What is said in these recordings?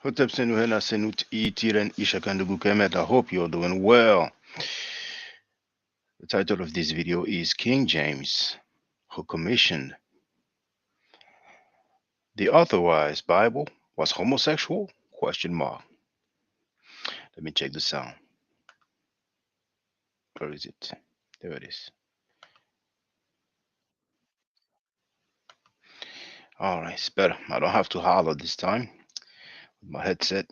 Hotep Senuhena Senut Itiren Ishakandugu Kemet. I hope you're doing well. The title of this video is King James, who commissioned the Authorized Bible, was homosexual? Question mark. Let me check the sound. Where is it? There it is. All right, it's better. I don't have to holler this time with my headset.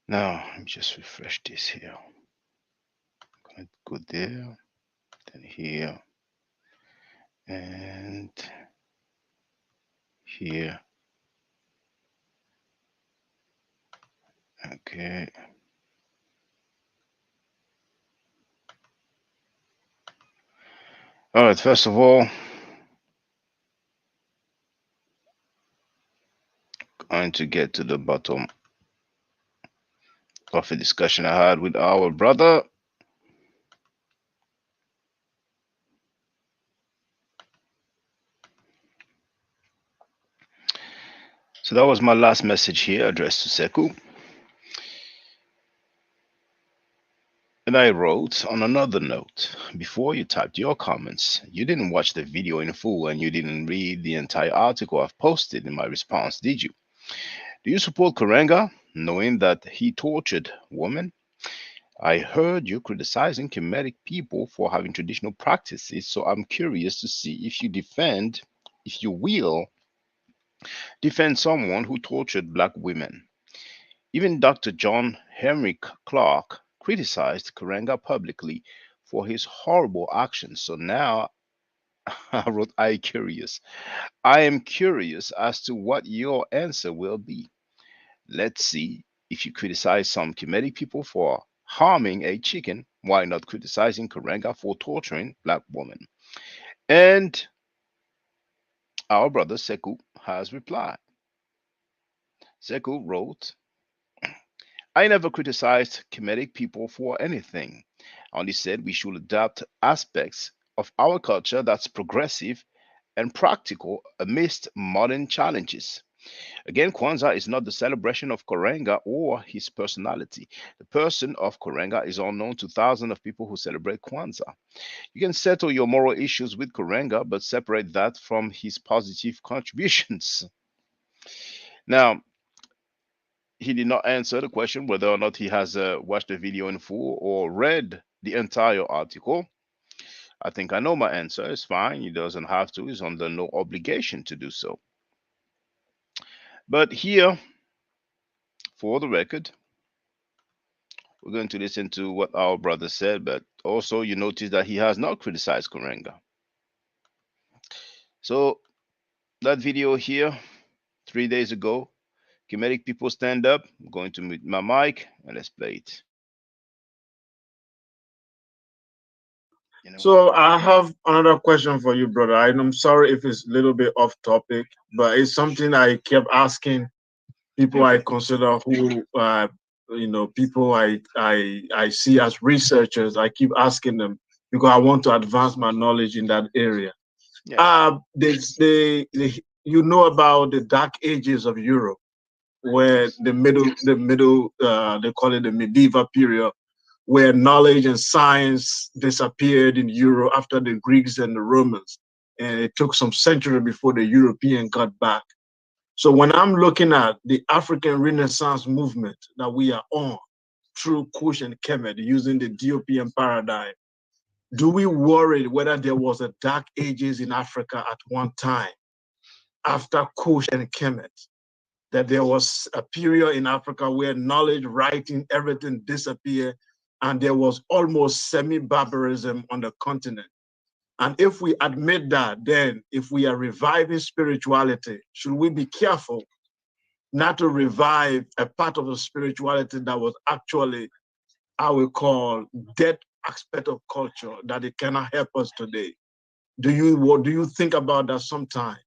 Now, let me just refresh this here. I'm gonna go there, then here, and here. Okay. All right, first of all, going to get to the bottom of a discussion I had with our brother. So that was my last message here addressed to Seku. And I wrote on another note, before you typed your comments, you didn't watch the video in full and you didn't read the entire article I've posted in my response, did you? Do you support Karenga, knowing that he tortured women? I heard you criticizing Kemetic people for having traditional practices, so I'm curious to see if you will, defend someone who tortured black women. Even Dr. John Henry Clark criticized Karenga publicly for his horrible actions. So now I wrote, I am curious as to what your answer will be. Let's see. If you criticize some Kemetic people for harming a chicken, why not criticizing Karenga for torturing black women? And our brother Sekou has replied. Sekou wrote, I never criticized Kemetic people for anything. I only said we should adapt aspects of our culture that's progressive and practical amidst modern challenges. Again, Kwanzaa is not the celebration of Korenga or his personality. The person of Korenga is unknown to thousands of people who celebrate Kwanzaa. You can settle your moral issues with Korenga, but separate that from his positive contributions. Now, he did not answer the question whether or not he has watched the video in full or read the entire article. I think I know my answer. It's fine. He doesn't have to. He's under no obligation to do so. But here, for the record, we're going to listen to what our brother said. But also, you notice that he has not criticized Korenga. So that video here, 3 days ago, Kemetic people stand up. I'm going to mute my mic and let's play it. You know. So I have another question for you, brother. I'm sorry if it's a little bit off topic, but it's something I kept asking people I consider who, people I see as researchers. I keep asking them because I want to advance my knowledge in that area. Yeah. You know about the Dark Ages of Europe, where they call it the medieval period, where knowledge and science disappeared in Europe after the Greeks and the Romans. And it took some century before the European got back. So when I'm looking at the African Renaissance movement that we are on through Kush and Kemet using the Ethiopian paradigm, do we worry whether there was a dark ages in Africa at one time after Kush and Kemet? That there was a period in Africa where knowledge, writing, everything disappeared, and there was almost semi-barbarism on the continent. And if we admit that, then if we are reviving spirituality, should we be careful not to revive a part of the spirituality that was actually, I will call, dead aspect of culture, that it cannot help us today? What do you think about that sometime?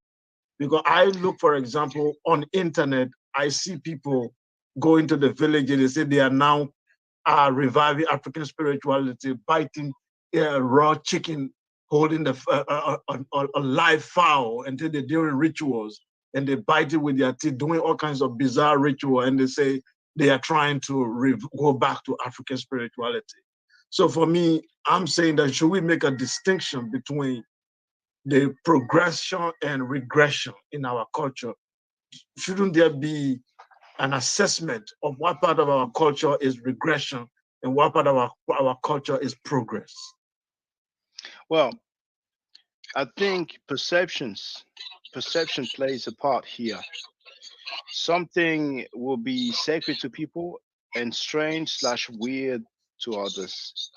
Because I look, for example, on internet, I see people go into the village and they say they are now reviving African spirituality, biting raw chicken, holding a live fowl until they're doing rituals. and they bite it with their teeth, doing all kinds of bizarre ritual, and they say they are trying to go back to African spirituality. So for me, I'm saying that should we make a distinction between the progression and regression in our culture? Shouldn't there be an assessment of what part of our culture is regression and what part of our culture is progress? Well, I think perception plays a part here. Something will be sacred to people and strange slash weird to others.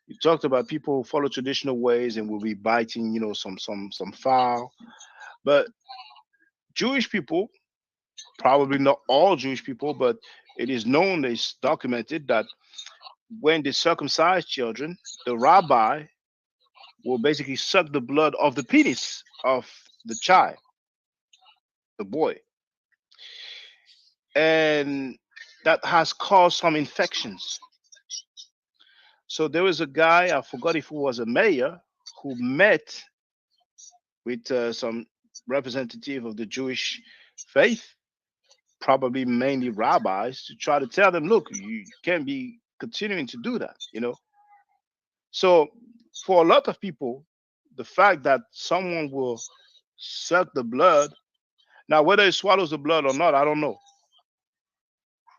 You talked about people who follow traditional ways and will be biting, some fowl. But Jewish people, probably not all Jewish people, but it is known, it's documented that when they circumcise children, the rabbi will basically suck the blood of the penis of the child, the boy, and that has caused some infections. So there was a guy, I forgot if he was a mayor, who met with some representative of the Jewish faith, probably mainly rabbis, to try to tell them, look, you can't be continuing to do that. So for a lot of people, the fact that someone will suck the blood, now whether it swallows the blood or not, I don't know.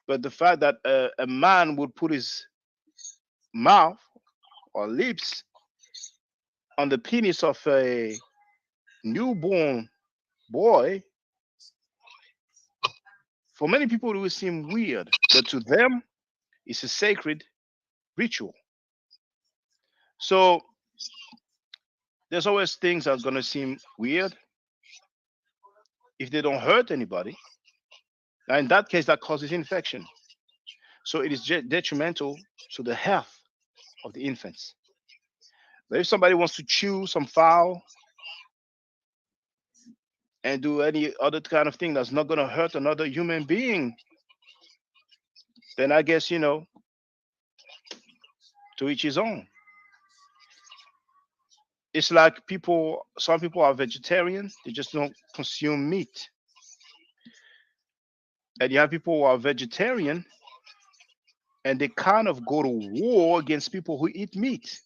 But the fact that a man would put his mouth or lips on the penis of a newborn boy, for many people it will seem weird, but to them, it's a sacred ritual. So there's always things that are going to seem weird if they don't hurt anybody. Now, in that case, that causes infection. So it is detrimental to the health of the infants. But if somebody wants to chew some fowl and do any other kind of thing that's not going to hurt another human being, then I guess, to each his own. It's like some people are vegetarian, they just don't consume meat. And you have people who are vegetarian and they kind of go to war against people who eat meat.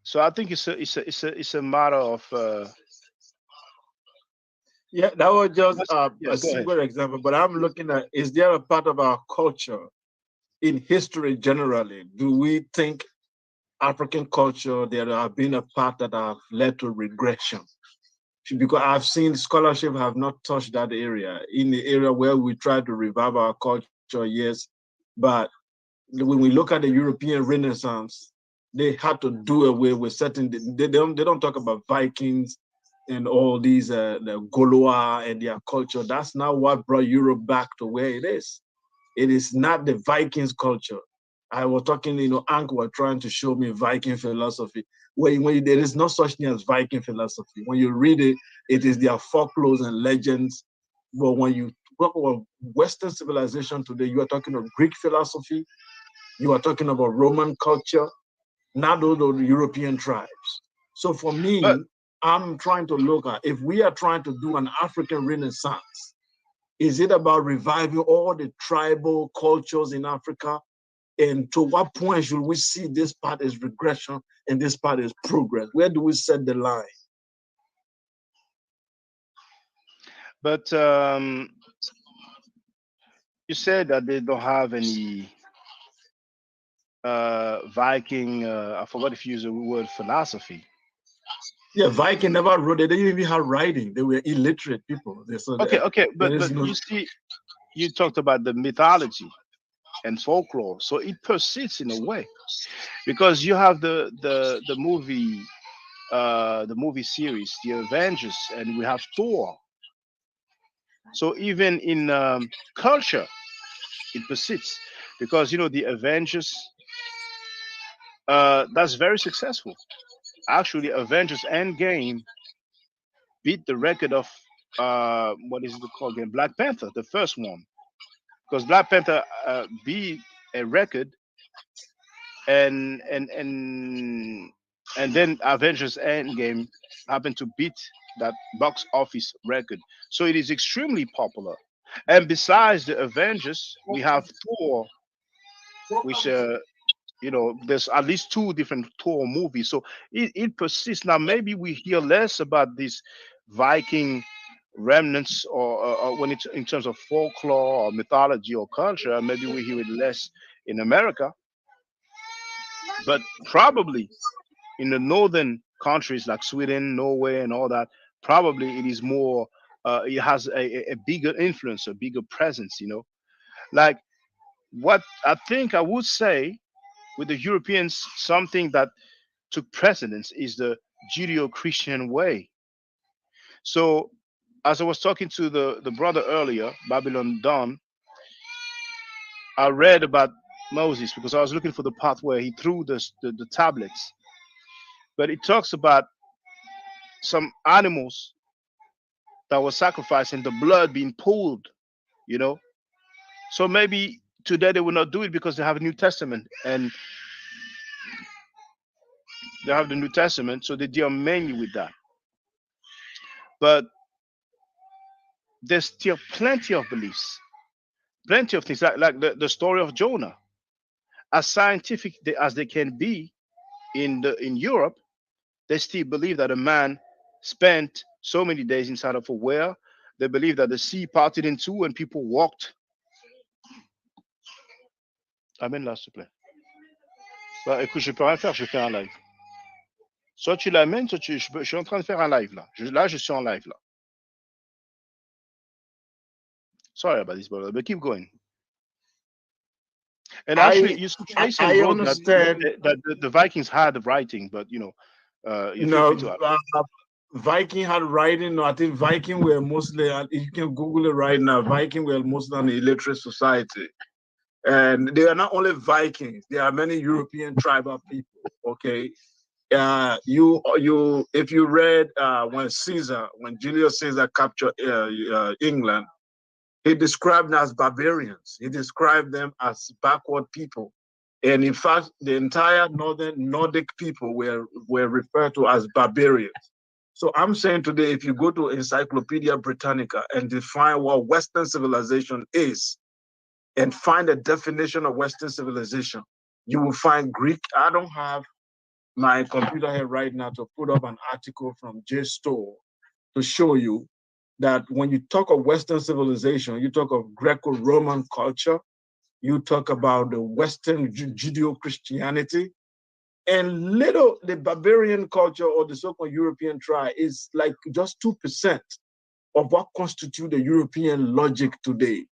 So I think it's a matter of Yeah, that was just a yes, go ahead. single example, but I'm looking at, is there a part of our culture in history generally? Do we think African culture there have been a part that have led to regression? Because I've seen scholarship have not touched that area. In the area where we try to revive our culture, yes, but when we look at the European Renaissance, they had to do away with certain. They don't talk about Vikings and all these the Gaulois and their culture. That's not what brought Europe back to where it is. It is not the Vikings culture. I was talking, Ank were trying to show me Viking philosophy. There is no such thing as Viking philosophy. When you read it, it is their folklores and legends. But when you talk about Western civilization today, you are talking of Greek philosophy, you are talking about Roman culture, not those of the European tribes. So for But me, I'm trying to look at if we are trying to do an African Renaissance, is it about reviving all the tribal cultures in Africa? And to what point should we see this part is regression and this part is progress? Where do we set the line? but you said that they don't have any Viking. I forgot if you use the word philosophy. Yeah, Viking never wrote. They didn't even have writing. They were illiterate people. So Okay, okay, there but is no. you see, you talked about the mythology and folklore, so it persists in a way because you have the movie series, the Avengers, and we have Thor. So even in culture, it persists because the Avengers that's very successful. Actually, Avengers Endgame beat the record of what is it called again? Black Panther, the first one, because Black Panther beat a record and and then Avengers Endgame happened to beat that box office record. So it is extremely popular. And besides the Avengers, we have Thor, which there's at least two different Thor movies. So it persists. Now maybe we hear less about these Viking remnants, or when it's in terms of folklore or mythology or culture, maybe we hear it less in America, but probably in the northern countries like Sweden, Norway, and all that, probably it is more. It has a bigger influence, a bigger presence. Like what I think I would say with the Europeans, something that took precedence is the Judeo-Christian way. So, as I was talking to the brother earlier, Babylon Dawn, I read about Moses because I was looking for the part where he threw the tablets. But it talks about some animals that were sacrificed and the blood being pooled, you know. So maybe today they will not do it because they have a New Testament and they have the New Testament, so they deal mainly with that. But there's still plenty of beliefs, plenty of things like the story of Jonah. As scientific as they can be in Europe, they still believe that a man spent so many days inside of a whale. They believe that the sea parted in two and people walked. Amène là, s'il te plaît. Bah, écoute, je peux rien faire, je fais un live. Soit tu l'amènes, soit je suis en train de faire un live là. Là, je suis en live là. Sorry about this, brother, but keep going. And actually, I you see, Jason I wrote that understand. the Vikings had the writing, but you feel free No, to add. Viking had writing. No, I think Viking were mostly. You can Google it right now. Viking were mostly an illiterate society, and they are not only Vikings. There are many European tribal people. Okay, if you read when Julius Caesar captured England, he described them as barbarians. He described them as backward people. And in fact, the entire northern Nordic people were referred to as barbarians. So I'm saying today, if you go to Encyclopedia Britannica and define what Western civilization is and find a definition of Western civilization, you will find Greek. I don't have my computer here right now to put up an article from JSTOR to show you that when you talk of Western civilization, you talk of Greco-Roman culture, you talk about the Western Judeo-Christianity, and little the barbarian culture or the so-called European tribe is like just 2% of what constitutes the European logic today.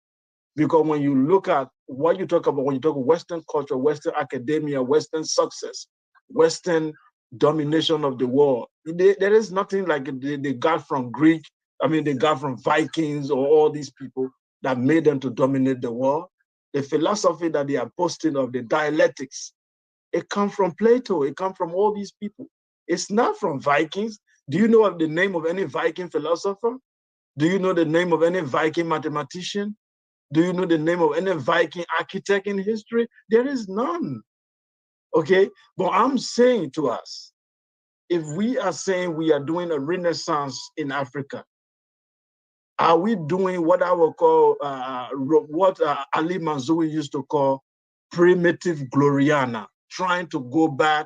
Because when you look at what you talk about, when you talk of Western culture, Western academia, Western success, Western domination of the world, there is nothing like they got from Greek. I mean, they got from Vikings or all these people that made them to dominate the world. The philosophy that they are boasting of, the dialectics, it comes from Plato. It comes from all these people. It's not from Vikings. Do you know of the name of any Viking philosopher? Do you know the name of any Viking mathematician? Do you know the name of any Viking architect in history? There is none. Okay. But I'm saying to us, if we are saying we are doing a renaissance in Africa, are we doing what I will call, what Ali Manzoui used to call primitive Gloriana, trying to go back?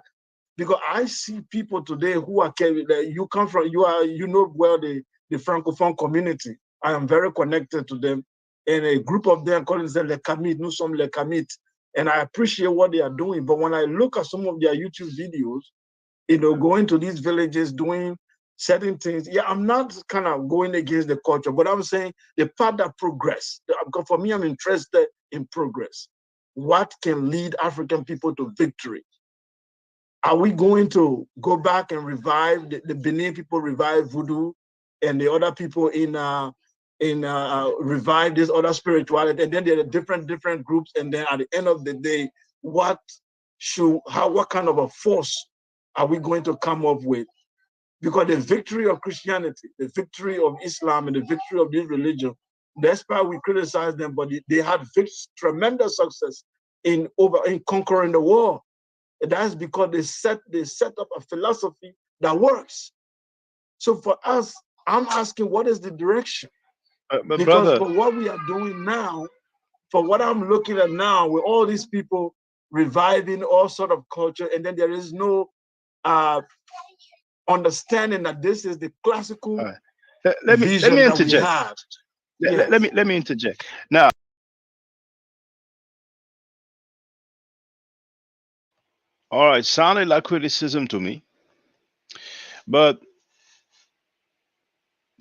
Because I see people today who are carrying, you come from, you know well the Francophone community. I am very connected to them. And a group of them calling themselves Les Kamit, nous sommes Les Kamit. And I appreciate what they are doing. But when I look at some of their YouTube videos, going to these villages, doing certain things. Yeah, I'm not kind of going against the culture, but I'm saying the part that progress. Because for me, I'm interested in progress. What can lead African people to victory? Are we going to go back and revive the Benin people, revive voodoo, and the other people revive this other spirituality? And then there are different groups. And then at the end of the day, what kind of a force are we going to come up with? Because the victory of Christianity, the victory of Islam, and the victory of this religion, despite we criticize them, but they had tremendous success in conquering the world. That's because they set up a philosophy that works. So for us, I'm asking, what is the direction? But Because brother, for what we are doing now, for what I'm looking at now, with all these people reviving all sort of culture, and then there is no uh, understanding that this is the all classical right. Let me vision that we interject. have. Yes. Let me interject. Now, all right, sounded like criticism to me, but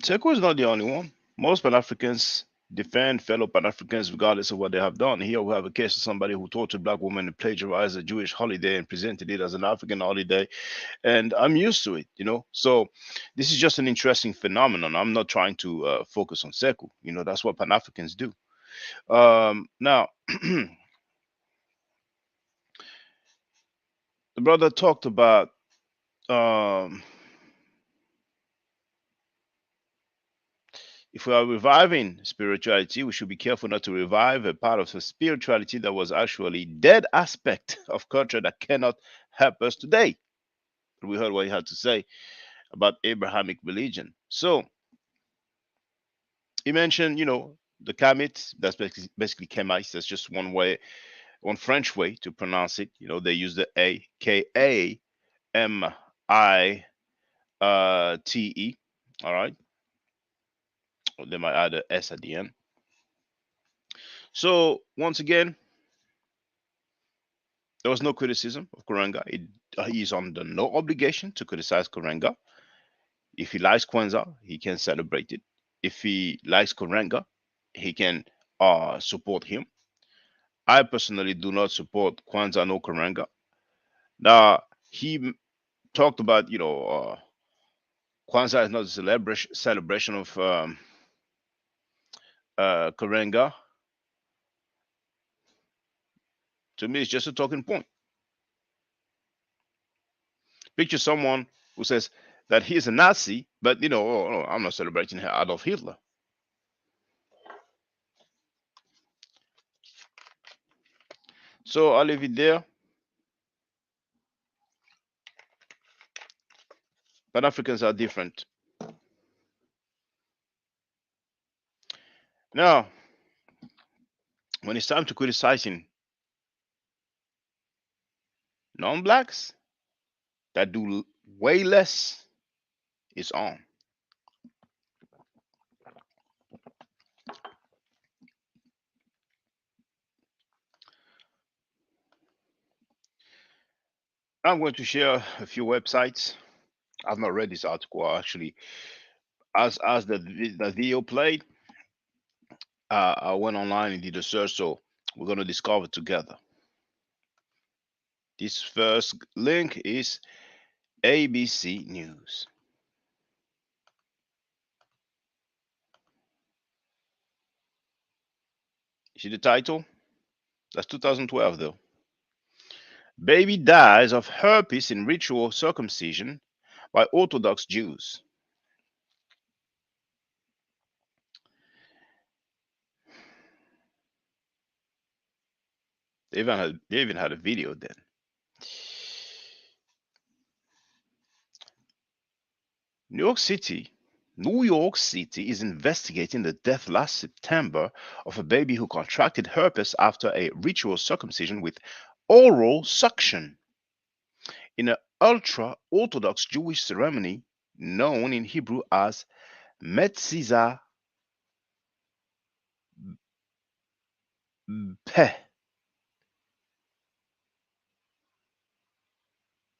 Sekou is not the only one. Most Pan Africans defend fellow Pan Africans regardless of what they have done. Here we have a case of somebody who tortured black women and plagiarized a Jewish holiday and presented it as an African holiday. And I'm used to it, you know. So this is just an interesting phenomenon. I'm not trying to focus on Sekou. You know, that's what Pan Africans do. Now, the brother talked about um, if we are reviving spirituality, we should be careful not to revive a part of the spirituality that was actually dead aspect of culture that cannot help us today. We heard what he had to say about Abrahamic religion. So he mentioned, you know, the Kamites. That's basically Kemites. That's just one way, one French way to pronounce it. You know, they use the Kamitte. All right, or they might add a S at the end. So once again, there was no criticism of Kuranga. He is under no obligation to criticize Kuranga. If he likes Kwanzaa, he can celebrate it. If he likes Kuranga, he can support him. I personally do not support Kwanzaa no Kuranga. Now, he talked about, you know, Kwanzaa is not a celebration of Kuranga. To me, it's just a talking point. Picture someone who says that he's a Nazi, but, you know, oh, no, I'm not celebrating Adolf Hitler. So I'll leave it there. Pan Africans are different. Now, when it's time to criticizing non blacks that do way less, it's on. I'm going to share a few websites. I've not read this article actually. As the video played, I went online and did a search, so we're going to discover together. This first link is ABC News. You see the title? That's 2012 though. Baby dies of herpes in ritual circumcision by Orthodox Jews. They even had a video then. New York City. New York City is investigating the death last September of a baby who contracted herpes after a ritual circumcision with oral suction in an ultra Orthodox Jewish ceremony known in Hebrew as Metziza Peh.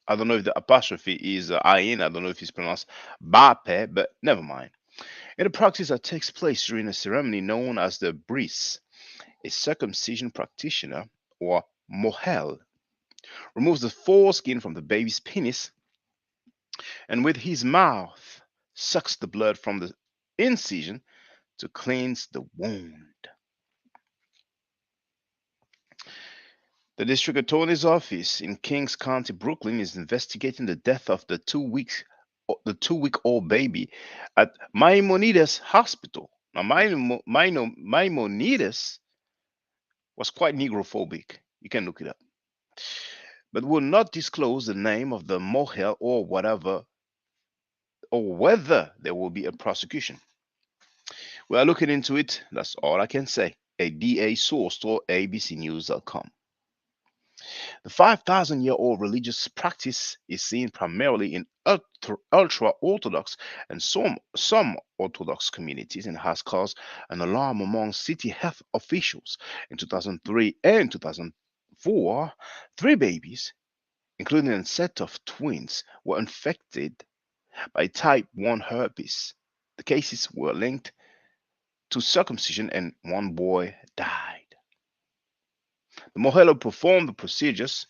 I don't know if the apostrophe is ayin. I don't know if it's pronounced Bape, but never mind. In a practice that takes place during a ceremony known as the bris, a circumcision practitioner, or mohel, removes the foreskin from the baby's penis and with his mouth sucks the blood from the incision to cleanse the wound. The district attorney's office in Kings County, Brooklyn, is investigating the death of the 2 week old baby at Maimonides Hospital. Now, Maimonides was quite negrophobic. You can look it up. but will not disclose the name of the mohel or whatever or whether there will be a prosecution. We are looking into it. That's all I can say. A DA source told abcnews.com. The 5,000-year-old religious practice is seen primarily in ultra-Orthodox and some Orthodox communities and has caused an alarm among city health officials. In 2003 and 2004, three babies, including a set of twins, were infected by type 1 herpes. The cases were linked to circumcision and one boy died. The Mohelo performed the procedures.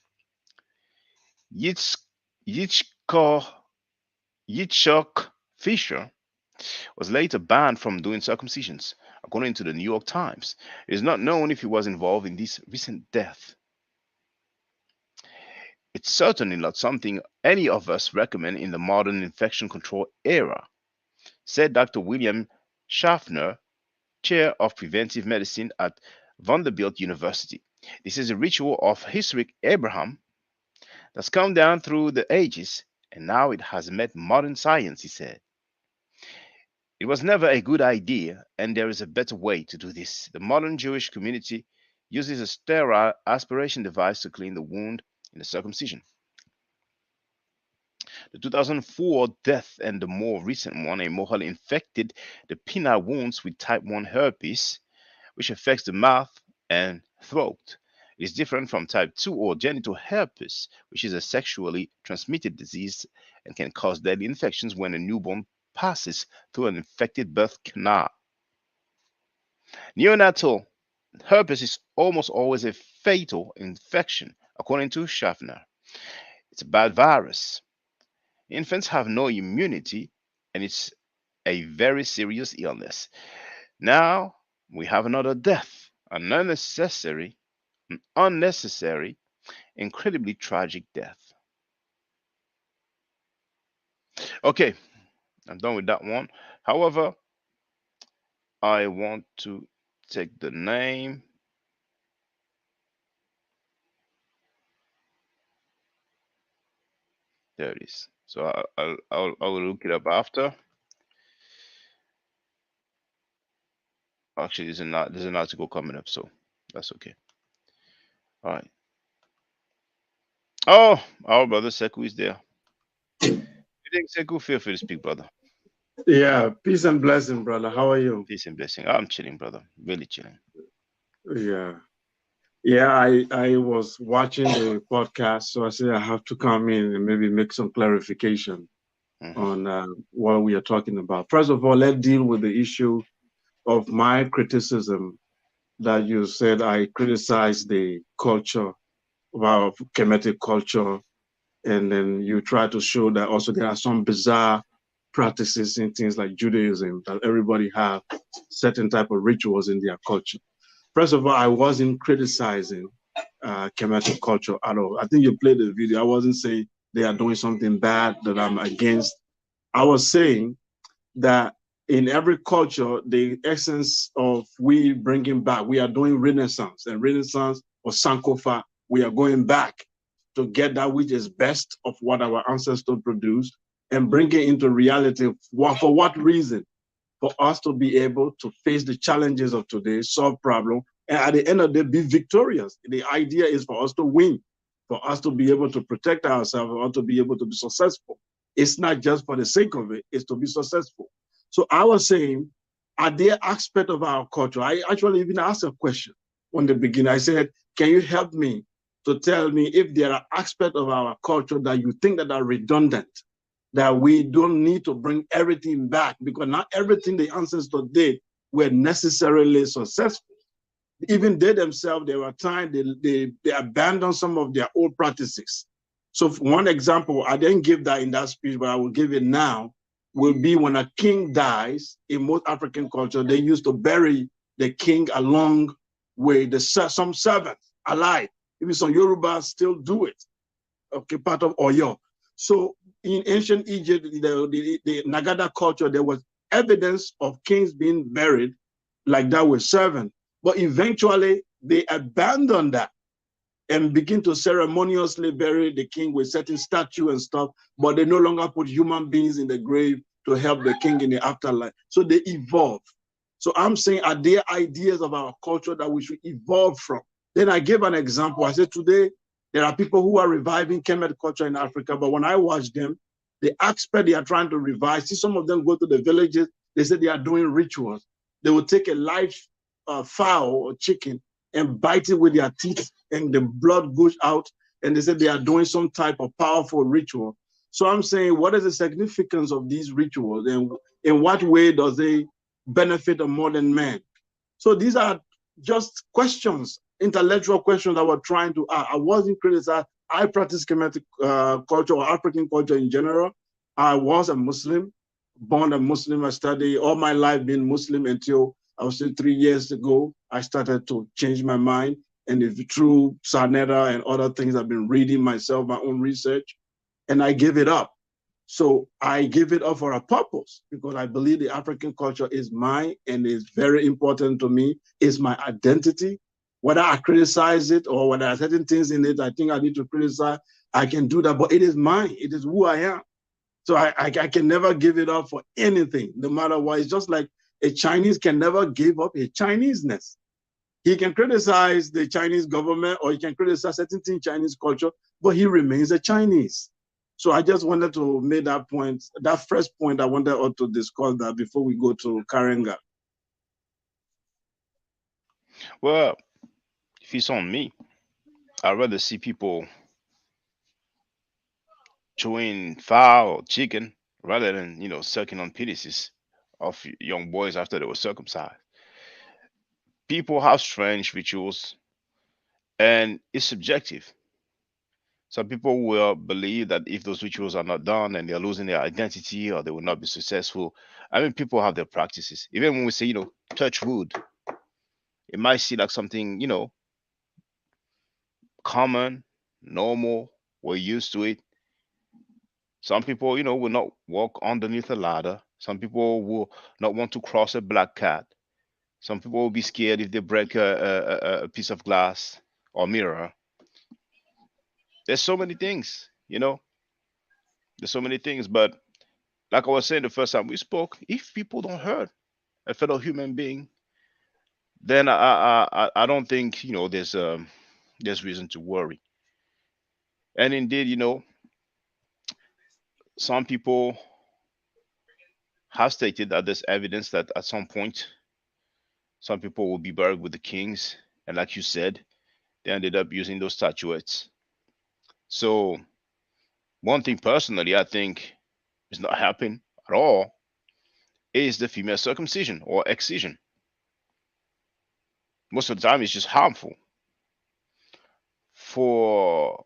Yitz- Yitzchok Fisher was later banned from doing circumcisions, according to the New York Times. It is not known if he was involved in this recent death. It's certainly not something any of us recommend in the modern infection control era, said Dr. William Schaffner, chair of preventive medicine at Vanderbilt University. This is a ritual of historic Abraham that's come down through the ages, and now it has met modern science, he said. It was never a good idea, and there is a better way to do this. The modern Jewish community uses a sterile aspiration device to clean the wound in the circumcision. The 2004 death and the more recent one, a mohel infected the penile wounds with type 1 herpes, which affects the mouth and throat. It is different from type 2 or genital herpes, which is a sexually transmitted disease and can cause deadly infections when a newborn passes through an infected birth canal. Neonatal herpes is almost always a fatal infection, according to Schaffner. It's a bad virus. Infants have no immunity, and it's a very serious illness. Now we have another death, an unnecessary, incredibly tragic death. Okay, I'm done with that one. However, I want to take the name. There it is. So I will look it up after. Actually, there's an article coming up, so that's okay. All right. Oh, our brother Seku is there. You think Seku? Feel free to speak, brother. Yeah, peace and blessing, brother. How are you? Peace and blessing. I'm chilling, brother. Really chilling. Yeah. Yeah, I was watching the podcast, so I said I have to come in and maybe make some clarification Hmm. on what we are talking about. First of all, let's deal with the issue of my criticism that you said I criticize the culture of Kemetic culture, and then you try to show that also there are some bizarre practices in things like Judaism that everybody have certain type of rituals in their culture. First of all, I wasn't criticizing Kemetic culture at all. I think you played the video. I wasn't saying they are doing something bad that I'm against. I was saying that in every culture, the essence of we bringing back, we are doing Renaissance and Renaissance or Sankofa, we are going back to get that which is best of what our ancestors produced and bring it into reality. For what reason? For us to be able to face the challenges of today, solve problems, and at the end of the day, be victorious. The idea is for us to win, for us to be able to protect ourselves, or to be able to be successful. It's not just for the sake of it, it's to be successful. So I was saying, are there aspects of our culture? I actually even asked a question on the beginning. I said, can you help me to tell me if there are aspects of our culture that you think that are redundant, that we don't need to bring everything back, because not everything the ancestors did were necessarily successful. Even they themselves, there were times they abandoned some of their old practices. So one example, I didn't give that in that speech, but I will give it now, will be when a king dies, in most African culture, they used to bury the king along with some servants alive. Even some Yorubas still do it, okay, part of Oyo. So in ancient Egypt, the Nagada culture, there was evidence of kings being buried like that with servants. But eventually they abandoned that and begin to ceremoniously bury the king with certain statue and stuff, but they no longer put human beings in the grave to help the king in the afterlife. So they evolve. So I'm saying, are there ideas of our culture that we should evolve from? Then I gave an example. I said, today, there are people who are reviving Kemet culture in Africa, but when I watch them, the aspect they are trying to revive, see some of them go to the villages, they say they are doing rituals. They will take a live fowl or chicken and bite it with their teeth, and the blood goes out, and they say they are doing some type of powerful ritual. So I'm saying, what is the significance of these rituals, and in what way does they benefit a modern man? So these are just questions, intellectual questions that we're trying to ask. I wasn't criticized. I practice Kemetic culture or African culture in general. I was a Muslim, born a Muslim. I studied all my life being Muslim until I was 3 years ago. I started to change my mind. And if through Sarnetta and other things, I've been reading myself, my own research, and I gave it up. So I give it up for a purpose, because I believe the African culture is mine and is very important to me. It's my identity. Whether I criticize it or whether there are certain things in it I think I need to criticize, I can do that, but it is mine. It is who I am. So I can never give it up for anything, no matter what. It's just like a Chinese can never give up a Chineseness. He can criticize the Chinese government or he can criticize certain things in Chinese culture, but he remains a Chinese. So I just wanted to make that point, that first point I wanted to discuss that before we go to Karenga. Well, if it's on me, I'd rather see people chewing fowl or chicken rather than, sucking on penises of young boys after they were circumcised. People have strange rituals, and it's subjective. Some people will believe that if those rituals are not done, and they're losing their identity or they will not be successful. I mean, people have their practices. Even when we say, touch wood, it might seem like something, common, normal, we're used to it. Some people, will not walk underneath a ladder. Some people will not want to cross a black cat. Some people will be scared if they break a piece of glass or mirror. There's so many things, There's so many things. But like I was saying the first time we spoke, if people don't hurt a fellow human being, then I don't think there's reason to worry. And indeed, some people have stated that there's evidence that at some point some people will be buried with the kings, and like you said, they ended up using those statuettes. So one thing personally I think is not happening at all is the female circumcision or excision. Most of the time, it's just harmful for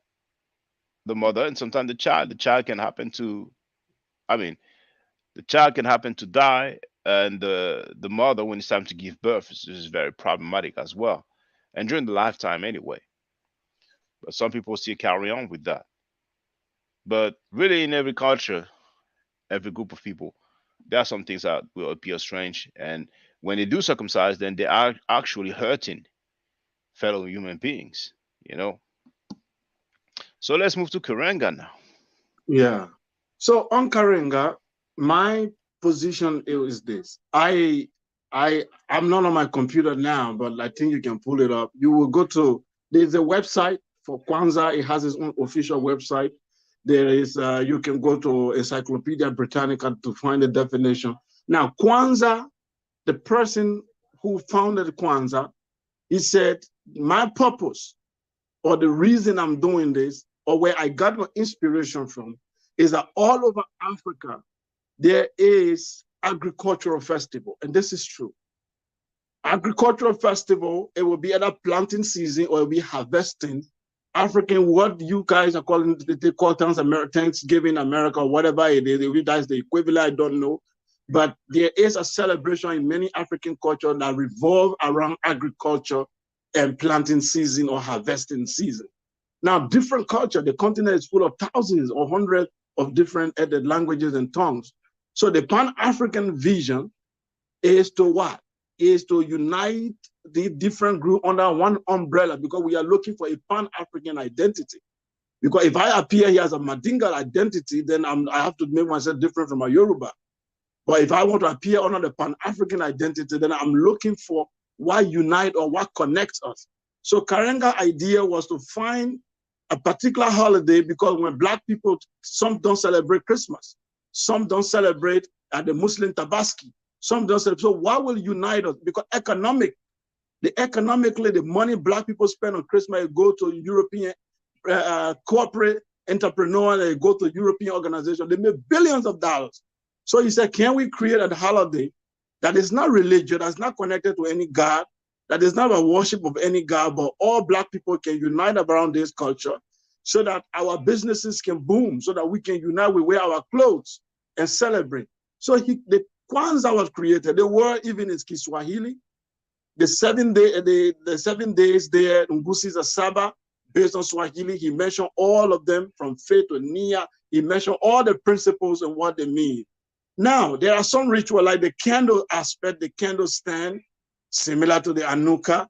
the mother and sometimes the child. The child can happen to, I mean, the child can happen to die, and the mother, when it's time to give birth, is very problematic as well, and during the lifetime anyway. But some people still carry on with that. But really, in every culture, every group of people, there are some things that will appear strange, and when they do circumcise, then they are actually hurting fellow human beings. You know. So let's move to Karenga now. Yeah. So on Karenga, my position is this. I'm not on my computer now, but I think you can pull it up. You will go to, there's a website for Kwanzaa. It has its own official website. There is you can go to Encyclopedia Britannica to find the definition. Now, Kwanzaa, the person who founded Kwanzaa, he said, my purpose or the reason I'm doing this, or where I got my inspiration from, is that all over Africa, there is agricultural festival. And this is true. Agricultural festival, it will be either planting season or it will be harvesting. African, what you guys are calling, they call Thanksgiving America, or whatever it is, if that's the equivalent, I don't know. But there is a celebration in many African cultures that revolve around agriculture and planting season or harvesting season. Now, different culture, the continent is full of thousands or hundreds of different languages and tongues. So the Pan-African vision is to what? Is to unite the different group under one umbrella because we are looking for a Pan-African identity. Because if I appear here as a Mandingal identity, then I have to make myself different from a Yoruba. But if I want to appear under the Pan-African identity, then I'm looking for what unite or what connects us. So Karenga idea was to find a particular holiday because when Black people, some don't celebrate Christmas, some don't celebrate the Muslim Tabaski, some don't celebrate. So what will unite us? Because economically, the money Black people spend on Christmas go to European corporate entrepreneurs, they go to European organizations, they make billions of dollars. So he said, can we create a holiday that is not religious, that's not connected to any God, that is not a worship of any God, but all Black people can unite around this culture so that our businesses can boom, so that we can unite, we wear our clothes and celebrate. So the Kwanzaa was created. The word even is Kiswahili. The 7 days there, Ngusi is a Sabbath, based on Swahili. He mentioned all of them from faith to Nia. He mentioned all the principles and what they mean. Now, there are some ritual like the candle aspect, the candle stand, similar to the Anuka,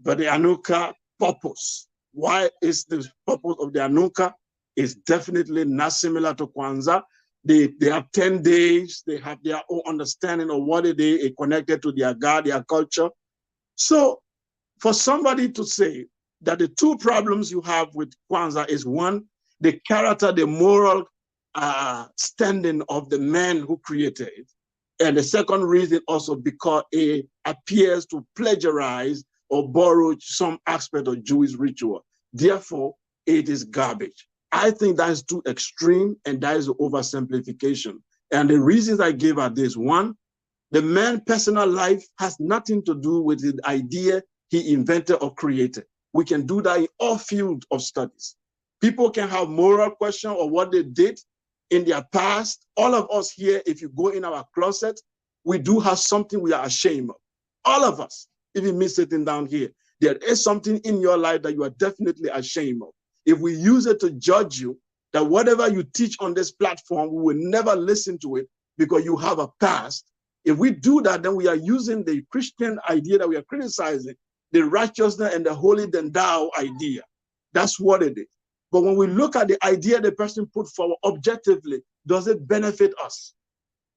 but the Anuka purpose. Why is the purpose of the Anuka? Is definitely not similar to Kwanzaa. They have 10 days. They have their own understanding of what it is connected to their God, their culture. So for somebody to say that the two problems you have with Kwanzaa is one, the character, the moral standing of the man who created it. And the second reason also because it appears to plagiarize or borrow some aspect of Jewish ritual. Therefore, it is garbage. I think that is too extreme and that is oversimplification. And the reasons I gave are this. One, the man's personal life has nothing to do with the idea he invented or created. We can do that in all fields of studies. People can have moral questions of what they did in their past. All of us here, if you go in our closet, we do have something we are ashamed of. All of us, even me sitting down here, there is something in your life that you are definitely ashamed of. If we use it to judge you, that whatever you teach on this platform, we will never listen to it because you have a past. If we do that, then we are using the Christian idea that we are criticizing, the righteousness and the holy than thou idea. That's what it is. But when we look at the idea the person put forward objectively, does it benefit us?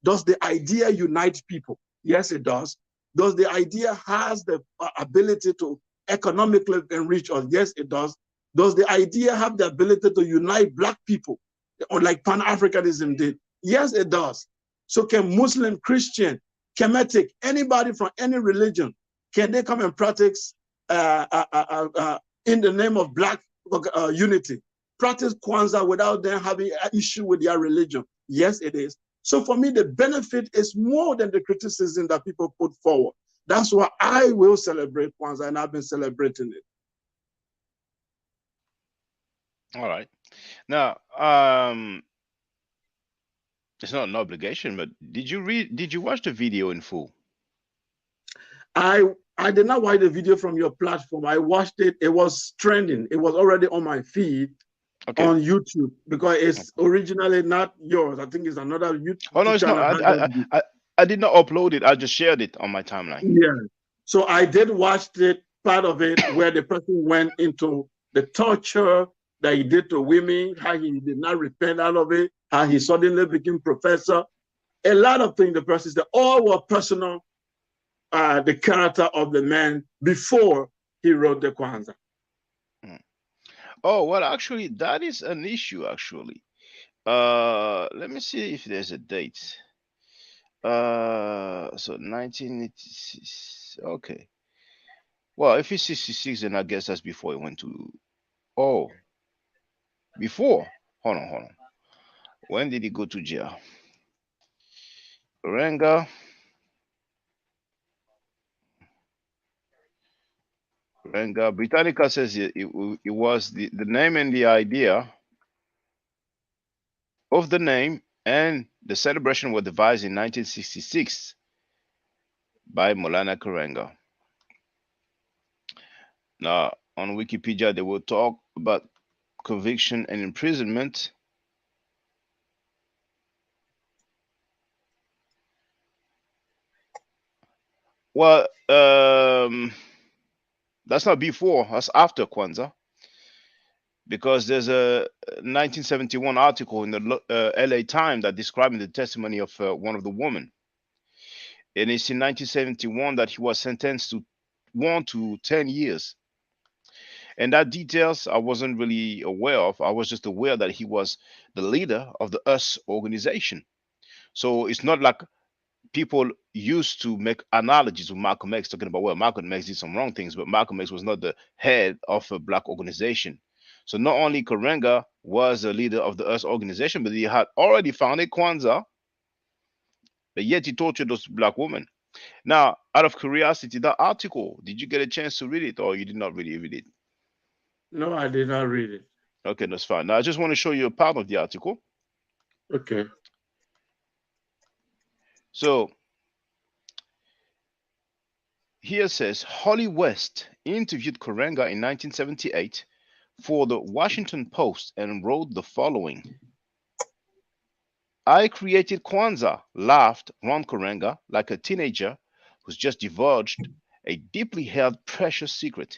Does the idea unite people? Yes, it does. Does the idea has the ability to economically enrich us? Yes, it does. Does the idea have the ability to unite Black people, like Pan-Africanism did? Yes, it does. So can Muslim, Christian, Kemetic, anybody from any religion, can they come and practice in the name of Black unity? Practice Kwanzaa without them having an issue with their religion? Yes, it is. So for me, the benefit is more than the criticism that people put forward. That's why I will celebrate Kwanzaa, and I've been celebrating it. All right. Now, it's not an obligation, but did you watch the video in full? I did not watch the video from your platform. I watched it. It was trending. It was already on my feed on YouTube because it's originally not yours. I think it's another YouTube Oh no, it's channel. not. I did not upload it. I just shared it on my timeline. Yeah. So I did watch it, part of it, where the person went into the torture that he did to women, how he did not repent out of it, how he suddenly became professor. A lot of things the person said, all were personal, the character of the man before he wrote the Kwanzaa. Oh, well, actually, that is an issue, actually. Let me see if there's a date. So 1986. Okay. Well, if it's 66, then I guess that's before he went to. Oh, before. Hold on. When did he go to jail? Renga. Renga. Britannica says it was the name and the idea of the name and the celebration were devised in 1966 by Molana Karenga. Now, on Wikipedia, they will talk about conviction and imprisonment. Well, that's not before. That's after Kwanzaa, because there's a 1971 article in the LA Times that describing the testimony of one of the women, and it's in 1971 that he was sentenced to 1 to 10 years. And that details I wasn't really aware of. I was just aware that he was the leader of the US organization. So it's not like people used to make analogies with Malcolm X, talking about, well, Malcolm X did some wrong things, but Malcolm X was not the head of a black organization. So not only Karenga was the leader of the US organization, but he had already founded Kwanzaa, but yet he tortured those black women. Now, out of curiosity, that article, did you get a chance to read it, or you did not really read it? No, I did not read it. Okay, that's fine. Now, I just want to show you a part of the article. Okay. So here says Holly West interviewed Karenga in 1978 for the Washington Post and wrote the following. I created Kwanzaa, laughed Ron Karenga like a teenager who's just divulged a deeply held precious secret.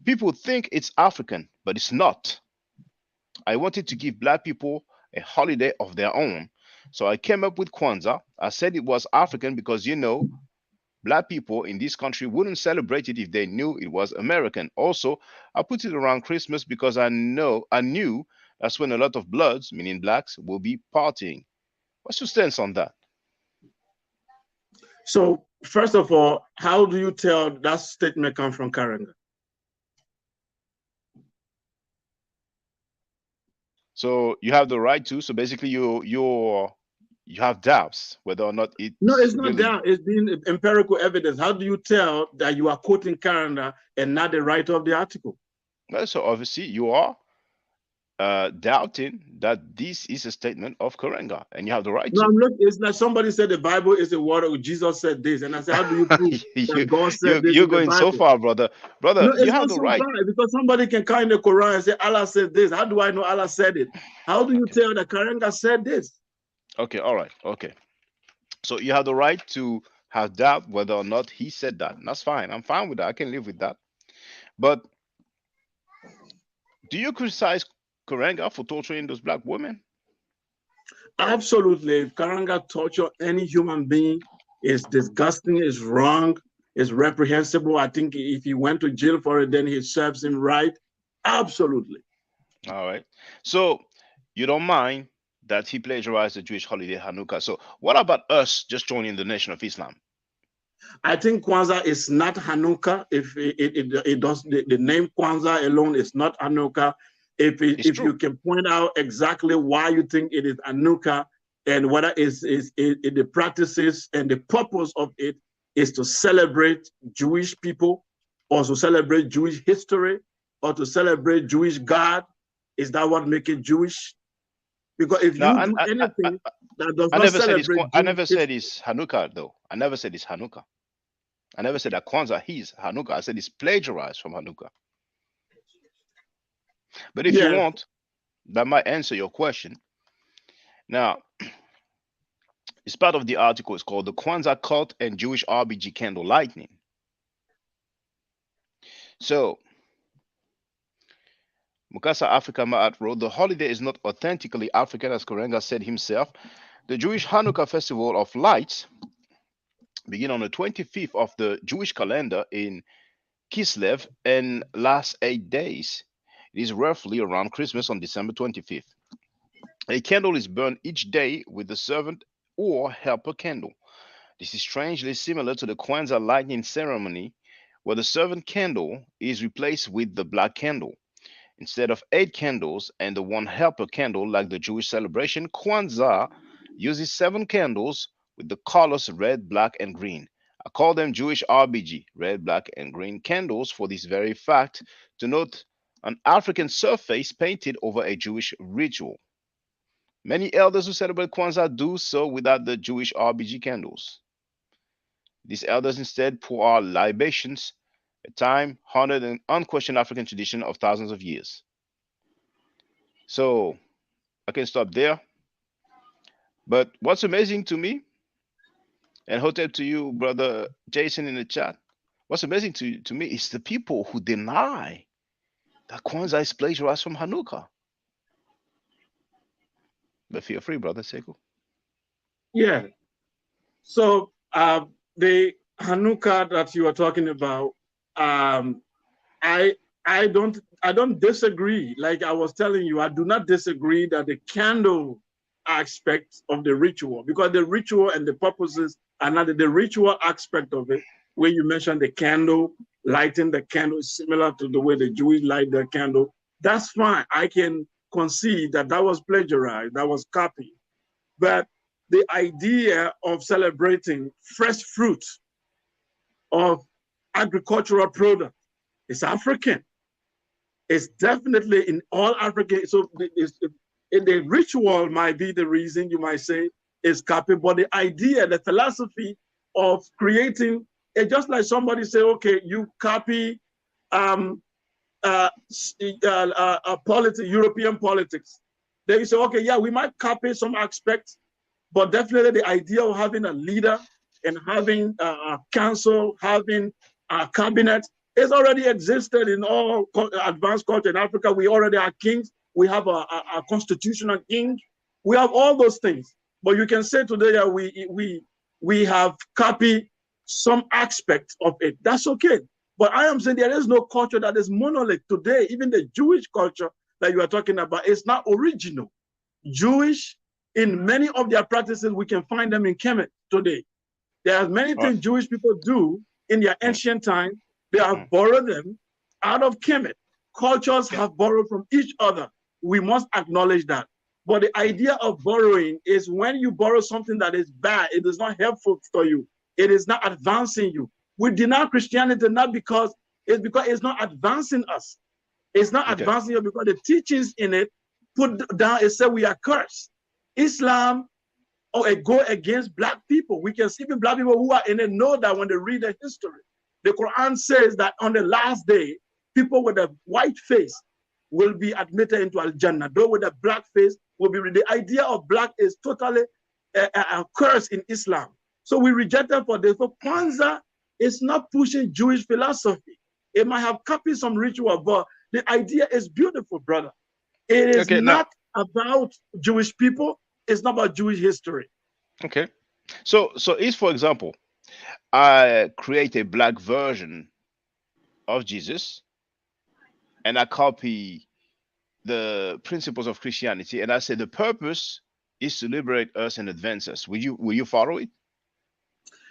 People think it's African, but it's not. I wanted to give black people a holiday of their own. So I came up with Kwanzaa. I said it was African because, black people in this country wouldn't celebrate it if they knew it was American. Also, I put it around Christmas because I knew that's when a lot of bloods, meaning blacks, will be partying. What's your stance on that? So, first of all, how do you tell that statement come from Karenga? So you have the right to. So basically, you have doubts whether or not No, it's it's not really. that. It's being empirical evidence. How do you tell that you are quoting Karenga and not the writer of the article? Well, so obviously you are doubting that this is a statement of Karenga, and you have the right No, to. I'm looking. It's like somebody said the Bible is the word of Jesus said this, and I said, how do you prove that you God said you this you're in the going so Bible? far, brother. No, Brother, you it's have not the so right. bad because somebody can come in the Quran and say Allah said this. How do I know Allah said it? How do you Okay. tell that Karenga said this? Okay. All right. Okay. So you have the right to have doubt whether or not he said that. And that's fine. I'm fine with that. I can live with that. But do you criticize Karenga for torturing those black women? Absolutely. If Karanga torture any human being is disgusting, is wrong, is reprehensible. I think if he went to jail for it, then he serves him right. Absolutely. All right. So you don't mind that he plagiarized the Jewish holiday Hanukkah. So what about us just joining the Nation of Islam? I think Kwanzaa is not Hanukkah. If it does, the name Kwanzaa alone is not Hanukkah. It's If you true. can point out exactly why you think it is Hanukkah and whether the practices and the purpose of it is to celebrate Jewish people or to celebrate Jewish history or to celebrate Jewish God, is that what makes it Jewish? Because if Now, you do anything that does I not never said it's celebrate I Jewish never said history, it's Hanukkah though. I never said it's Hanukkah. I never said that Kwanzaa is Hanukkah. I said it's plagiarized from Hanukkah. But if you yes, want, that might answer your question. Now, it's part of the article. It's called "The Kwanzaa Cult and Jewish RBG Candle Lightning." So, Mukasa Africa Ma'at wrote, "The holiday is not authentically African, as Karenga said himself. The Jewish Hanukkah festival of lights begin on the 25th of the Jewish calendar in Kislev and lasts 8 days. It is roughly around Christmas on December 25th. A candle is burned each day with the servant or helper candle. This is strangely similar to the Kwanzaa lighting ceremony, where the servant candle is replaced with the black candle. Instead of 8 candles and the one helper candle like the Jewish celebration, Kwanzaa uses 7 candles with the colors red, black, and green. I call them Jewish RBG, red, black, and green candles for this very fact, to note an African surface painted over a Jewish ritual. Many elders who celebrate Kwanzaa do so without the Jewish RBG candles. These elders instead pour out libations, a time honored and unquestioned African tradition of thousands of years. So I can stop there. But what's amazing to me, And hotep to you, brother Jason in the chat. What's amazing to me is the people who deny that Kwanzaa is plagiarized from Hanukkah. But feel free, brother Sekou. Yeah. So the Hanukkah that you are talking about, um, I I don't disagree. Like I was telling you, I do not disagree that the candle aspect of the ritual, because the ritual and the purposes are not the ritual aspect of it, where you mentioned the candle, lighting the candle is similar to the way the Jews light their candle. That's fine. I can concede that that was plagiarized, that was copied. But the idea of celebrating fresh fruit of agricultural product is African. It's definitely in all African. So the ritual might be the reason you might say is copy, but the idea, the philosophy of creating it, just like somebody say, okay, you copy um, European politics. Then you say, okay, yeah, we might copy some aspects, but definitely the idea of having a leader and having a council, having a cabinet, is already existed in all advanced culture in Africa. We already are kings. We have a constitutional king. We have all those things. But you can say today that we have copied some aspect of it. That's okay. But I am saying there is no culture that is monolith today. Even the Jewish culture that you are talking about is not original. Jewish, in many of their practices, we can find them in Kemet today. There are many All right. things Jewish people do in their Mm, ancient time. They have mm. borrowed them out of Kemet. Cultures Okay. have borrowed from each other. We must acknowledge that. But the Mm. idea of borrowing is when you borrow something that is bad, it is not helpful for you. It is not advancing you. We deny Christianity not because it's not advancing us. It's not Okay. advancing you because the teachings in it put down, it said we are cursed. Islam go against black people. We can see even black people who are in it know that when they read the history. The Quran says that on the last day, people with a white face will be admitted into Al Jannah. Those with a black face will be. The idea of black is totally a curse in Islam. So we reject it for this. So Kwanzaa is not pushing Jewish philosophy. It might have copied some ritual, but the idea is beautiful, brother. It is Okay. Now. not about Jewish people. It's not about Jewish history. Okay. So if, for example, I create a black version of Jesus and I copy the principles of Christianity and I say the purpose is to liberate us and advance us, will you follow it?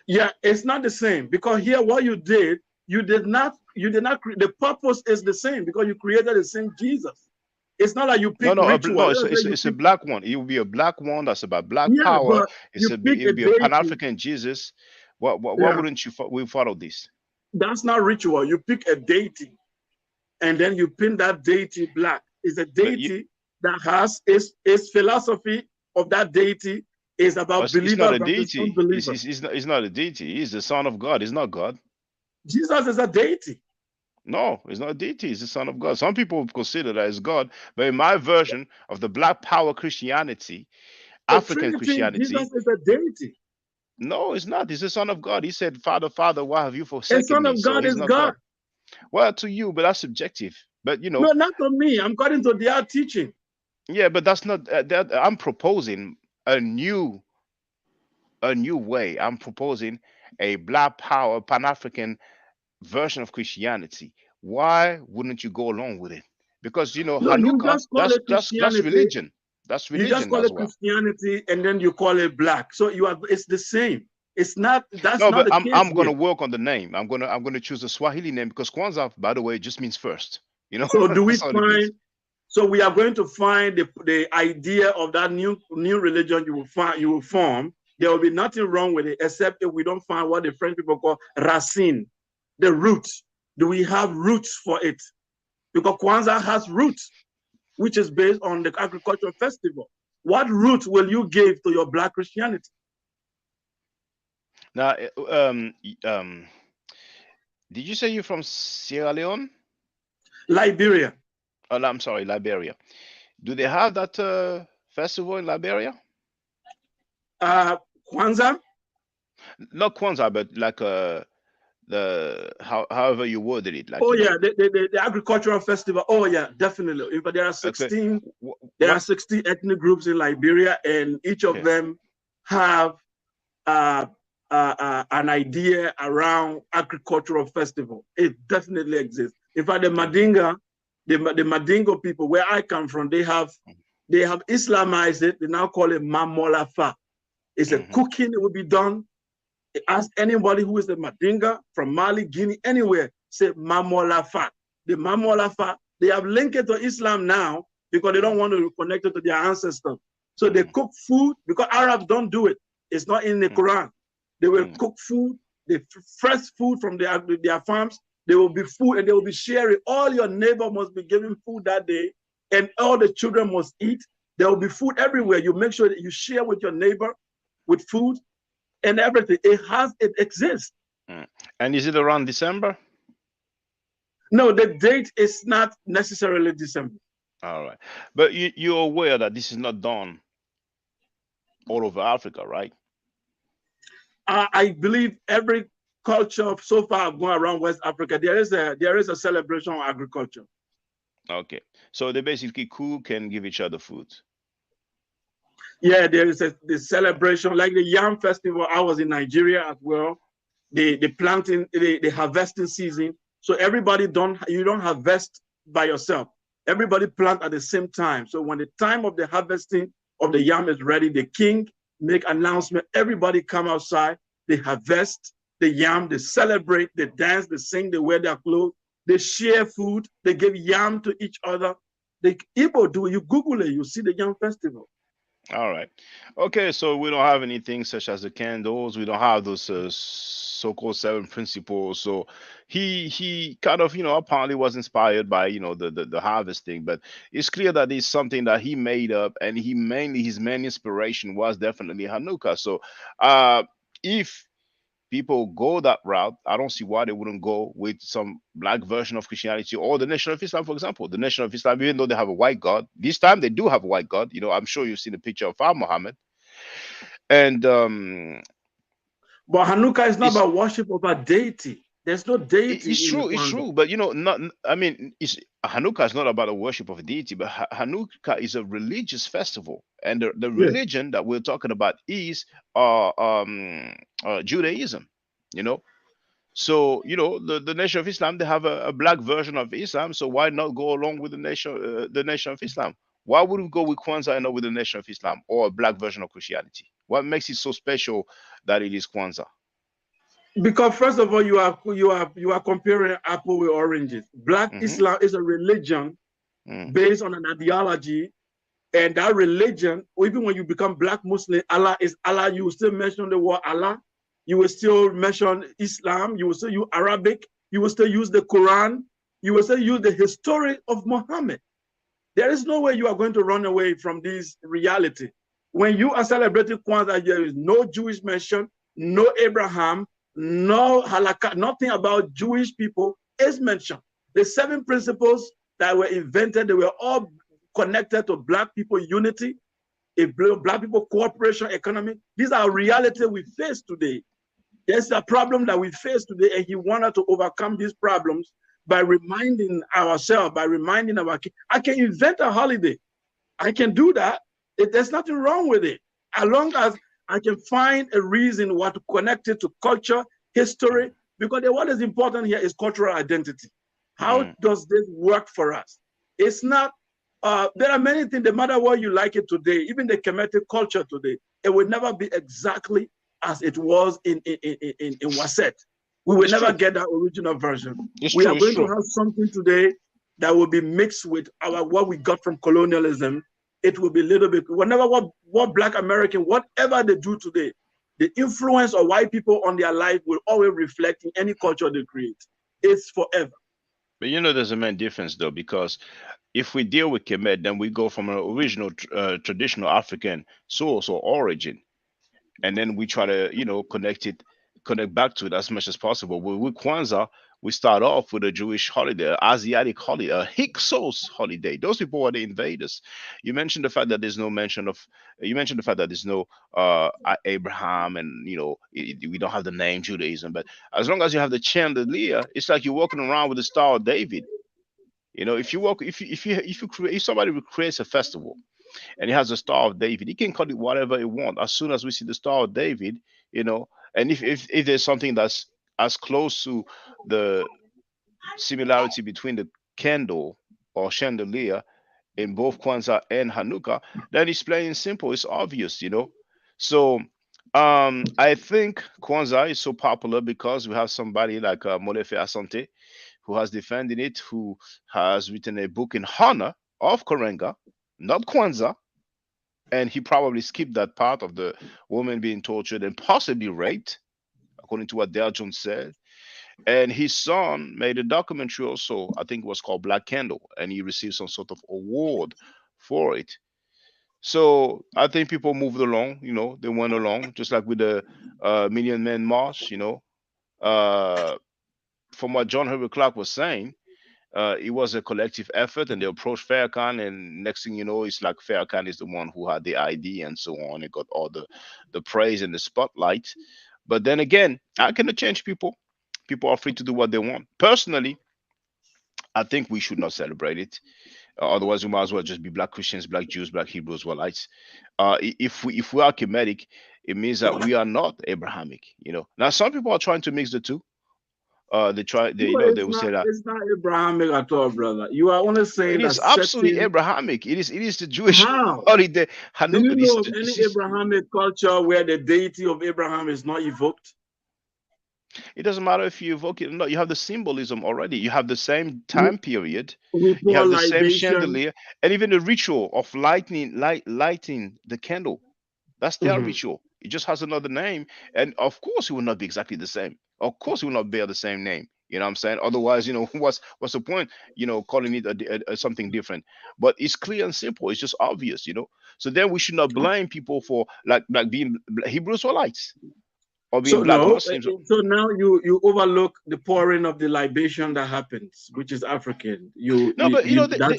Yeah, it's not the same because here what you did not the purpose is the same because you created the same Jesus. It's not like you No, pick no, ritual. no. Let's say you It's a pick, black one. It will be a black one that's about black yeah, power. but you pick It a will be a Pan deity. African Jesus. Why Yeah, wouldn't we follow this? that's not ritual. You pick a deity and then you pin that deity black. It's a But you, deity that has its philosophy of that deity is about it's not believer a versus deity. unbeliever. It's not a deity. He's the son of God. He's not God. Jesus is a deity. No, it's not a deity. He's the son of God. Some people consider that as God, but in my version of the black power Christianity, The African Trinity, Christianity, Jesus is a deity. no, it's not. He's the son of God. He said, "Father, Father, why have you A forsaken son me?" of So God he's is not God. God. Well, to you, but that's subjective. But No, not to me. I'm according to their teaching. yeah, but that's not that. I'm proposing a new way. I'm proposing a black power Pan African version of Christianity. Why wouldn't you go along with it? Because No, you Hanukkah, just call it that's Christianity. religion. That's You just religion call as it well. Christianity, and then you call it black. So you are. It's the same. It's not. That's No, not but the case I'm here. gonna work on the name. I'm gonna choose a Swahili name because Kwanzaa, by the way, just means first. So do we That's all it means. find? So we are going to find the idea of that new religion you will find you will form. There will be nothing wrong with it, except if we don't find what the French people call racine, the root. Do we have roots for it? Because Kwanzaa has roots, which is based on the agricultural festival. What root will you give to your black Christianity? Now, did you say you're from Sierra Leone? Liberia. Oh, no, I'm sorry, Liberia. Do they have that festival in Liberia? Uh, Kwanzaa? Not Kwanzaa, but like the however you worded it, like Oh yeah, the agricultural festival. Oh yeah, definitely. But okay, there are what 16 ethnic groups in Liberia, and each of okay, them have uh, an idea around agricultural festival. It definitely exists. In fact, okay, the Madingo people, where I come from, they have Islamized it. They now call it Mamolafa. It's a mm-hmm, cooking. It will be done. Ask anybody who is a Madinga from Mali, Guinea, anywhere, say Mamolafa. The Mamolafa, they have linked it to Islam now because they don't want to connect it to their ancestors. So they mm-hmm, cook food because Arabs don't do it. It's not in the Quran. They will mm-hmm, cook food, the fresh food from their farms. There will be food and they will be sharing. All your neighbor must be giving food that day, and all the children must eat. There will be food everywhere. You make sure that you share with your neighbor with food and everything. It exists. mm. And is it around December? No, the date is not necessarily December. All right, but you're aware that this is not done all over Africa, right? I believe every culture so far I've gone around West Africa, there is a celebration of agriculture. Okay, so they basically cook and give each other food. Yeah, there is the celebration, like the Yam Festival. I was in Nigeria as well. The planting, the harvesting season. So you don't harvest by yourself. Everybody plant at the same time. So when the time of the harvesting of the yam is ready, the king make announcement. Everybody come outside. They harvest the yam. They celebrate. They dance. They sing. They wear their clothes. They share food. They give yam to each other. The Igbo do. You Google it. You see the yam festival. All right. Okay, so we don't have anything such as the candles. We don't have those so-called seven principles. So he kind of, apparently was inspired by, the harvesting, but it's clear that it's something that he made up, and his main inspiration was definitely Hanukkah. So if people go that route, I don't see why they wouldn't go with some black version of Christianity or the Nation of Islam, for example. The Nation of Islam, even though they have a white God, this time they do have a white God. I'm sure you've seen a picture of our Muhammad. And But Hanukkah is not it's about worship of a deity. There's no deity it's in the true, it's Kwanzaa. true. But not. I mean, it's Hanukkah is not about the worship of a deity, but Hanukkah is a religious festival, and the Yeah. religion that we're talking about is Judaism. You know, So, the Nation of Islam, they have a black version of Islam. So why not go along with the Nation of Islam? Why would we go with Kwanzaa and not with the Nation of Islam or a black version of Christianity? What makes it so special that it is Kwanzaa? Because first of all, you are comparing apple with oranges. Black Mm-hmm, Islam is a religion mm, based on an ideology, and that religion, even when you become Black Muslim, Allah is Allah. You will still mention the word Allah. You will still mention Islam. You will still use Arabic. You will still use the Quran. You will still use the history of Muhammad. There is no way you are going to run away from this reality. When you are celebrating Kwanzaa, there is no Jewish mention, no Abraham, no halakha, nothing about Jewish people is mentioned. The seven principles that were invented, they were all connected to Black people unity, a Black people cooperation economy. These are reality we face today. There's a problem that we face today, and he wanted to overcome these problems by reminding ourselves, by reminding our kids. I can invent a holiday. I can do that. There's nothing wrong with it. As long as I can find a reason what to connect it to culture, history, because what is important here is cultural identity. How mm. does this work for us? It's not, there are many things, no matter what you like it today, even the Kemetic culture today, it will never be exactly as it was in Waset. We will It's never true. get that original version. It's We true. are It's going to true. have something today that will be mixed with our what we got from colonialism. It will be a little bit whenever what Black American, whatever they do today, the influence of white people on their life will always reflect in any culture they create. It's forever. But there's a main difference though, because if we deal with Kemet, then we go from an original traditional African source or origin, and then we try to connect back to it as much as possible. With Kwanzaa, We start off with a Jewish holiday, Asiatic holiday, a Hyksos holiday. Those people were the invaders. You mentioned the fact that there's no mention of. You mentioned the fact that there's no Abraham, and we don't have the name Judaism. But as long as you have the chandelier, it's like you're walking around with the Star of David. If you walk, if you create, if somebody creates a festival and he has a Star of David, he can call it whatever he wants. As soon as we see the Star of David, you know, and if there's something that's as close to the similarity between the candle or chandelier in both Kwanzaa and Hanukkah, then it's plain and simple. It's obvious. So I think Kwanzaa is so popular because we have somebody like Molefe Asante who has defended it, who has written a book in honor of Karenga, not Kwanzaa, and he probably skipped that part of the woman being tortured and possibly raped, according to what Dale Jones said. And his son made a documentary also, I think it was called Black Candle, and he received some sort of award for it. So I think people moved along, they went along, just like with the Million Man March. Uh, from what John Herbert Clark was saying, it was a collective effort, and they approached Farrakhan, and next thing you know, it's like Farrakhan is the one who had the ID and so on. It got all the praise and the spotlight. But then again, I cannot change people. People are free to do what they want. Personally, I think we should not celebrate it. Otherwise, we might as well just be black Christians, black Jews, black Hebrews, Israelites. If we are Kemetic, it means that we are not Abrahamic. Now some people are trying to mix the two. They try. They No, you know they it's will not. say that It's not Abrahamic at all, brother. You are only it saying that is absolutely certain. Abrahamic. It is the Jewish How? holiday Do you Hanukkah. know of any Abrahamic culture where the deity of Abraham is not evoked? It doesn't matter if you evoke it or not. You have the symbolism already. You have the same We, time period. we You pour have the same libation. chandelier, and even the ritual of lighting the candle. That's their Mhm. ritual. It just has another name, and of course, it will not be exactly the same. Of course, it will not bear the same name. You know what I'm saying? Otherwise, what's the point? Calling it something different. But it's clear and simple. It's just obvious. So then we should not blame people for like being Hebrews or lights or being So black no, Muslims. so now you overlook the pouring of the libation that happens, which is African. You No, you, but you that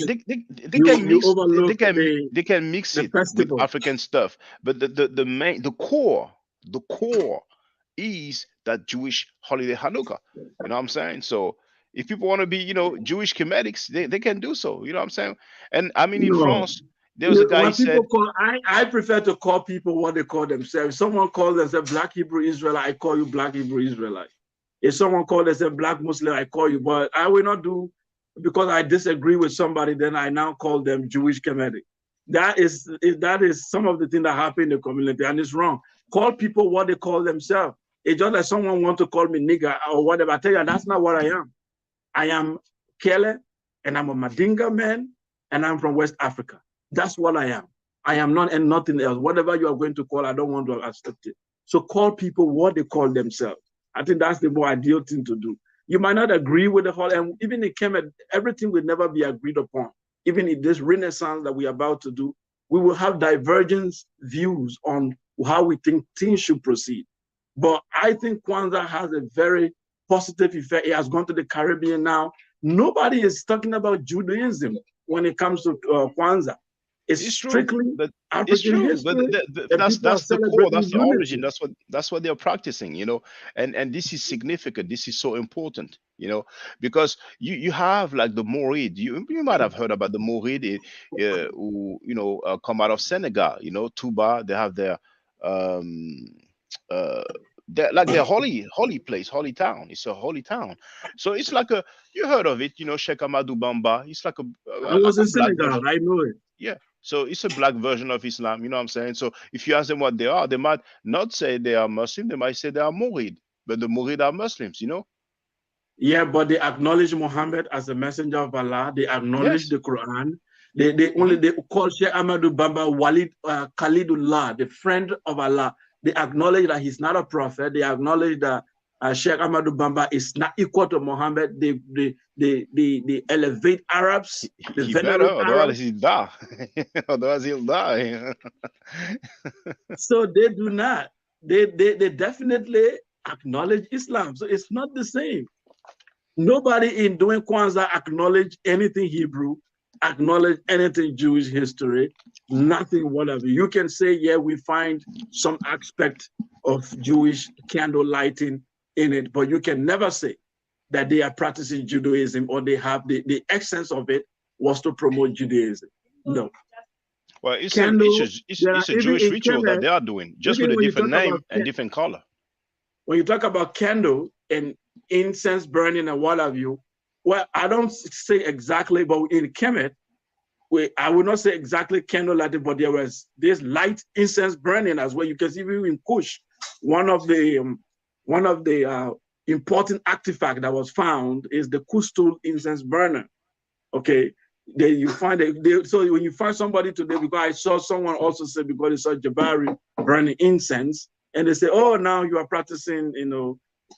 they can you mix they overlook can they can mix the it with festival. African stuff. But the core is that Jewish holiday Hanukkah. You know what I'm saying? So if people want to be, Jewish Kemetics, they can do so. You know what I'm saying? And I mean, in No. France, there was a guy. He When people said, call, I prefer to call people what they call themselves. If someone calls themselves Black Hebrew Israelite, I call you Black Hebrew Israelite. If someone calls themselves Black Muslim, I call you. But I will not do, because I disagree with somebody, then I now call them Jewish Kemetic. That is some of the things that happen in the community, and it's wrong. Call people what they call themselves. It's just like someone want to call me nigger or whatever. I tell you, that's not what I am. I am Kele, and I'm a Madinga man, and I'm from West Africa. That's what I am. I am not and nothing else. Whatever you are going to call, I don't want to accept it. So call people what they call themselves. I think that's the more ideal thing to do. You might not agree with the whole, and even in Kemet, everything will never be agreed upon. Even in this renaissance that we are about to do, we will have divergent views on how we think things should proceed. But I think Kwanzaa has a very positive effect. It has gone to the Caribbean now. Nobody is talking about Judaism when it comes to Kwanzaa. It's it's true, strictly but it's African true, but history, but and that's people are that's the core, celebrating that's the origin, unity. that's what they're practicing. And this is significant. This is so important. Because you have like the Morid. You might have heard about the Morid, who come out of Senegal. Touba. They have their um uh they're like their holy place, holy town. It's a holy town. So it's like a, you heard of it, Sheikh Amadou Bamba. It's like a I like was a in black Senegal. version. I know it. Yeah. So it's a black version of Islam. You know what I'm saying? So if you ask them what they are, they might not say they are Muslim. They might say they are Murid. But the Murid are Muslims. Yeah, but they acknowledge Muhammad as the messenger of Allah. They acknowledge Yes. the Quran. They call Sheikh Ahmadu Bamba Walid Khalidullah, the friend of Allah. They acknowledge that he's not a prophet. They acknowledge that Sheikh Ahmadu Bamba is not equal to Muhammad. They elevate Arabs. They He better, venerate otherwise Arabs. he'll die. Otherwise he'll die. So they do not. They definitely acknowledge Islam. So it's not the same. Nobody in doing Kwanzaa acknowledge anything Hebrew, acknowledge anything Jewish history, nothing whatever. You can say, yeah, we find some aspect of Jewish candle lighting in it, but you can never say that they are practicing Judaism or they have the essence of it was to promote Judaism. No. Well, it's Candle, it's a even Jewish in ritual that Kemet, they are doing, just with even a when you different talk about name and different color. when you talk about candle and incense burning and what have you, well, I don't say exactly, but in Kemet, I would not say exactly candle lighting, but there was this light incense burning as well. You can see even in Kush, one of the important artifact that was found is the Kustul incense burner. Okay, you find it. So when you find somebody today, because I saw someone also say because they saw Jabari burning incense, and they say, "Oh, now you are practicing,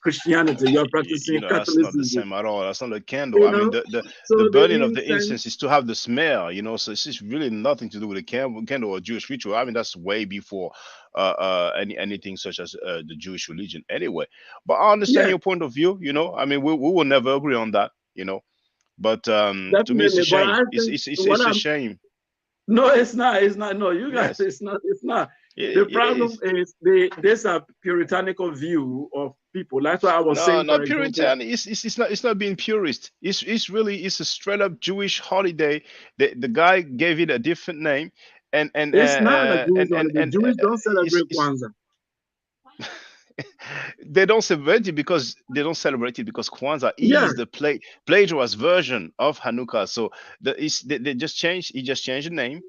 Christianity. You are practicing That's not the Catholicism." same at all. That's not a candle. I mean, So the the burning of the incense incense is to have the smell, so it's just really nothing to do with a candle or Jewish ritual. I mean, that's way before anything such as the Jewish religion anyway. But I understand yeah, your point of view, I mean, we will never agree on that, but to me it's a definitely. But shame. I It's think it's it's, what it's a I'm shame. no, it's not. It's not. No, you guys, Yes, it's not. It's not. The it problem is. is there's a puritanical view of people. That's what I was No, saying, for not example. Puritan. It's not being purist. It's a straight up Jewish holiday. The guy gave it a different name, It's not a Jewish holiday. and Jewish don't celebrate it's Kwanzaa. they don't celebrate it because Kwanzaa Yeah, is the plagiarized version of Hanukkah. So they just changed. He just changed the name.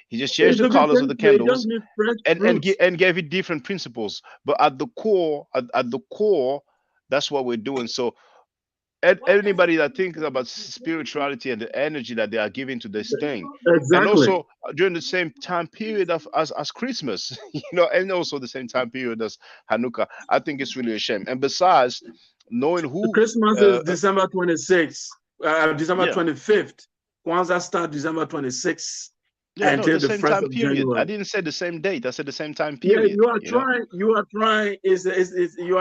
He just changed it the could be colors of the they just candles need fresh fruits. and gave it different principles. But at the core, at the core, that's what we're doing. So anybody that thinks about spirituality and the energy that they are giving to this thing, and Exactly. also during the same time period of as Christmas, and also the same time period as Hanukkah, I think it's really a shame. And besides, knowing who, Christmas is December 26th, December yeah, 25th. Kwanzaa starts December 26th yeah, no, until the the same 1st time of period. I January. didn't say the same date. I said the same time Yeah, period. you are trying you are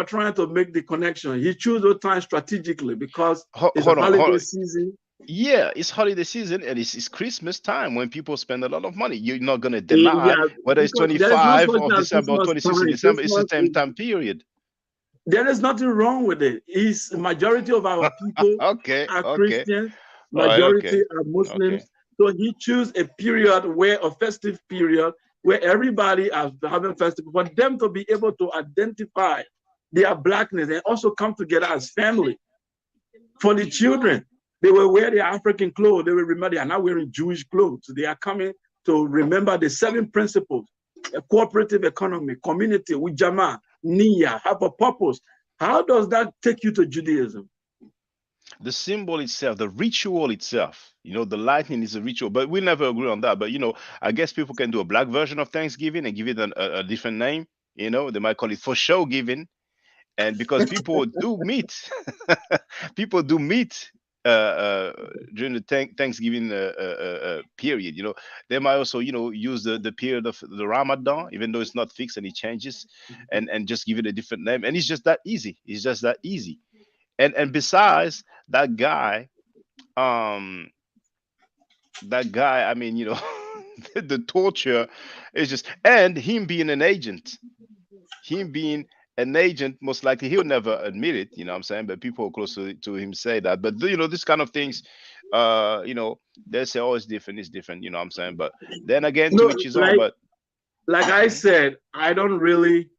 trying to make the connection. He choose those time strategically because it's a Hold on, holiday season. Yeah, it's holiday season and it's Christmas time when people spend a lot of money. You're not gonna deny Yeah, whether it's because there is no 25 such of thing as December or Christmas 26 of time. December. It's the Christmas same is, time period. there is nothing wrong with it. Is majority of our people Okay, are okay, Christians, all right, majority okay, are Muslims. okay. So he choose a period where a festive period where everybody is having festival for them to be able to identify their blackness and also come together as family. For the children, they will wear their African clothes. They will remember they are not wearing Jewish clothes. They are coming to remember the 7 principles: a cooperative economy, community, ujama, niya, have a purpose. How does that take you to Judaism? The symbol itself, the ritual itself, the lightning is a ritual, but we never agree on that. But I guess people can do a black version of Thanksgiving and give it a different name. They might call it for show giving, and because people do meet, people do meet during the Thanksgiving period. They might also use the period of the Ramadan, even though it's not fixed and it changes, and just give it a different name. And it's just that easy. It's just that easy. And besides um that guy, I mean, the torture is just, and him being an agent, him being an agent, most likely he'll never admit it, what I'm saying, but people close to him say that. But this kind of things, they say, oh, it's different, what I'm saying. But then again, to No, each his own. But like I mhm. said, I don't really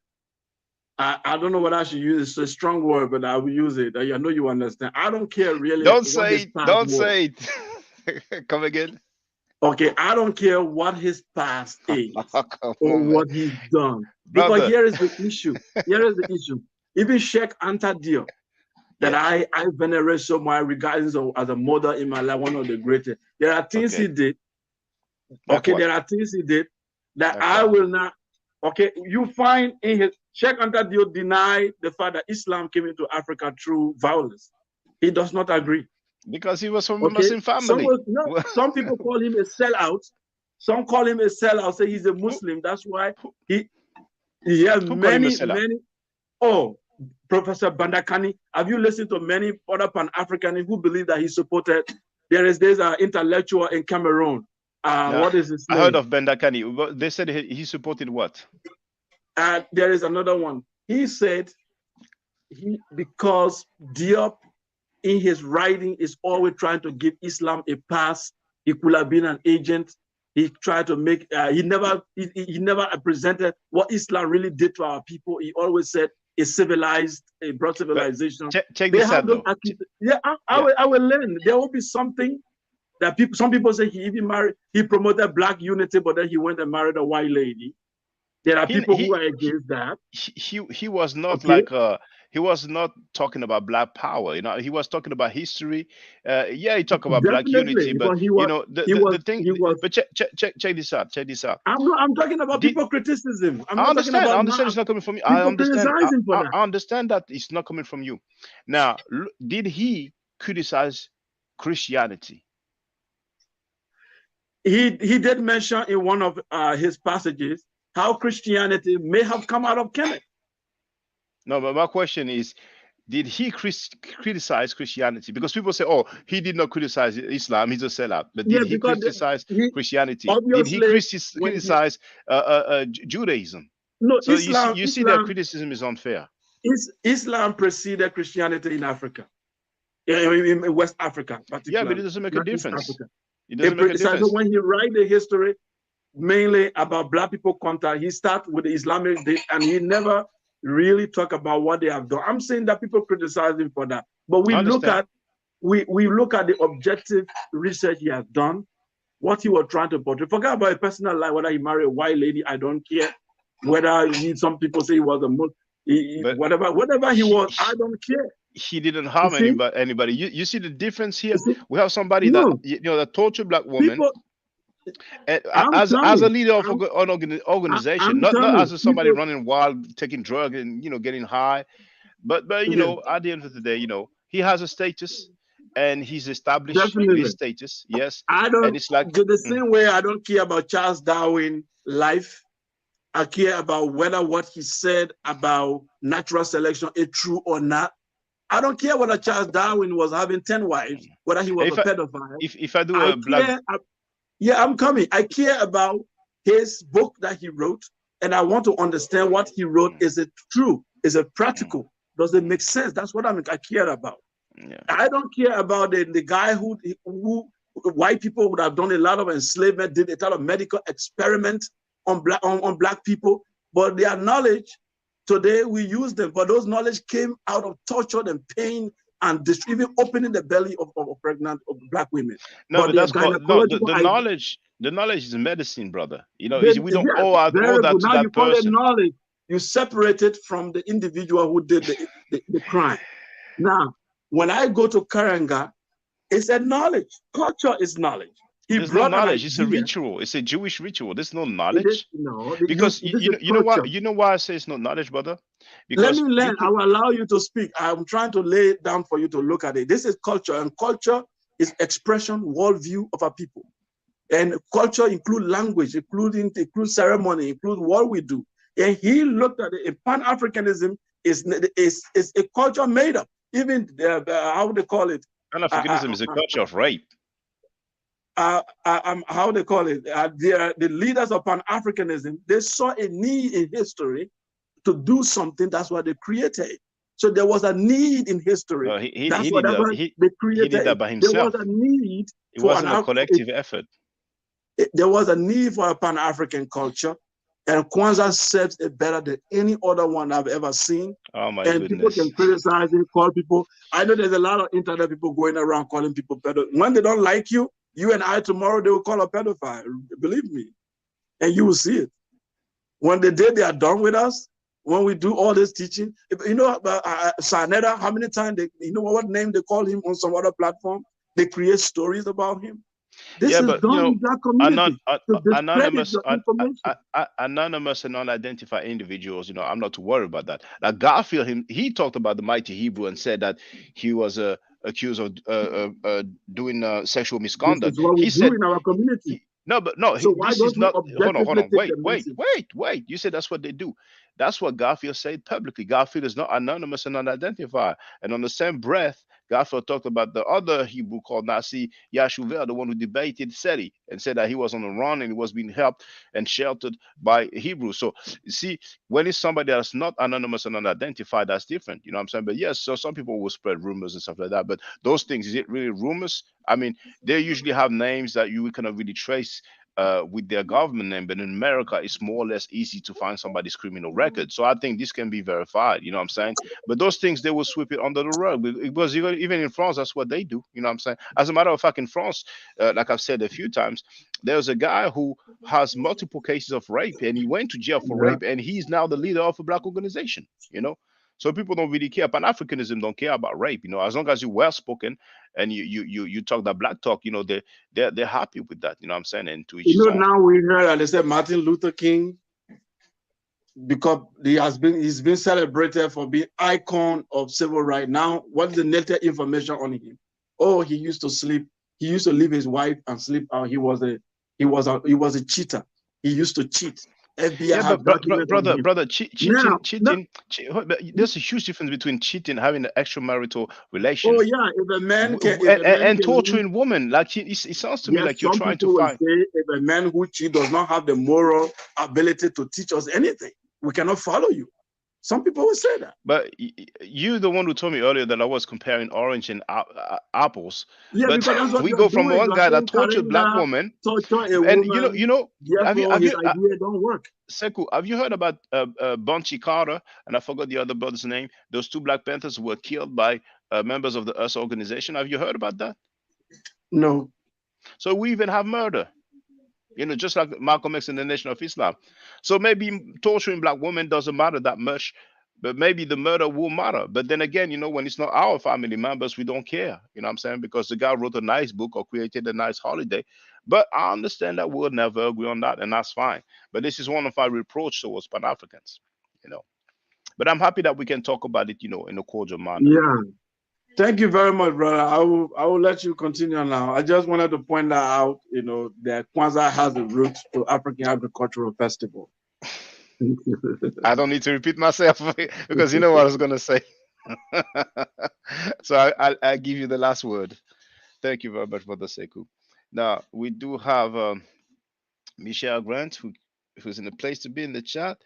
I don't know what I should use. It's a strong word, but I will use it. I know you understand. I don't care really Don't what say his it, past don't was. say it. Come again. Okay, I don't care what his past is Come or on, man, what he's done. Because brother. here is the issue. Here is the issue. Even Sheikh Anta Diop, that Yes. I venerate so much, regarding as a mother in my life, one of the greatest. There are things he Okay. did. Like Okay, what? there are things he did that Like I what? will not. Okay, you find in his Sheikh Anta Diop deny the fact that Islam came into Africa through violence. He does not agree. Because he was from a Okay, Muslim family. some people call him a sellout. Some call him a sellout. Say he's a who, Muslim. That's why who he has who call him a many sellout? many. Oh, Professor Bandakani. Have you listened to many other Pan-Africanists who believe that he supported? There's an intellectual in Cameroon. What is his name? I heard of Bendakani. They said he supported what? There is another one. He said because Diop in his writing is always trying to give Islam a pass. He could have been an agent. He tried to make. He never presented what Islam really did to our people. He always said a broad civilization. Check this out, though. I will learn. There will be something that some people say he even married. He promoted black unity, but then he went and married a white lady. There are people who are against that. He was not like he was not talking about black power. You know, he was talking about history. He talked about black unity, but the thing. But check this out. Check this out. I'm talking about people criticism. I understand it's not coming from you. I understand. I understand that it's not coming from you. Now, did he criticize Christianity? He did mention in one of his passages how Christianity may have come out of Kemet. No, but my question is, did he criticize Christianity? Because people say, oh, he did not criticize Islam, he's a sellout. But did he criticize Christianity? Did he criticize Judaism? No, so Islam, you see that criticism is unfair. Islam preceded Christianity in Africa, in West Africa. Yeah, but it doesn't make a difference. It doesn't make a difference. So when he write the history, mainly about black people contact, he starts with the Islamic date, and he never really talk about what they have done. I'm saying that people criticize him for that, but we look at the objective research he has done, what he was trying to portray. Forget about a personal life, whether he married a white lady, I don't care. Whether some people say he was a whatever he was, I don't care. He didn't harm anybody. You see the difference here? We have somebody that tortured black women. As a leader of an organization, not as somebody running wild, taking drugs and getting high, but at the end of the day, he has a status and he's established his status. Yes, I don't. And it's like the same way I don't care about Charles Darwin's life. I care about whether what he said about natural selection is true or not. I don't care whether Charles Darwin was having 10 wives, whether he was a pedophile. If I do a black. Yeah, I'm coming. I care about his book that he wrote, and I want to understand what he wrote. Is it true? Is it practical? Does it make sense? That's what I care about. Yeah. I don't care about the guy who white people would have done a lot of enslavement, did a lot of medical experiment on black people, but their knowledge today we use them. But those knowledge came out of torture and pain and even opening the belly of pregnant black women. No, but that's the knowledge. The knowledge is medicine, brother. We don't owe that to now that person. Knowledge, you separate it from the individual who did the crime. Now, when I go to Karanga, it's a knowledge. Culture is knowledge. There's no knowledge. It's a ritual. It's a Jewish ritual. There's no knowledge. Because you know why? You know why I say it's not knowledge, brother? Because let me learn. I will allow you to speak. I'm trying to lay it down for you to look at it. This is culture, and culture is expression, worldview of a people. And culture includes language, includes ceremony, includes what we do. And he looked at it. Pan-Africanism is a culture made up. Even how they call it? Pan-Africanism is a culture of rape. How they call it? The leaders of Pan-Africanism, they saw a need in history to do something. That's why they created. So there was a need in history. No, he did that by himself. There was a need. It wasn't a collective effort. There was a need for a Pan-African culture, and Kwanzaa serves it better than any other one I've ever seen. Oh my goodness! People can criticize it, call people. I know there's a lot of internet people going around calling people pedophile. When they don't like you, you and I tomorrow they will call a pedophile. Believe me, and you will see it. When they are done with us. When we do all this teaching, Saneda, how many times what name they call him on some other platform? They create stories about him. This is done in that community. Anonymous and unidentified individuals, I'm not too worried about that. Like Garfield, he talked about the mighty Hebrew and said that he was accused of doing sexual misconduct. This is what we do in our community. No, but no, So why this is don't we not. Hold objectively on. take Wait, the wait, message? wait, wait. You said that's what they do. That's what Garfield said publicly. Garfield is not anonymous and unidentified. And on the same breath, Garfield talked about the other Hebrew called Nasi Yashuvel, the one who debated Seti and said that he was on the run and he was being helped and sheltered by Hebrews. So you see, when it's somebody that's not anonymous and unidentified, that's different. You know what I'm saying? But yes, so some people will spread rumors and stuff like that. But those things, is it really rumors? I mean, they usually have names that you cannot really trace with their government name, but in America, it's more or less easy to find somebody's criminal record. So I think this can be verified. You know what I'm saying? But those things they will sweep it under the rug because even in France, that's what they do. You know what I'm saying? As a matter of fact, in France, like I've said a few times, there's a guy who has multiple cases of rape, and he went to jail for Yeah. rape, and he's now the leader of a black organization. You know. So people don't really care. Pan Africanism don't care about rape, you know. As long as you're well spoken and you talk that black talk, you know, they're happy with that. You know what I'm saying? And to each You his know, own. now we heard that they said Martin Luther King, because he's been celebrated for being icon of civil rights. Now, what is the latest information on him? Oh, he used to sleep. He used to leave his wife and sleep out. He was a cheater. He used to cheat. FBI Yeah, has but documents on him. brother, Now, but there's a huge difference between cheating, having an extramarital oh relation, yeah, if a man and can leave, torturing women. Like it sounds to me yes, like you're some trying to people will find. say if a man who cheat does not have the moral ability to teach us anything, we cannot follow you. Some people will say that. But you, the one who told me earlier that I was comparing orange and apples. Yeah, But because that's what we you are go from doing. one You are guy that saying tortured black Karenga women, torture a and woman, have therefore his you idea don't work. Seku, have you heard about Bunchy Carter and I forgot the other brother's name? Those two Black Panthers were killed by members of the US organization. Have you heard about that? No. So we even have murder, you know, just like Malcolm X and the Nation of Islam. So maybe torturing black women doesn't matter that much, but maybe the murder will matter. But then again, you know, when it's not our family members, we don't care. You know what I'm saying? Because the guy wrote a nice book or created a nice holiday. But I understand that we'll never agree on that, and that's fine. But this is one of our reproach towards Pan Africans, you know. But I'm happy that we can talk about it, you know, in a cordial manner. Yeah. Thank you very much, brother. I will let you continue now. I just wanted to point that out, that Kwanzaa has a root to African Agricultural Festival. I don't need to repeat myself because you know what I was going to say. So I give you the last word. Thank you very much, Brother Seku. Now we do have Michelle Grant who's in a place to be in the chat,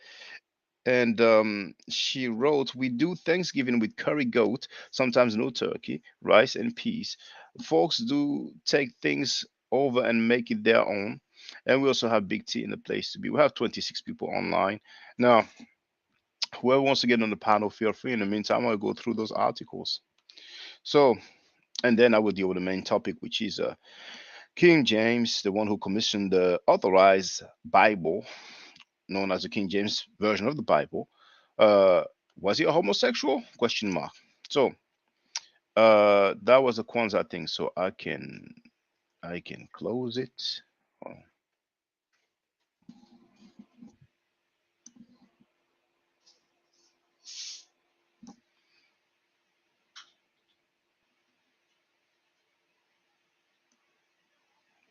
and she wrote, "We do Thanksgiving with curry goat, sometimes no turkey, rice, and peas. Folks do take things over and make it their own, and we also have Big T in the place to be. We have 26 people online now. Whoever wants to get on the panel, feel free. In the meantime, I'll go through those articles. So, and then I will deal with the main topic, which is King James, the one who commissioned the Authorized Bible, known as the King James version of the Bible. Uh, was he a homosexual? Question mark. So, that was a Kwanzaa thing. So I can close it. Oh,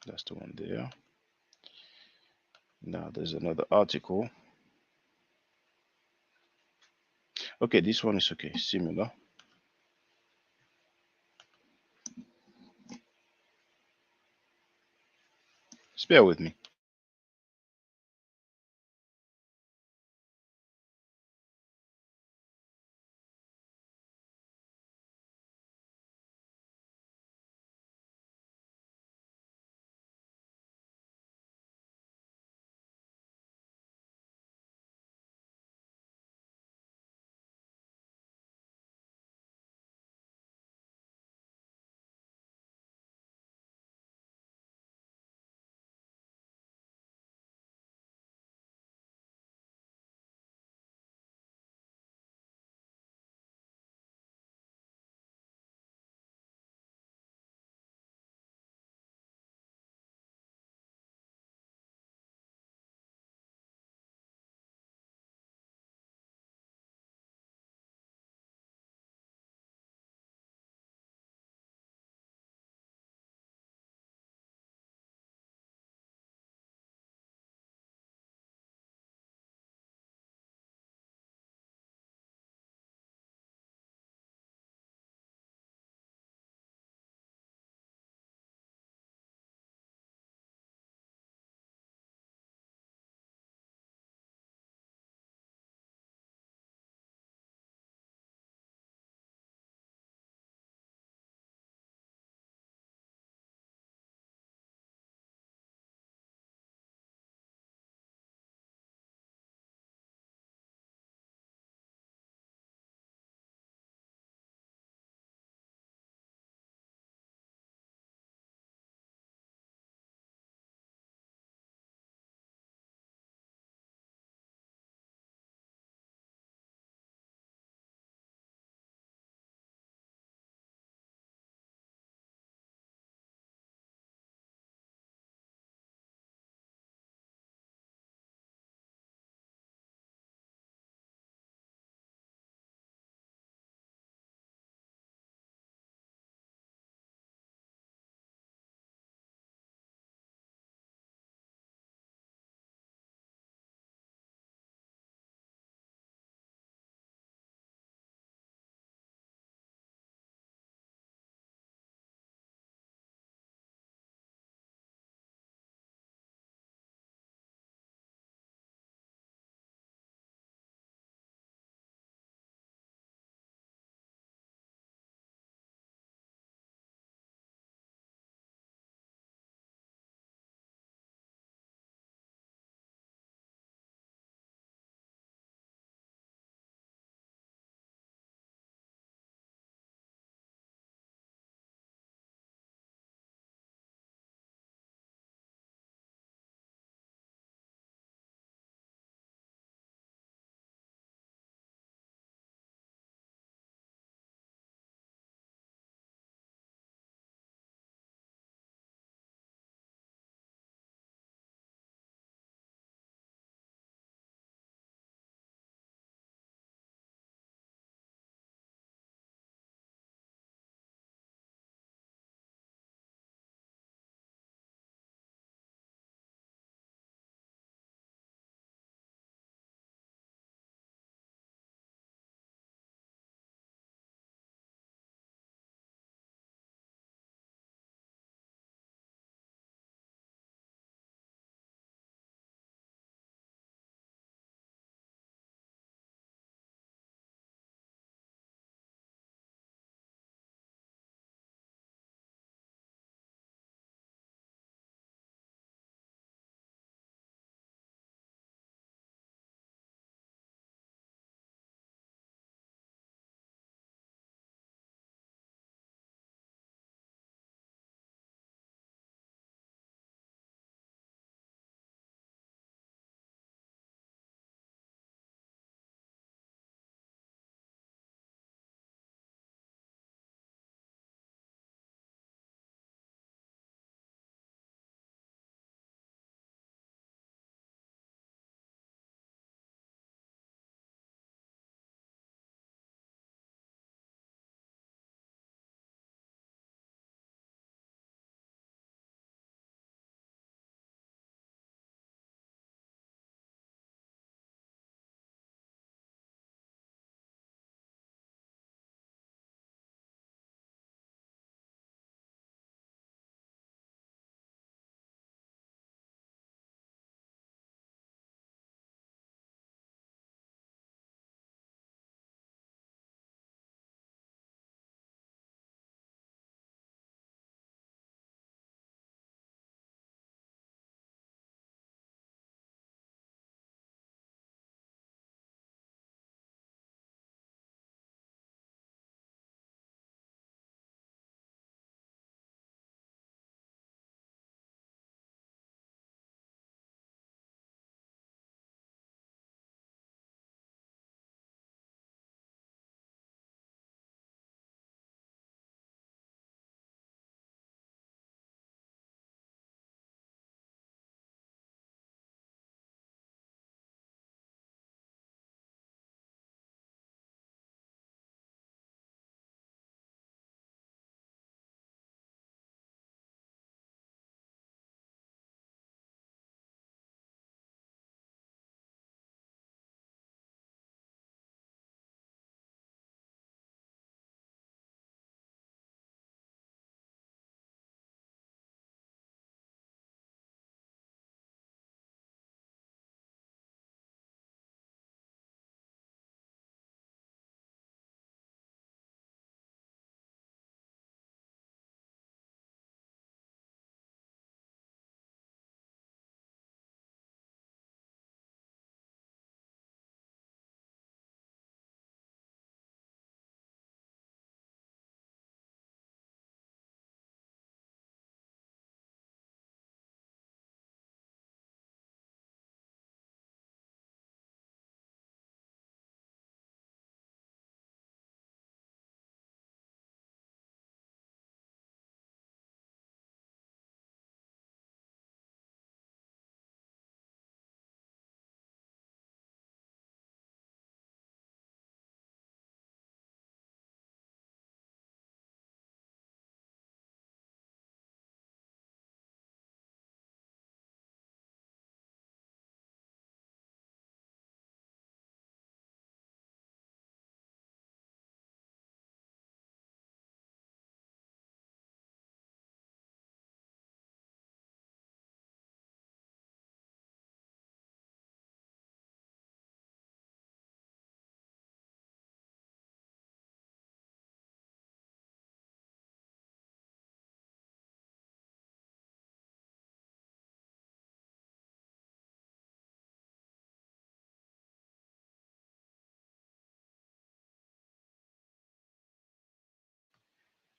that's the one there. Now there's another article. Okay, this one is okay, similar. Spare with me.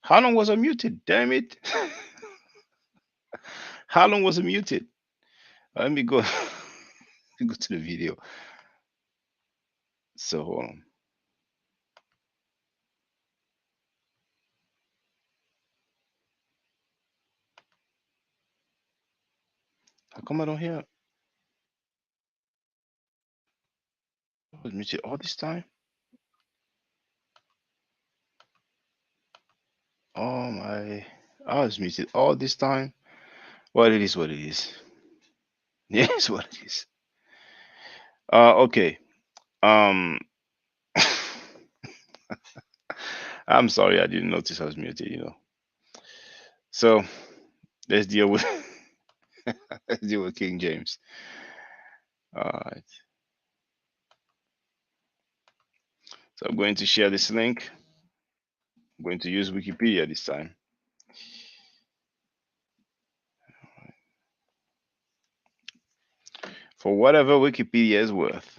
How long was I muted? Damn it. How long was I muted? Let me go, let me go to the video. So hold on. How come I don't hear? I was muted all this time. Oh my, I was muted all this time. What it is, what it is. Yes, what it is. Okay. Um, I'm sorry, I didn't notice I was muted. So let's deal with let's deal with King James. All right. So I'm going to share this link. I'm going to use Wikipedia this time. For whatever Wikipedia is worth.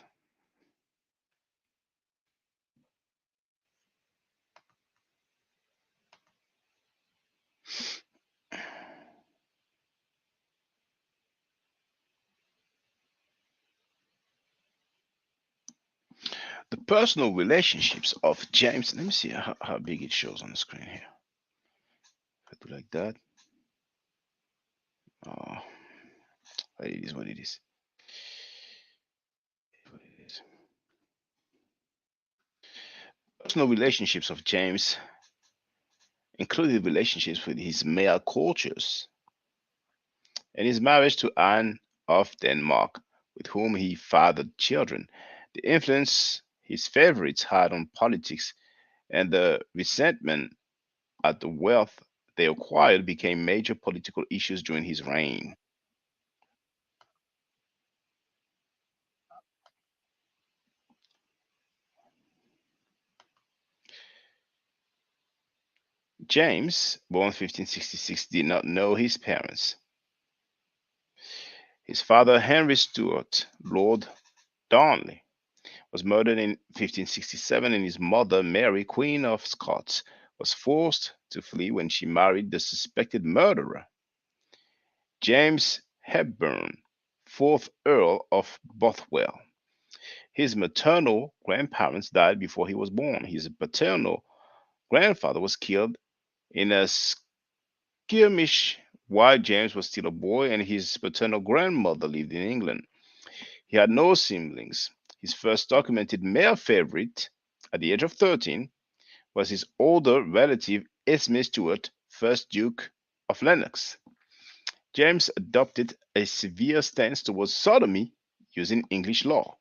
The personal relationships of James. Let me see how big it shows on the screen here. If I do like that. Oh, it is what it is. What it is. Personal relationships of James included relationships with his male courtiers and his marriage to Anne of Denmark, with whom he fathered children. The influence his favorites had on politics and the resentment at the wealth they acquired became major political issues during his reign. James, born 1566, did not know his parents. His father, Henry Stuart, Lord Darnley, was murdered in 1567, and his mother, Mary, Queen of Scots, was forced to flee when she married the suspected murderer, James Hepburn, 4th Earl of Bothwell. His maternal grandparents died before he was born. His paternal grandfather was killed in a skirmish while James was still a boy, and his paternal grandmother lived in England. He had no siblings. His first documented male favorite, at the age of 13, was his older relative Esme Stuart, 1st Duke of Lennox. James adopted a severe stance towards sodomy using English law.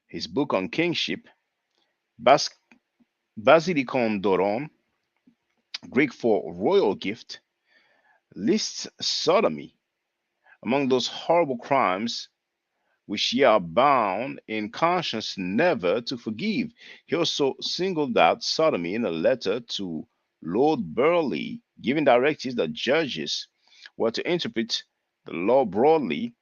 His book on kingship, Bas- Basilikon Doron, Greek for royal gift, lists sodomy among those horrible crimes which ye are bound in conscience never to forgive. He also singled out sodomy in a letter to Lord Burleigh, giving directives that judges were to interpret the law broadly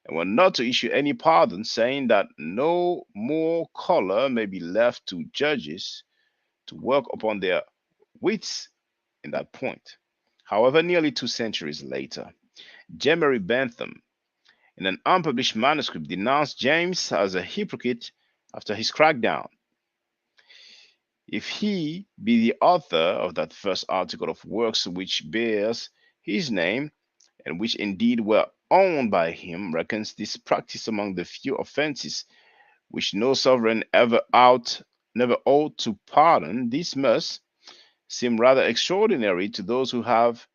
and were not to issue any pardon, saying that no more color may be left to judges to work upon their wits in that point. However, nearly 2 centuries later, Jemery Bentham, in an unpublished manuscript, denounced James as a hypocrite after his crackdown. If he be the author of that first article of works which bears his name, and which indeed were owned by him, reckons this practice among the few offences which no sovereign never ought to pardon, this must seem rather extraordinary to those who have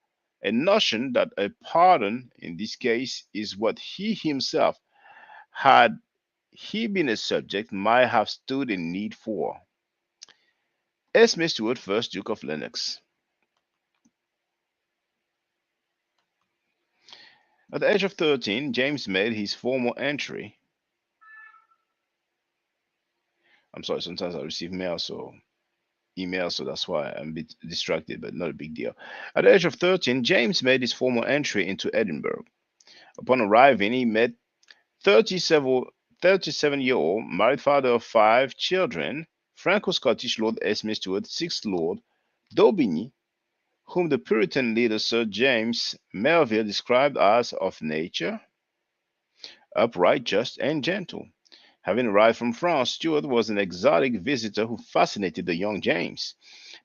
a notion that a pardon in this case is what he himself, had he been a subject, might have stood in need for. Esme Stuart, 1st Duke of Lennox. At the age of 13, James made his formal entry. I'm sorry, sometimes I receive mail, so email, so that's why I'm a bit distracted, but not a big deal. At the age of 13, James made his formal entry into Edinburgh. Upon arriving, he met 37-year-old married father of 5 children, Franco-Scottish Lord Esme Stuart, 6th Lord Daubigny, whom the Puritan leader Sir James Melville described as of nature upright, just, and gentle. Having arrived from France, Stuart was an exotic visitor who fascinated the young James.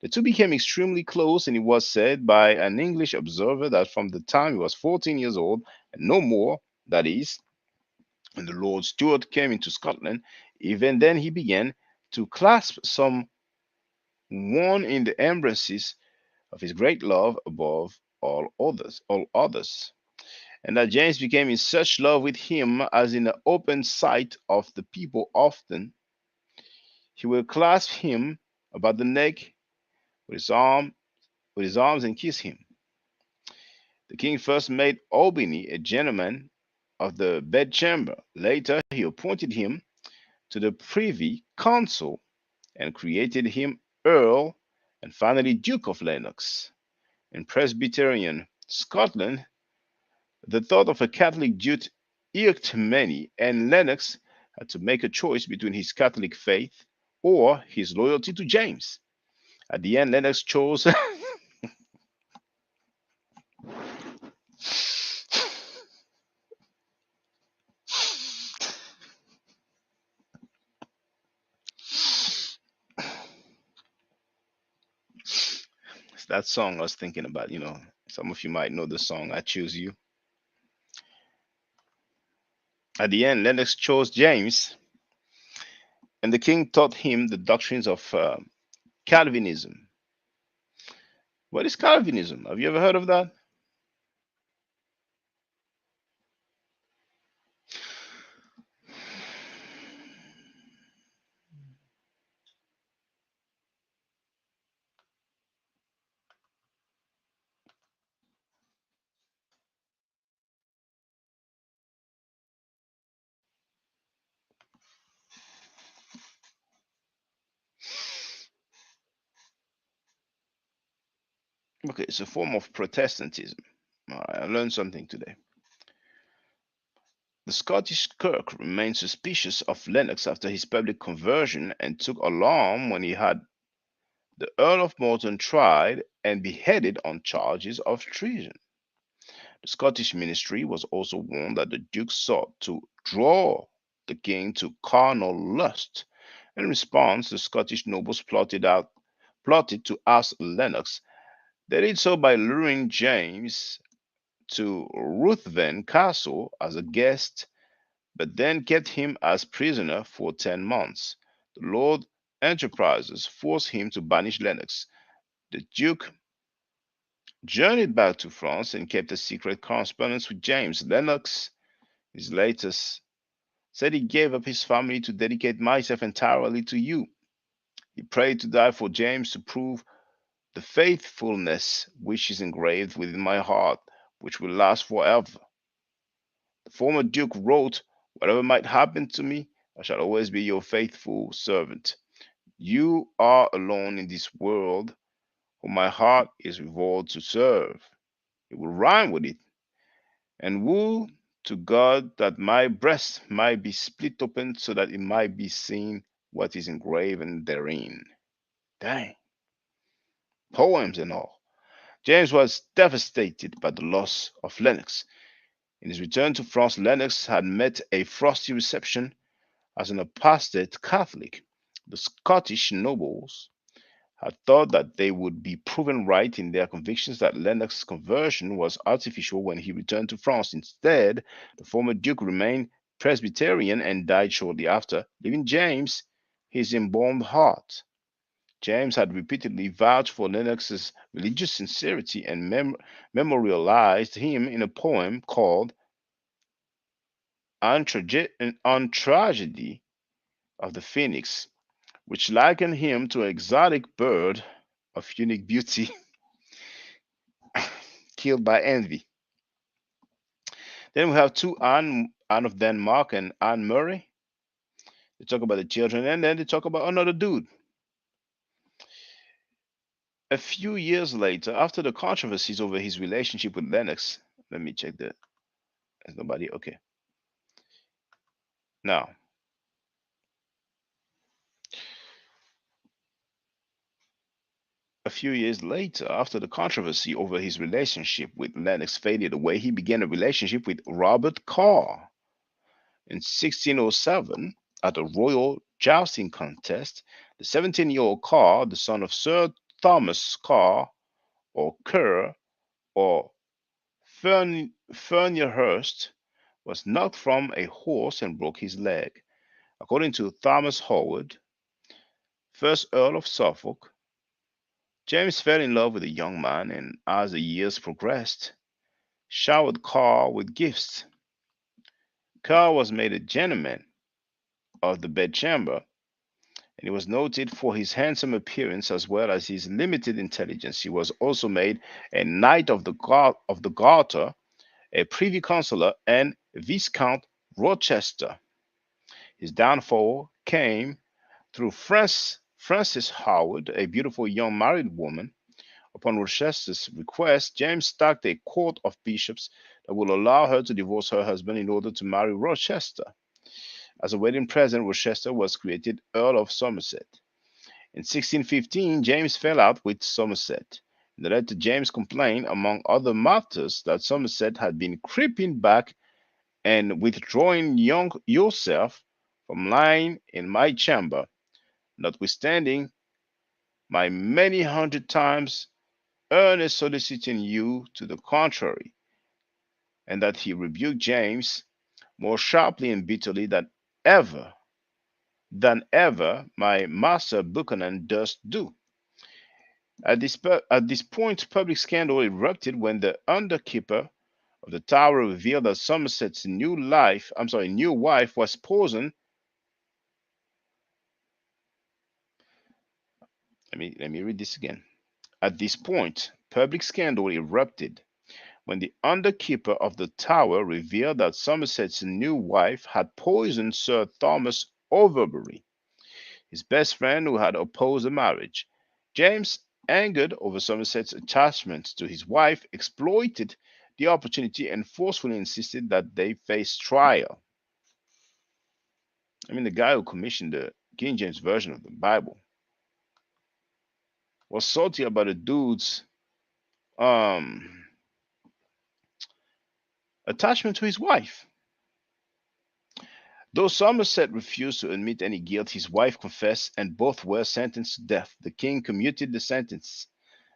The two became extremely close, and it was said by an English observer that from the time he was 14 years old, and no more, that is, when the Lord Stuart came into Scotland, even then he began to clasp some one in the embraces of his great love above all others, and that James became in such love with him as in the open sight of the people often he will clasp him about the neck with his arms and kiss him. The king first made Albany a gentleman of the bedchamber. Later he appointed him to the privy council and created him Earl and finally Duke of Lennox. In Presbyterian Scotland, the thought of a Catholic duke irked many, and Lennox had to make a choice between his Catholic faith or his loyalty to James. At the end, Lennox chose. It's that song I was thinking about. Some of you might know the song "I Choose You." At the end, Lennox chose James, and the king taught him the doctrines of Calvinism. What is Calvinism? Have you ever heard of that? Okay, it's a form of Protestantism. All right, I learned something today. The Scottish Kirk remained suspicious of Lennox after his public conversion and took alarm when he had the Earl of Morton tried and beheaded on charges of treason. The Scottish ministry was also warned that the Duke sought to draw the king to carnal lust. In response, the Scottish nobles plotted to oust Lennox. They did so by luring James to Ruthven Castle as a guest, but then kept him as prisoner for 10 months. The Lord Enterprises forced him to banish Lennox. The Duke journeyed back to France and kept a secret correspondence with James. Lennox, his latest, said he gave up his family to dedicate myself entirely to you. He prayed to die for James to prove the faithfulness which is engraved within my heart, which will last forever. The former Duke wrote, "Whatever might happen to me, I shall always be your faithful servant. You are alone in this world whom my heart is resolved to serve." It will rhyme with it. "And would to God that my breast might be split open so that it might be seen what is engraven therein." Dang. Poems and all. James was devastated by the loss of Lennox. In his return to France, Lennox had met a frosty reception as an apostate Catholic. The Scottish nobles had thought that they would be proven right in their convictions that Lennox's conversion was artificial when he returned to France. Instead, the former Duke remained Presbyterian and died shortly after, leaving James his embalmed heart. James had repeatedly vouched for Lennox's religious sincerity and memorialized him in a poem called On Tragedy of the Phoenix, which likened him to an exotic bird of unique beauty killed by envy. Then we have two Anne of Denmark and Anne Murray. They talk about the children, and then they talk about another dude. A few years later, after the controversies over his relationship with Lennox, let me check that. There's nobody. Okay. Now, A few years later, after the controversy over his relationship with Lennox faded away, he began a relationship with Robert Carr. In 1607, at a royal jousting contest, the 17-year-old Carr, the son of Sir Thomas Carr, or Kerr, or Ferniehurst, was knocked from a horse and broke his leg. According to Thomas Howard, first Earl of Suffolk, James fell in love with the young man and, as the years progressed, showered Carr with gifts. Carr was made a gentleman of the bedchamber, and he was noted for his handsome appearance as well as his limited intelligence. He was also made a Knight of the Garter, a Privy Councillor, and Viscount Rochester. His downfall came through Frances Howard, a beautiful young married woman. Upon Rochester's request, James stacked a court of bishops that would allow her to divorce her husband in order to marry Rochester. As a wedding present, Rochester was created Earl of Somerset. In 1615, James fell out with Somerset. In the letter, James complained, among other matters, that Somerset had been creeping back and withdrawing young yourself from lying in my chamber, notwithstanding my many hundred times earnest soliciting you to the contrary, and that he rebuked James more sharply and bitterly ever than ever my master Buchanan does do. At this point, public scandal erupted when the underkeeper of the tower revealed that Somerset's new wife was poisoned. Let me read this again. At this point, public scandal erupted when the underkeeper of the tower revealed that Somerset's new wife had poisoned Sir Thomas Overbury, his best friend who had opposed the marriage. James, angered over Somerset's attachment to his wife, exploited the opportunity and forcefully insisted that they face trial. The guy who commissioned the King James Version of the Bible was salty about a dude's um, attachment to his wife. Though Somerset refused to admit any guilt, his wife confessed, and both were sentenced to death. The king commuted the sentence.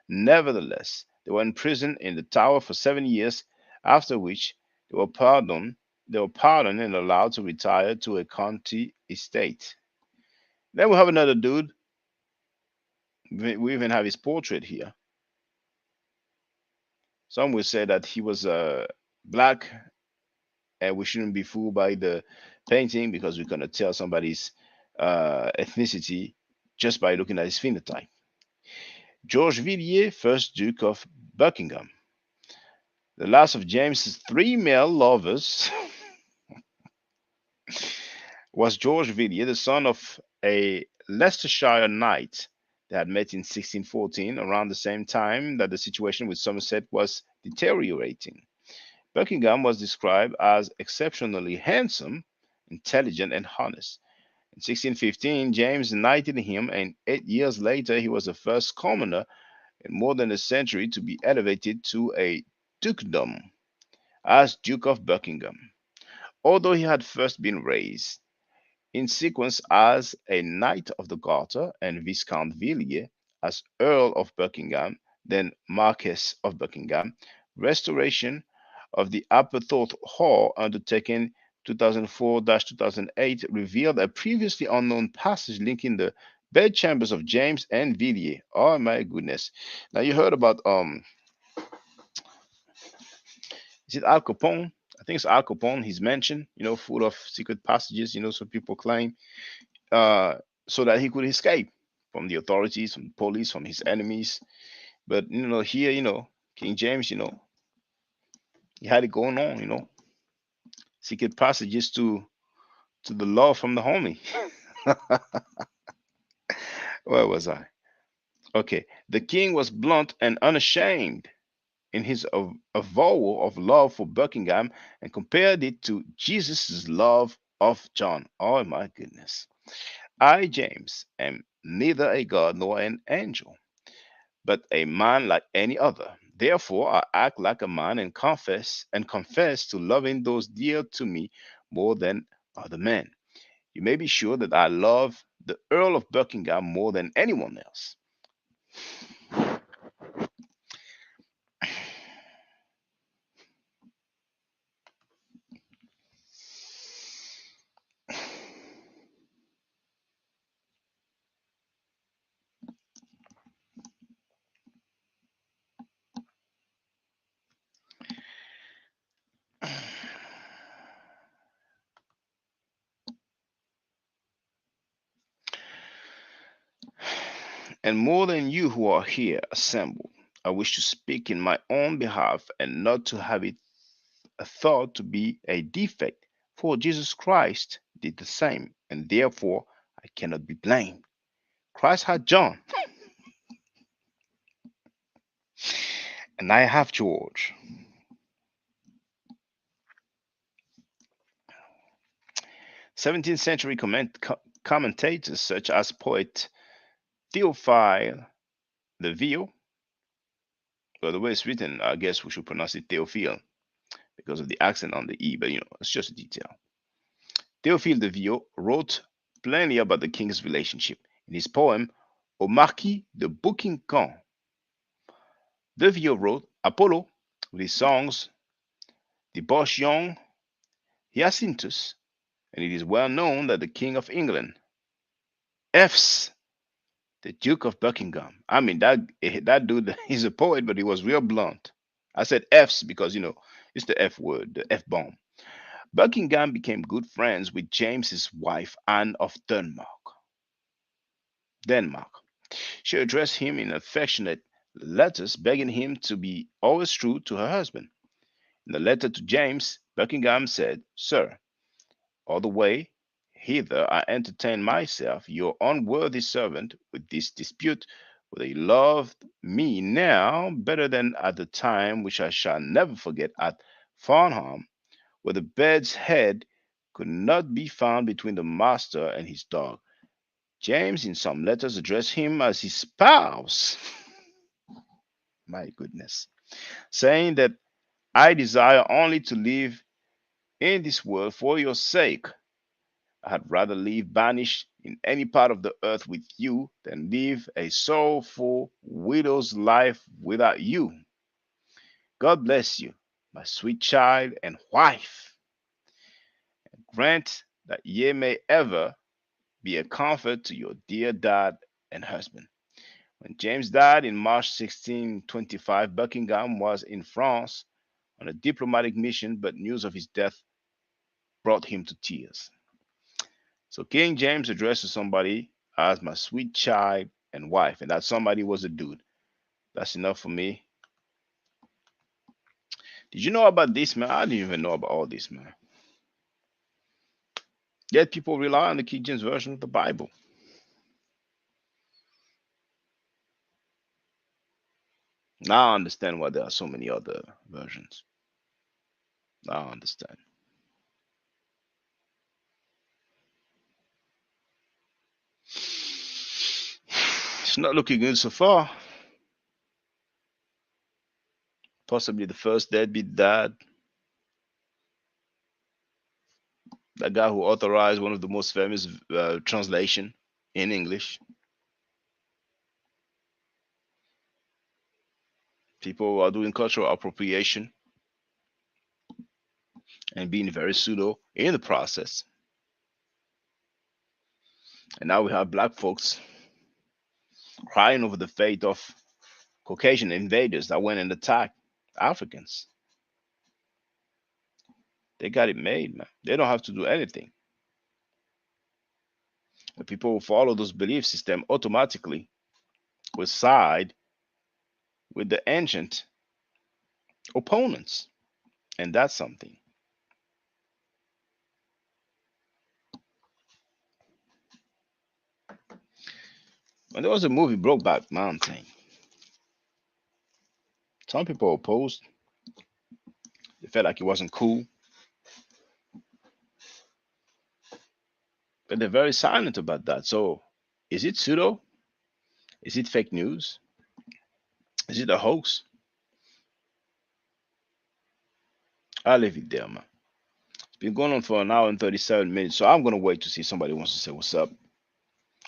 Nevertheless, they were imprisoned in the Tower for 7 years, after which they were pardoned. They were pardoned and allowed to retire to a county estate. Then we have another dude. We even have his portrait here. Some will say that he was black, and we shouldn't be fooled by the painting because we're gonna tell somebody's ethnicity just by looking at his phenotype. George Villiers, first Duke of Buckingham. The last of James's three male lovers was George Villiers, the son of a Leicestershire knight. They had met in 1614, around the same time that the situation with Somerset was deteriorating. Buckingham was described as exceptionally handsome, intelligent, and honest. In 1615, James knighted him, and 8 years later, he was the first commoner in more than a century to be elevated to a dukedom as Duke of Buckingham, although he had first been raised in sequence as a Knight of the Garter and Viscount Villiers, as Earl of Buckingham, then Marquess of Buckingham. Restoration of the Upperthorpe Hall, undertaken 2004-2008, revealed a previously unknown passage linking the bedchambers of James and Villiers. Oh my goodness! Now you heard about is it Al Capone? I think it's Al Capone. He's mentioned, full of secret passages. So people claim, uh, so that he could escape from the authorities, from the police, from his enemies. But here, King James, he had it going on. Secret passages to the law from the homie. Where was I? Okay. The king was blunt and unashamed in his avowal of love for Buckingham and compared it to Jesus' love of John. Oh my goodness. I, James, am neither a god nor an angel, but a man like any other. Therefore, I act like a man and confess to loving those dear to me more than other men. You may be sure that I love the Earl of Buckingham more than anyone else. And more than you who are here assembled, I wish to speak in my own behalf and not to have it thought to be a defect, for Jesus Christ did the same, and therefore I cannot be blamed. Christ had John, and I have George. 17th century commentators such as poet Theophile the Vio, well, the way it's written, I guess we should pronounce it Theophile because of the accent on the E, but it's just a detail. Théophile de Viau wrote plenty about the king's relationship. In his poem Au Marquis de Buckingham, de Viau wrote Apollo with his songs Debauch Young, Hyacinthus, and it is well known that the King of England F's the Duke of Buckingham. I mean that dude he's a poet, but he was real blunt. I said F's because it's the F word, the F bomb. Buckingham became good friends with James's wife Anne of Denmark. She addressed him in affectionate letters, begging him to be always true to her husband. In a letter to James, Buckingham said, Sir, all the way hither I entertained myself, your unworthy servant, with this dispute, whether you loved me now better than at the time which I shall never forget at Farnham, where the bed's head could not be found between the master and his dog. James, in some letters, addressed him as his spouse. My goodness. Saying that I desire only to live in this world for your sake. I had rather live banished in any part of the earth with you than live a sorrowful widow's life without you. God bless you, my sweet child and wife. Grant that ye may ever be a comfort to your dear dad and husband. When James died in March 1625, Buckingham was in France on a diplomatic mission, but news of his death brought him to tears. So King James addresses somebody as my sweet child and wife, and that somebody was a dude. That's enough for me. Did you know about this, man? I didn't even know about all this, man. Yet people rely on the King James version of the Bible. Now I understand why there are so many other versions. Now I understand. It's not looking good so far. Possibly the first deadbeat dad, that guy who authorized one of the most famous translation in English. People are doing cultural appropriation and being very pseudo in the process. And now we have black folks crying over the fate of Caucasian invaders that went and attacked Africans. They got it made, man. They don't have to do anything. The people who follow those belief system automatically will side with the ancient opponents. And that's something. When there was a movie Brokeback Mountain, some people opposed. They felt like it wasn't cool. But they're very silent about that. So is it pseudo? Is it fake news? Is it a hoax? I'll leave it there, man. It's been going on for an hour and 37 minutes, so I'm gonna wait to see if somebody wants to say what's up.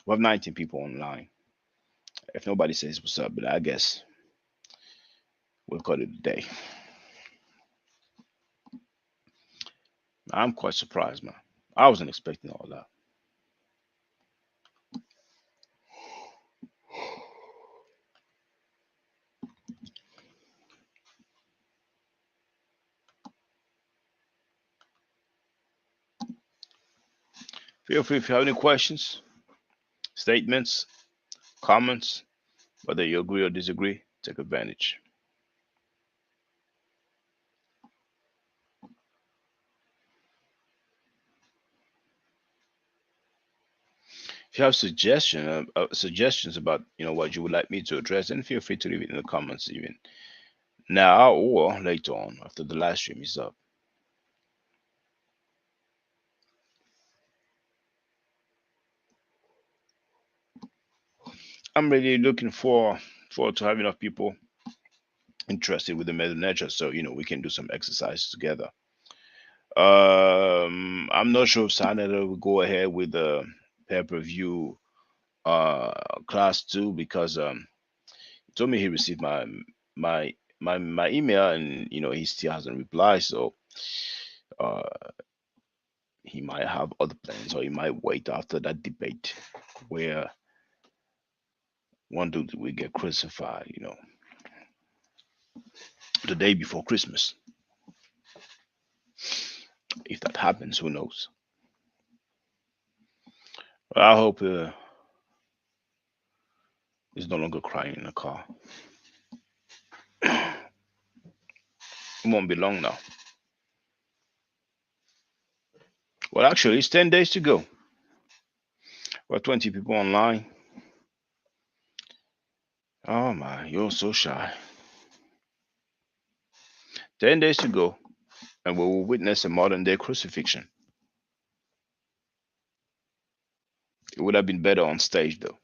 We have 19 people online. If nobody says what's up, but I guess we'll call it a day. I'm quite surprised, man. I wasn't expecting all that. Feel free if you have any questions, statements, comments, whether you agree or disagree, take advantage. If you have suggestions about what you would like me to address, then feel free to leave it in the comments even now or later on after the live stream is up. I'm really looking forward to have enough people interested with the meta nature, so we can do some exercises together. I'm not sure if Senator will go ahead with the pay-per-view class too because he told me he received my my email and he still hasn't replied, so uh he might have other plans or he might wait after that debate where one dude will get crucified, the day before Christmas. If that happens, who knows? But I hope he's no longer crying in the car. It won't be long now. Well, actually, it's 10 days to go. We're 20 people online. Oh my, you're so shy. 10 days to go, and we will witness a modern day crucifixion. It would have been better on stage, though.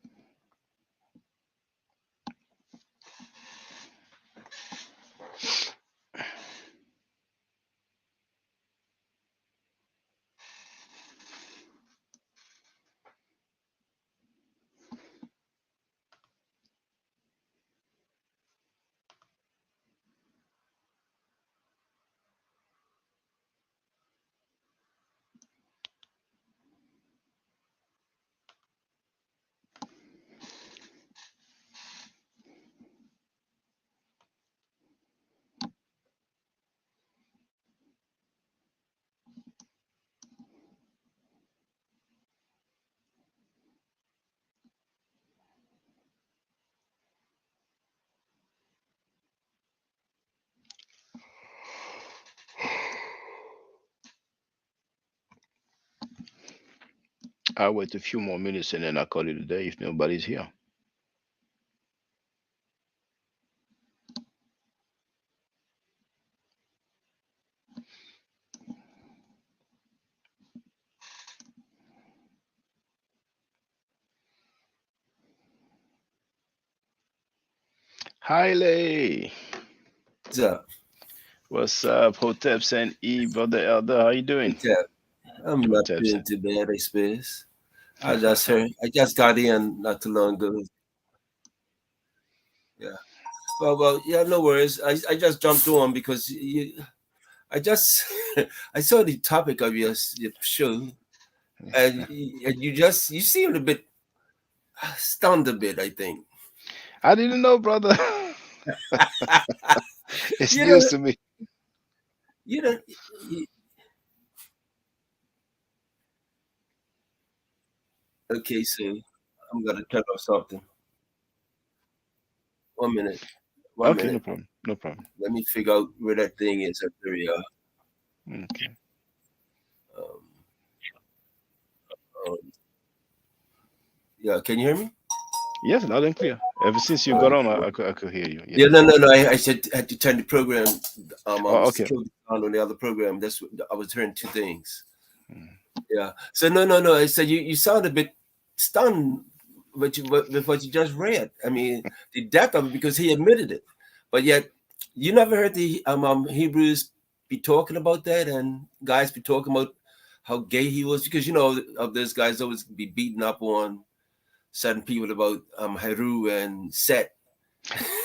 I'll wait a few more minutes and then I'll call it a day if nobody's here. Hi, Lay. What's up? What's up, Hoteps and E, brother Elder? How you doing? What's up? I'm not Hoteps. doing too bad, I suppose. I just got in not too long ago. Yeah. Well, yeah, no worries. I just jumped on because I just I saw the topic of your show, and you seemed a bit stunned a bit. I think. I didn't know, brother. It's you news know, to me. you know. you- Okay, so I'm gonna turn off something. 1 minute. One Okay, no minute. problem. No problem. Let me figure out where that thing is. There we are. Okay. Um, um, yeah, can you hear me? Yes, loud and clear. Ever since you got Oh, on, I could hear you. yeah, Yes. no. I said I had to turn the program. I Oh, was okay. killed on the other program. That's what I was hearing two things. Mm. Yeah. So no. I said you sound a bit stunned. with what you just read. I mean, the depth of it, because he admitted it. But yet, you never heard the Hebrews be talking about that, and guys be talking about how gay he was, because of those guys always be beating up on certain people about Heru and Set.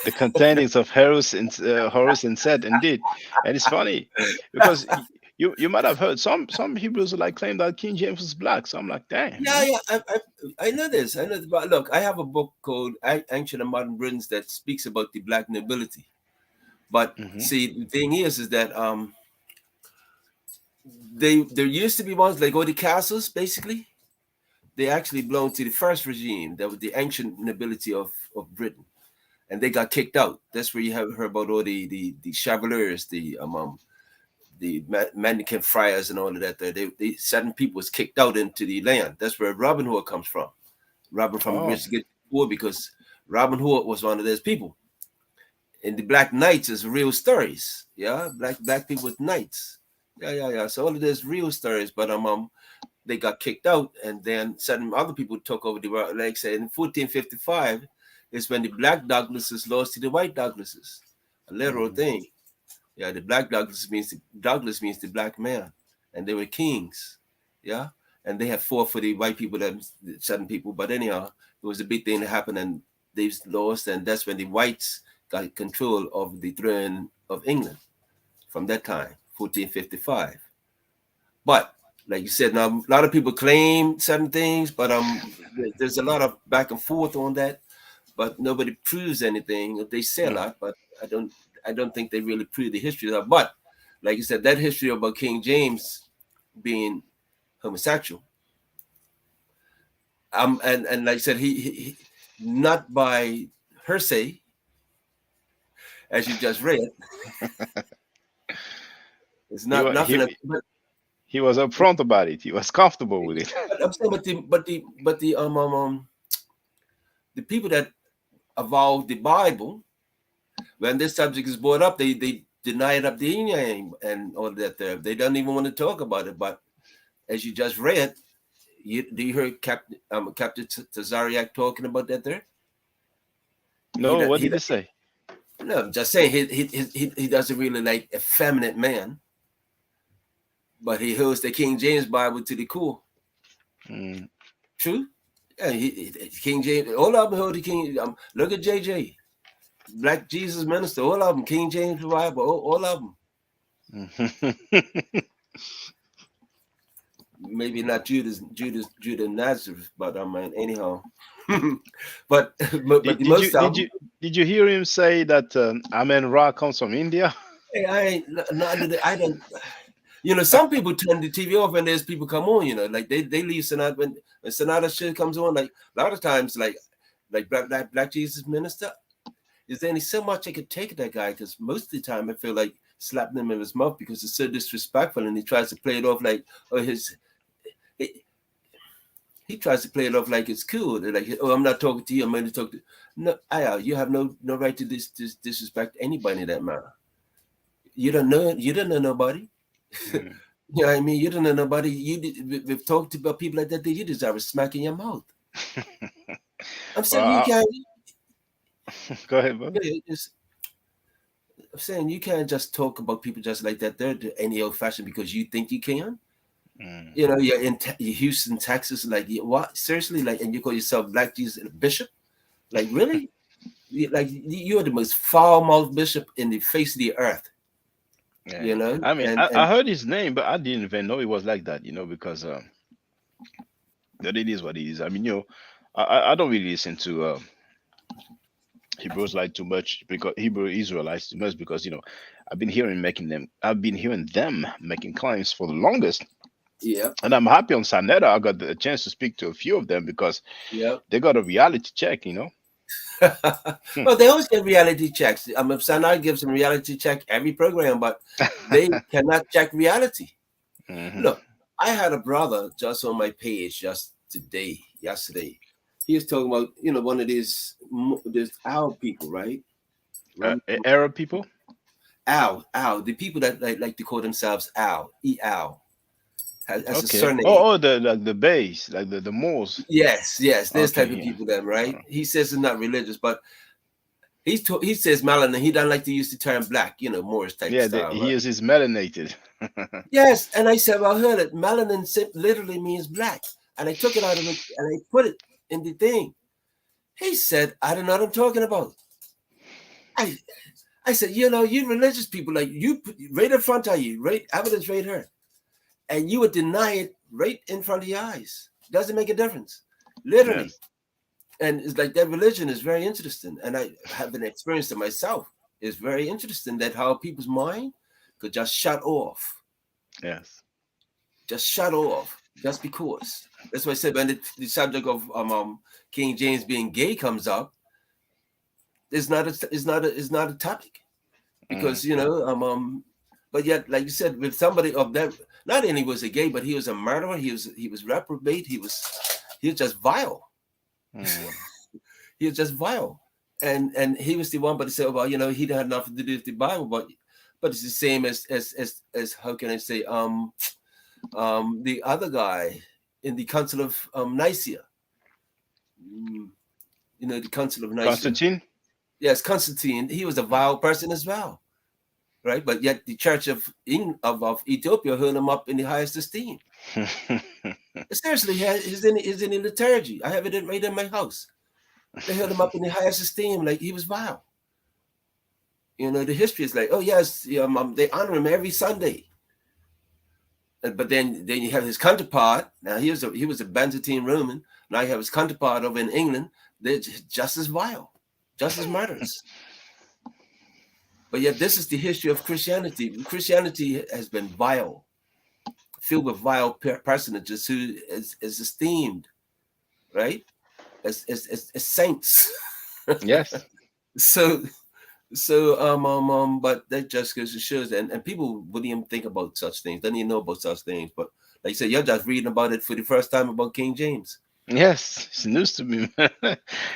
The contendings of Horus and Set, indeed. And it's funny because you might have heard some Hebrews like claim that King James was black. So I'm like, damn. Yeah, yeah, I know this. I know this. But look, I have a book called Ancient and Modern Britons that speaks about the black nobility. But see, the thing is that there used to be ones like all the castles, basically. They actually belonged to the first regime, that was the ancient nobility of Britain, and they got kicked out. That's where you have heard about all the chevaliers, the Mendicant friars and all of that. They certain people was kicked out into the land. That's where Robin Hood comes from. Robin from the rich to get poor, because Robin Hood was one of those people. And the Black Knights is real stories. Yeah, black people with knights. Yeah. So all of this real stories, but they got kicked out, and then certain other people took over the world. Like I said, in 1455 is when the Black Douglases lost to the White Douglases. A literal thing. Yeah, the Black Douglas means the black man, and they were kings. Yeah, and they had fought for the white people, that certain people. But anyhow, it was a big thing that happened, and they lost, and that's when the whites got control of the throne of England from that time, 1455. But like you said, now a lot of people claim certain things, but there's a lot of back and forth on that, but nobody proves anything. They say a lot, but I don't think they really prove the history of that. But like you said, that history about King James being homosexual, and like I said, he not by hearsay, as you just read. It's not nothing. He was upfront about it. He was comfortable with it. I'm saying, but the people that evolved the Bible, when this subject is brought up, they deny it up the name and all that. They don't even want to talk about it. But as you just read, do you hear Captain Tazariak talking about that there? No, what did he say? No, I'm just saying he doesn't really like effeminate man, but he holds the King James Bible to the core. True. Yeah, King James. All of them hold the King. Look at JJ, Black Jesus Minister. All of them King James Bible. All of them. Maybe not Judah Nazareth, but anyhow. but did you hear him say that Amen Ra comes from India? Hey, I don't. Some people turn the TV off and there's people come on. Like they leave Sonata when Sonata shit comes on. Like a lot of times, like Black Jesus Minister, is there so much I could take of that guy? Because most of the time I feel like slapping him in his mouth because it's so disrespectful, and he tries to play it off like he tries to play it off like it's cool. They're like, I'm not talking to you. I'm going to talk to no. You have no right to disrespect anybody in that manner. You don't know nobody. You know what I mean? You don't know nobody. We've talked about people like that. You deserve a smack in your mouth. I'm saying you can't. Go ahead, brother. I'm saying you can't just talk about people just like that. They're any old fashion because you think you can. You're in Houston, Texas. Like what? Seriously? Like, and you call yourself Black Jesus Bishop? Like really? Like you're the most foul-mouthed bishop in the face of the earth. Yeah. I mean, I heard his name, but I didn't even know it was like that. Because that it is what it is. I mean, I don't really listen to Hebrews like too much, because Hebrew Israelites too much, because I've been hearing them making claims for the longest. Yeah. And I'm happy on Sanetta I got the chance to speak to a few of them, because they got a reality check. Well, they always get reality checks. Sanetta gives them reality check every program, but they cannot check reality. Look, I had a brother just on my page yesterday. He was talking about, one of these owl people, right? Arab people? Owl. The people that like to call themselves owl, owl. as a Okay. surname. Oh, the like the base, like the Moors. Yes, yes, this Okay, type of yeah. people, then, right? He says it's not religious, but he says melanin. He doesn't like to use the term black, Moorish type Yeah, style, he right? is melanated. Yes, and I said, well, I heard it. Melanin literally means black, and I took it out of it and I put it in the thing. He said, I don't know what I'm talking about. I I said, you religious people, like you right in front of you, right, evidence right here, and you would deny it right in front of your eyes. Doesn't make a difference, literally. Yes. And it's like that religion is very interesting, and I have been experienced it myself. It's very interesting that how people's mind could just shut off, Yes. just because. That's why I said when the subject of King James being gay comes up, it's not a topic Mm. because but yet, like you said, with somebody of that, not only was he gay, but he was a murderer. He was reprobate. He was just vile. Mm. He was just vile, and he was the one. But he said, well, he had nothing to do with the Bible, but it's the same as how can I say the other guy in the Council of Nicaea. The Council of Nicaea. Constantine. Yes, Constantine. He was a vile person as well, right? But yet the Church of Ethiopia held him up in the highest esteem. Seriously, he's in the liturgy. I have it right in my house. They held him up in the highest esteem, like he was vile. The history is like, oh yes, they honor him every Sunday. But then you have his counterpart. Now he was a Byzantine Roman. Now you have his counterpart over in England. They're just as vile, just as murderous. But yet this is the history of Christianity. Christianity has been vile, filled with vile personages who is esteemed, right, as saints. Yes. But that just goes to show that, and people wouldn't even think about such things, don't even know about such things. But like you said, you're just reading about it for the first time about King James. Yes, it's news to me, man.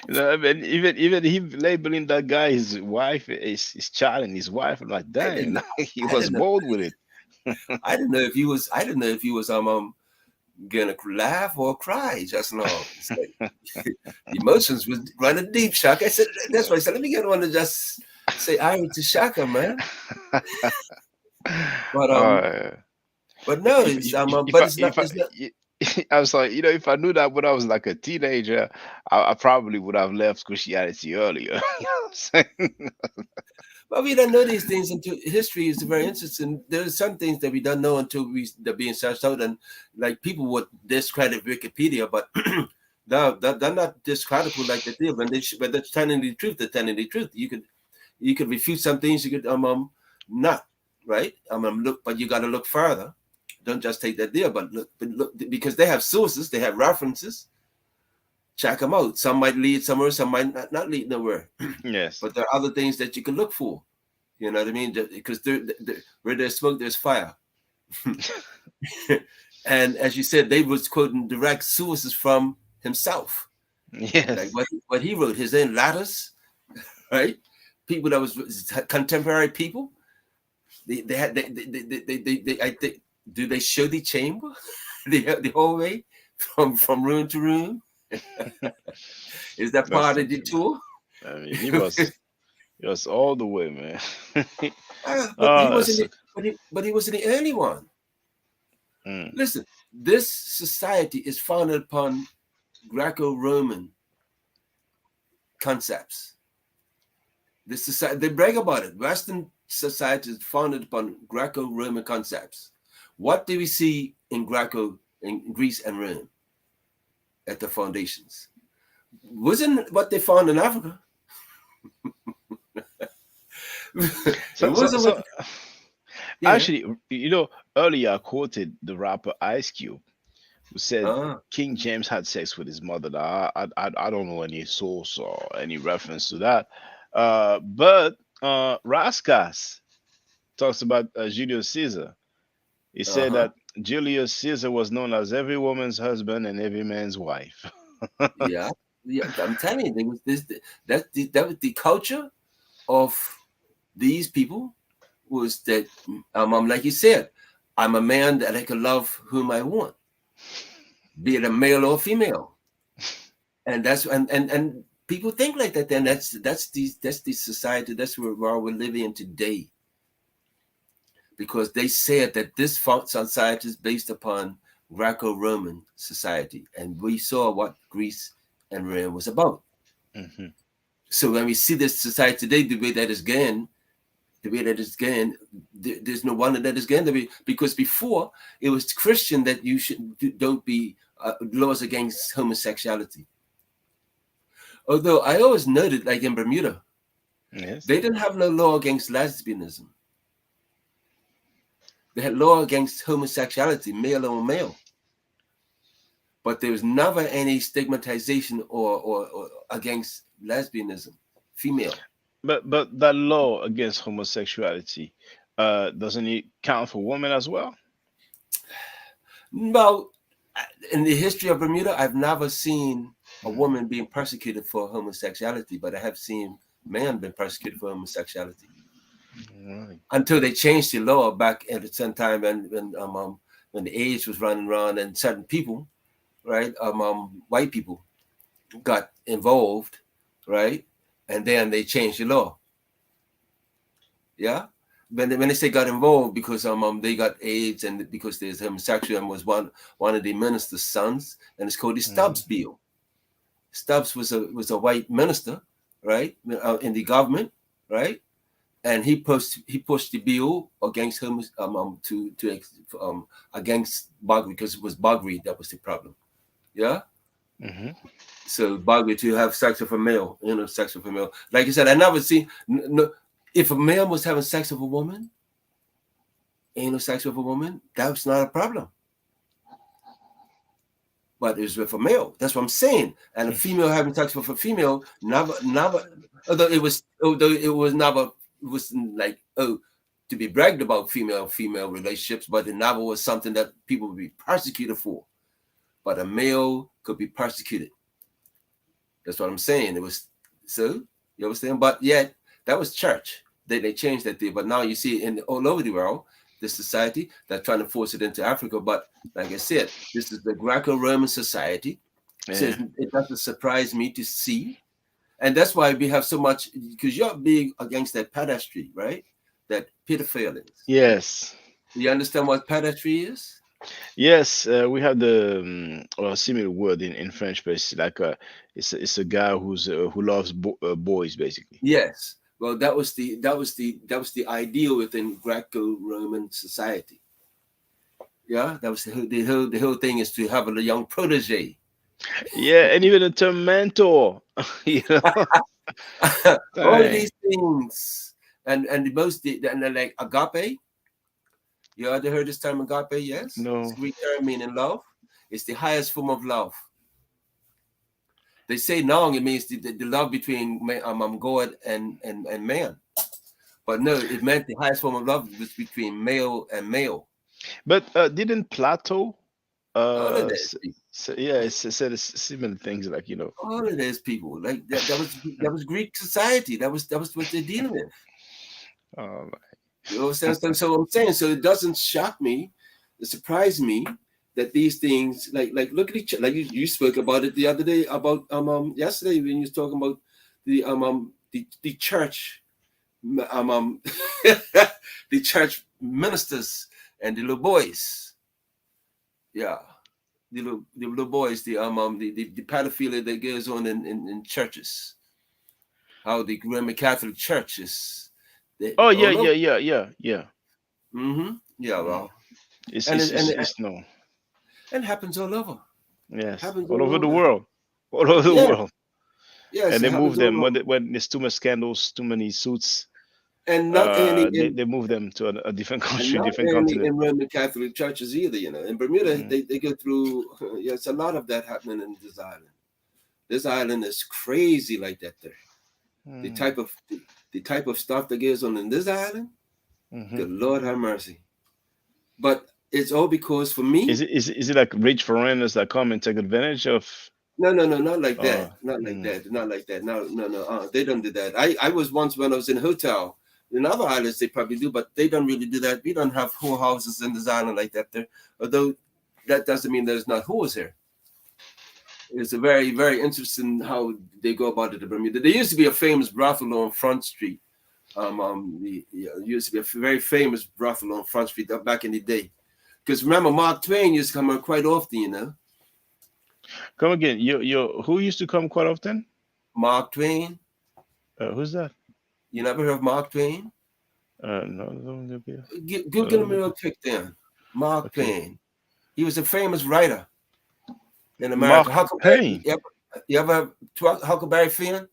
I mean, even him labeling that guy his wife, his child and his wife. I'm like, I didn't dang, know. he I was didn't know. bold with it. I didn't know if he was. I didn't know if he was gonna laugh or cry just now. It's like emotions was running deep, Shaka. I said that's why I said let me get one to just say I to Shaka, man. But uh, but no, it's but it's not. It's not. I was like, if I knew that when I was like a teenager, I probably would have left Christianity earlier. You know what I'm saying? But we don't know these things until history is very interesting. There are some things that we don't know until they're being searched out, and like people would discredit Wikipedia, but they're not discreditable like they do. When they're telling the truth, they're telling the truth. You could refute some things. You could not right. Look, but you got to look further. Don't just take that deal, but look because they have sources, they have references. Check them out. Some might lead somewhere, some might not lead nowhere. Yes. But there are other things that you can look for. You know what I mean? Because where there's smoke, there's fire. And as you said, they was quoting direct sources from himself. Yes. Like what he wrote, his own letters, right? People that was contemporary people. They had I think, do they show the chamber, the hallway from room to room? Is that part of the tour? I mean, he was all the way, man. But he Oh, wasn't. But he wasn't the only one. mm. Listen, this society is founded upon Greco-Roman concepts. This society, they brag about it. Western society is founded upon Greco-Roman concepts. What do we see in Greece and Rome at the foundations? Wasn't what they found in Africa. Actually, earlier I quoted the rapper Ice Cube, who said King James had sex with his mother. Now, I don't know any source or any reference to that. But Raskas talks about Julius Caesar. He said that Julius Caesar was known as every woman's husband and every man's wife. Yeah, I'm telling you, there was that was the culture of these people was that like you said, I'm a man that I can love whom I want, be it a male or female. And that's and people think like that. Then that's the society, that's where we're living in today. Because they said that this society is based upon Greco-Roman society, and we saw what Greece and Rome was about. Mm-hmm. So when we see this society today, the way that is going, there's no wonder that is going to be, because before it was Christian that you don't be laws against homosexuality. Although I always noted, like in Bermuda, Yes. they didn't have no law against lesbianism. They had law against homosexuality, male on male. But there was never any stigmatization or against lesbianism, female. But that law against homosexuality, doesn't it count for women as well? Well, in the history of Bermuda, I've never seen a woman being persecuted for homosexuality, but I have seen men being persecuted for homosexuality. Right. Until they changed the law back at the same time, when the age was running around, and certain people, right, white people, got involved, right, and then they changed the law. Yeah, when they say got involved, because they got AIDS, and because there's homosexual, and was one of the minister's sons, and it's called the Stubbs Bill. Stubbs was a white minister, right, in the government, right, and he pushed the bill against against buggery, because it was buggery that was the problem. Yeah. Mm-hmm. So buggery, to have sex with a male, sex with a male. Like I said, I never see no. If a man was having sex with a woman, anal sex with a woman, that's not a problem. But it's with a male. That's what I'm saying. And a female having sex with a female, never. Although it was never, it wasn't like, oh, to be bragged about female relationships, but it never was something that people would be persecuted for. But a male could be persecuted. That's what I'm saying. It was, so you understand? But yet that was church. They changed that thing. But now you see it all over the world, this society, they're trying to force it into Africa. But like I said, this is the Greco-Roman society. Yeah. So it doesn't surprise me to see. And that's why we have so much, because you're big against that pedastry, right? That pedophilia. Yes. You understand what pedastry is? Yes, we have the similar word in French, but it's like it's a guy who loves boys, basically. Yes. Well, that was the ideal within Greco-Roman society. Yeah, that was the whole thing, is to have a young protege. Yeah, and even the term mentor, you know. All of these things, and like agape. You ever heard this term agape? Yes. No. It's Greek term meaning love. It's the highest form of love. They say now it means the love between God and man. But no, it meant the highest form of love was between male and male. But didn't Plato All of that, it said similar things, like, you know. all of those people, like that was Greek society. That was what they're dealing with. Oh, You know what I'm saying? So I'm saying, so it doesn't shock me, it surprised me that these things, like look at each, like you spoke about it the other day, about yesterday when you was talking about the church, the church ministers and the little boys. Yeah. The little boys, the pedophilia that goes on in churches. How the Roman Catholic churches. Oh yeah. Mm-hmm. Yeah, well, It's no. and happens all over. Yes, Happens all over the over. world, all over the Yeah. world. Yes, And it they move happens all them over. when there's too much scandals, too many suits. And not only They move them to a different and country, not different only continent. in Roman Catholic churches either. You know, in Bermuda, they go through. Yeah, it's a lot of that happening in this island. This island is crazy like that. There, the type of stuff that goes on in this island. Good Lord have mercy. But it's all because for me. Is it like rich foreigners that come and take advantage of? No, not like that. Uh, Not like that. Not like that. No. They don't do that. I was once, when I was in a hotel, In other islands, they probably do, but they don't really do that. We don't have whorehouses in this island like that there. Although that doesn't mean there's not whores here. It's a very, very interesting how they go about it in Bermuda. There used to be a famous brothel on Front Street. Used to be a very famous brothel on Front Street back in the day. Because remember, Mark Twain used to come out quite often, you know. Come again. Who used to come quite often? Mark Twain. Who's that? You never heard of Mark Twain? No. Google him real quick then. Mark Twain. He was a famous writer in America. Mark Twain. You ever Huckleberry Finn?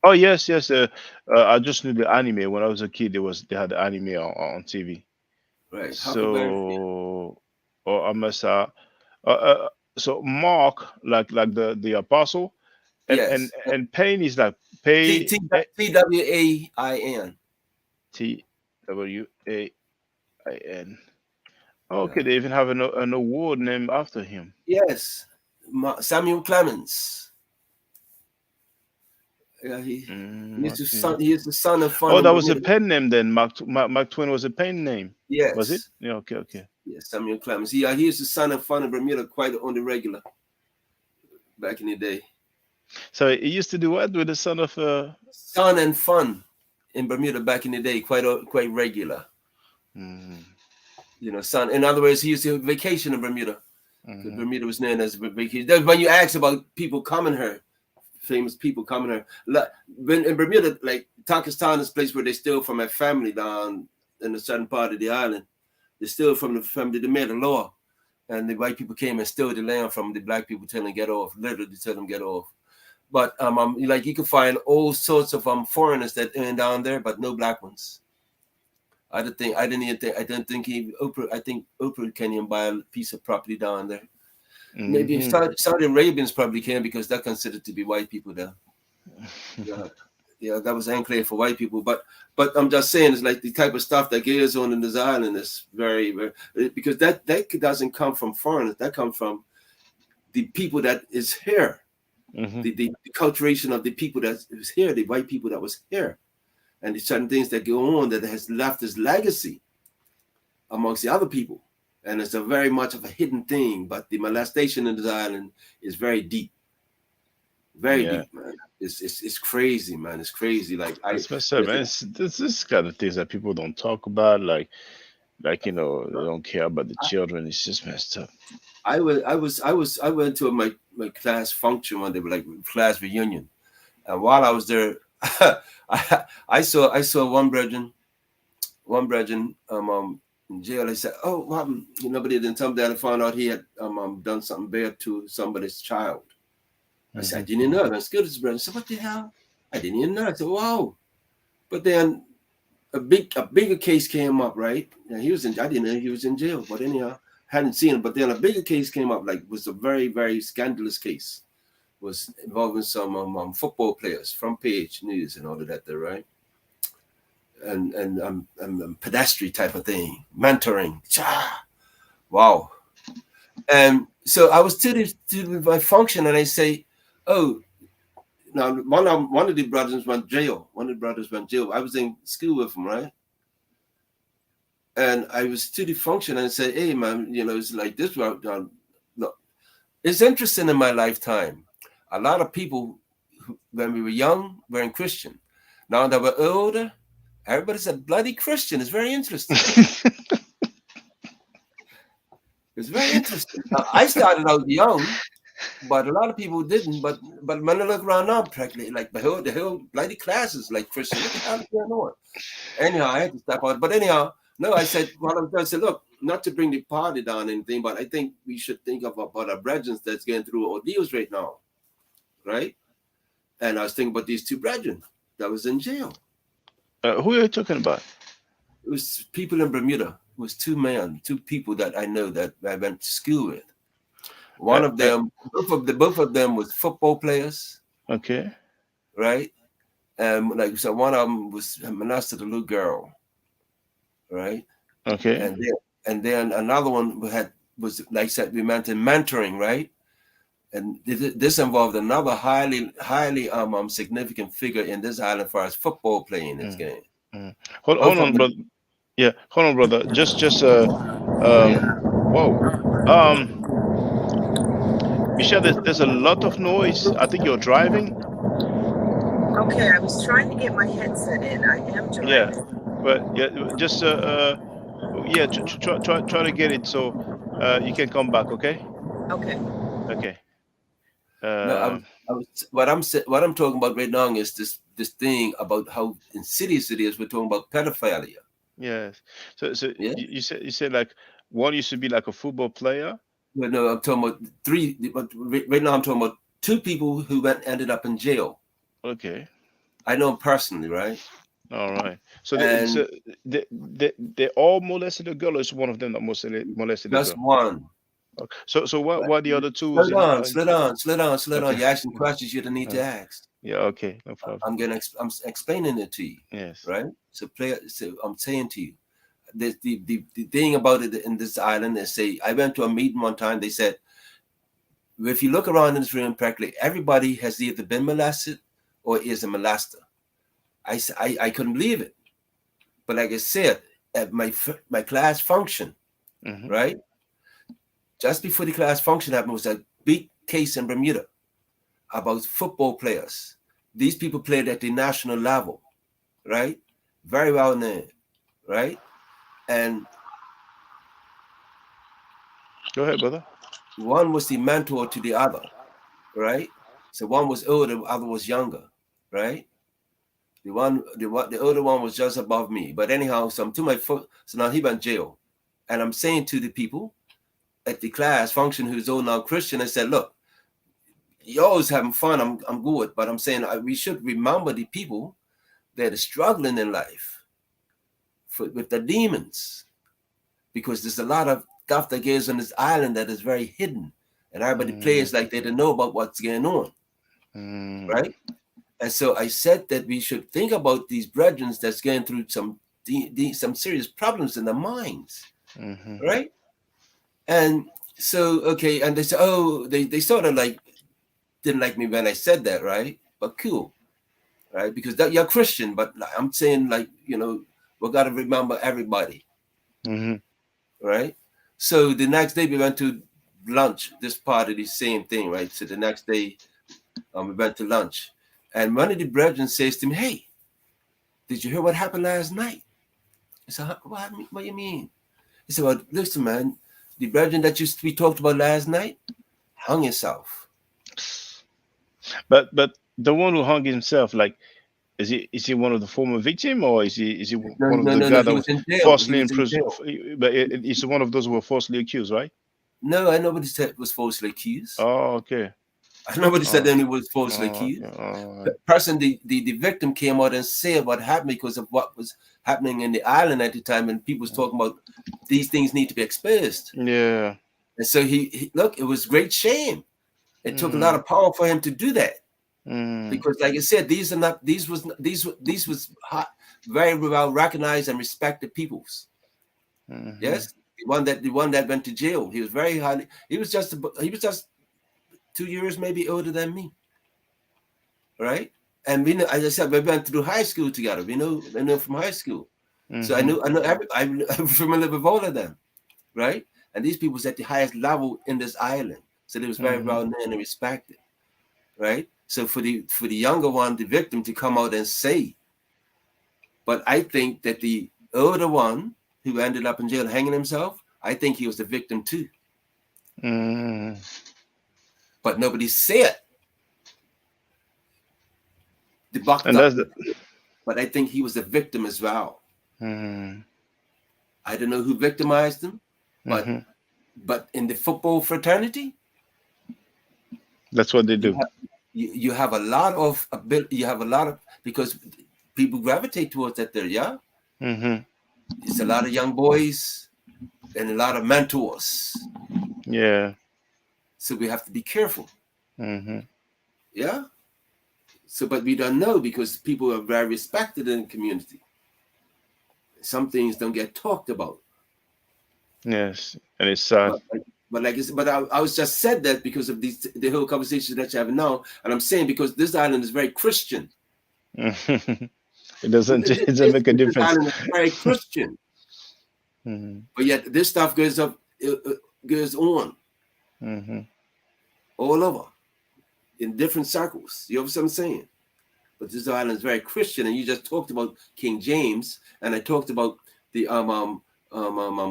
Oh yes. I just knew the anime. When I was a kid, they had the anime on TV. Right. So, I must. So Mark, like the apostle, and Yes. and Pain is like pay. Twain. Twain. Okay, they even have an award named after him. Yes, Samuel Clemens. Yeah, he is the son of fun. Oh, that was a pen name then. Mark Twain was a pen name. Yes. Was it? Yeah. Okay. Yes, Samuel Clemens. He is the son of fun in Bermuda, quite on the regular. Back in the day. So he used to do what with the son of Son and fun in Bermuda back in the day, quite regular. Mm-hmm. You know, son. In other words, he used to vacation in Bermuda. Mm-hmm. Bermuda was known as vacation. When you ask about people coming here, famous people coming here, in Bermuda, like Pakistan is a place where they steal from a family down in a certain part of the island. They steal from the family. They made a law, and the white people came and stole the land from the black people, telling them get off. Literally tell them get off. But like you can find all sorts of foreigners that are down there, but no black ones. I don't think Oprah can even buy a piece of property down there. Mm-hmm. Maybe Saudi Arabians probably can, because they're considered to be white people there. Yeah, that was enclave for white people. But I'm just saying, it's like the type of stuff that goes on in this island is very, very, because that doesn't come from foreigners. That comes from the people that is here. Mm-hmm. The culturation of the people that is here, the white people that was here. And the certain things that go on that has left this legacy amongst the other people. And it's a very much of a hidden thing, but the molestation in this island is very deep. Very deep, man. It's crazy, man. It's crazy. Like it's messed up, man. This is kind of things that people don't talk about, like they don't care about the children. It's just messed up. I went to my class function one day, like class reunion, and while I was there, I saw one brethren in jail. They said, "Oh, what happened?" Nobody didn't tell me that. I found out he had done something bad to somebody's child. I said, "I didn't even know." That's good as brother. I said, "What the hell?" I didn't even know. I said, "Wow!" But then a bigger case came up, right? And I didn't know he was in jail, but anyhow, hadn't seen him. But then a bigger case came up, like was a very, very scandalous case. Was involving some football players, front page news and all of that there, right? And pedestrian type of thing, mentoring. Wow. And so I was to my function, and I say, "Oh, now one of the brothers went jail. I was in school with him, right? And I was to the function and said, 'Hey, man, it's like this. Look, it's interesting in my lifetime. A lot of people, when we were young, weren't Christian. Now that we're older, everybody's a bloody Christian. It's very interesting.' It's very interesting. I started out young, but a lot of people didn't. But when I look around now, practically, like the whole bloody classes like Christian. What the hell is going on? Anyhow, I had to step out. But anyhow, no, I said, I said, look, not to bring the party down or anything, but I think we should think about our brethren that's going through ordeals right now. Right? And I was thinking about these two brethren that was in jail. Who are you talking about? It was people in Bermuda. It was two people that I know that I went to school with. One of them, both of them was football players. Okay. Right? And so one of them was molested a little girl. Right? Okay. And then another one was like I said, we mentioned mentoring, right? And this involved another highly significant figure in this island as far as football playing is game. Hold on, brother. Yeah, hold on, brother. Whoa. Um, Michelle, there's a lot of noise. I think you're driving. Okay, I was trying to get my headset in. I am Yeah, driving. but yeah, just yeah, try to get it so you can come back. Okay. Okay. Okay. No, Uh, what I'm talking about right now is this thing about how insidious it is. We're talking about pedophilia. yes. So Yeah. you said like one used to be like a football player. But no, I'm talking about three. But right now, I'm talking about two people who ended up in jail. Okay. I know them personally, right? All right. So And they all molested the girl, or is one of them that molested the just girl? one. Okay. So why the other two was Slow in? down, slow down, slow down, slow down. Okay. You're asking questions you don't need to Uh, ask. yeah. Okay. No problem. I'm explaining it to you, Yes. right? So I'm saying to you, the thing about it in this island is, say, I went to a meeting one time. They said, if you look around in this room, practically everybody has either been molested or is a molester. I couldn't believe it, but like I said, at my class function, Mm-hmm. right? Just before the class function happened was a big case in Bermuda about football players. These people played at the national level, right? Very well known, right? And Go ahead, brother. one was the mentor to the other, right? So one was older, the other was younger, right? The older one was just above me. But anyhow, so I'm to my foot. So now he went jail, and I'm saying to the people at the class function who's old now Christian, I said, look, you always having fun. I'm good, but I'm saying we should remember the people that are struggling in life with the demons, because there's a lot of stuff that goes on this island that is very hidden, and everybody plays like they don't know about what's going on, right? And so I said that we should think about these brethren that's going through some serious problems in their minds, right? And so, okay, and they said, oh, they sort of like didn't like me when I said that, right? But cool, right? Because you're Christian, but I'm saying, like, we got to remember everybody, right? So the next day we went to lunch. This part of the same thing, right? So the next day we went to lunch, and one of the brethren says to me, "Hey, did you hear what happened last night?" I said, "What do you mean?" He said, "Well, listen, man, the brethren that we talked about last night hung himself." But the one who hung himself, like, is he one of the former victim, or is he No, one of no, the no, no. guy He that was was in jail. He falsely was in imprisoned? jail. But he's one of those who were falsely accused, right? No, I nobody said was falsely accused. Oh, okay. Nobody said Oh, that he was falsely oh, accused. okay. All The right. person, the victim came out and said what happened because of what was happening in the island at the time, and people was talking about these things need to be exposed. Yeah. And so he look, it was great shame. It took a lot of power for him to do that, because, like I said, these was hot, very well recognized and respected peoples. Yes, the one that went to jail, he was very highly. He was just 2 years maybe older than me, right? And we know, as I said, we went through high school together. I know from high school, so I know I'm familiar with all of them, right? And these people was at the highest level in this island, so they was very well known and respected, right? So for the younger one, the victim, to come out and say, but I think that the older one who ended up in jail hanging himself, I think he was the victim too, but nobody said the buck And that's up. the. But I think he was a victim as well. I don't know who victimized him, but in the football fraternity, That's what they do. you have a lot of ability. You have a lot of, because people gravitate towards that there. Yeah, it's a lot of young boys and a lot of mentors. Yeah. So we have to be careful. Yeah. So, but we don't know, because people are very respected in the community. Some things don't get talked about. Yes, and it's sad. But like I said, I was just said that because of the whole conversation that you have now, and I'm saying because this island is very Christian. It doesn't make a This difference. island is very Christian, but yet this stuff goes up, goes on all over in different circles. You know what I'm saying? But this island is very Christian, and you just talked about King James, and I talked about the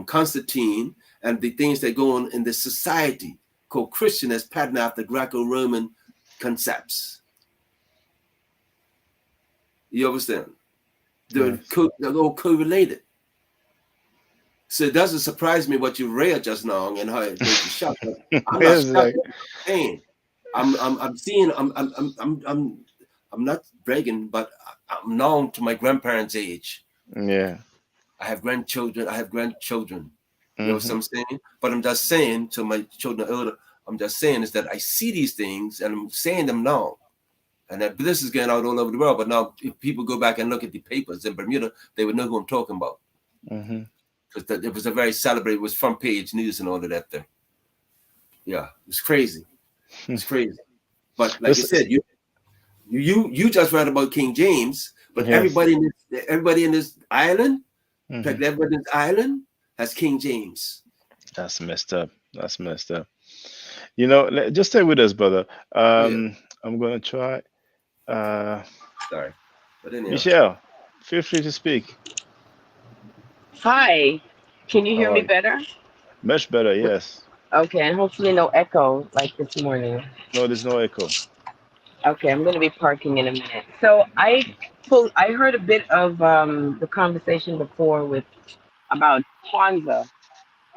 Constantine and the things that go on in the society called Christian as patterned after Greco-Roman concepts. You understand? They're all correlated. So it doesn't surprise me what you read just now and how it makes you shocked. I'm not shocked. I'm not bragging, but I'm known to my grandparents' age. Yeah. I have grandchildren. You know what I'm saying? But I'm just saying to my children older, I'm just saying is that I see these things and I'm saying them now. And that this is getting out all over the world. But now if people go back and look at the papers in Bermuda, they would know who I'm talking about. Because it was a very celebrated, it was front page news and all of that there. Yeah, it was crazy. It's crazy. But like I said, you just read about King James, but everybody in this island, in fact, everybody in this island has King James. That's messed up. You know, just stay with us, brother. I'm gonna try. Sorry, but anyhow. Michelle, feel free to speak. Hi, can you hear me better? Much better, yes. Okay, and hopefully no echo like this morning. No, there's no echo. Okay, I'm going to be parking in a minute. So I heard a bit of the conversation before about Kwanzaa,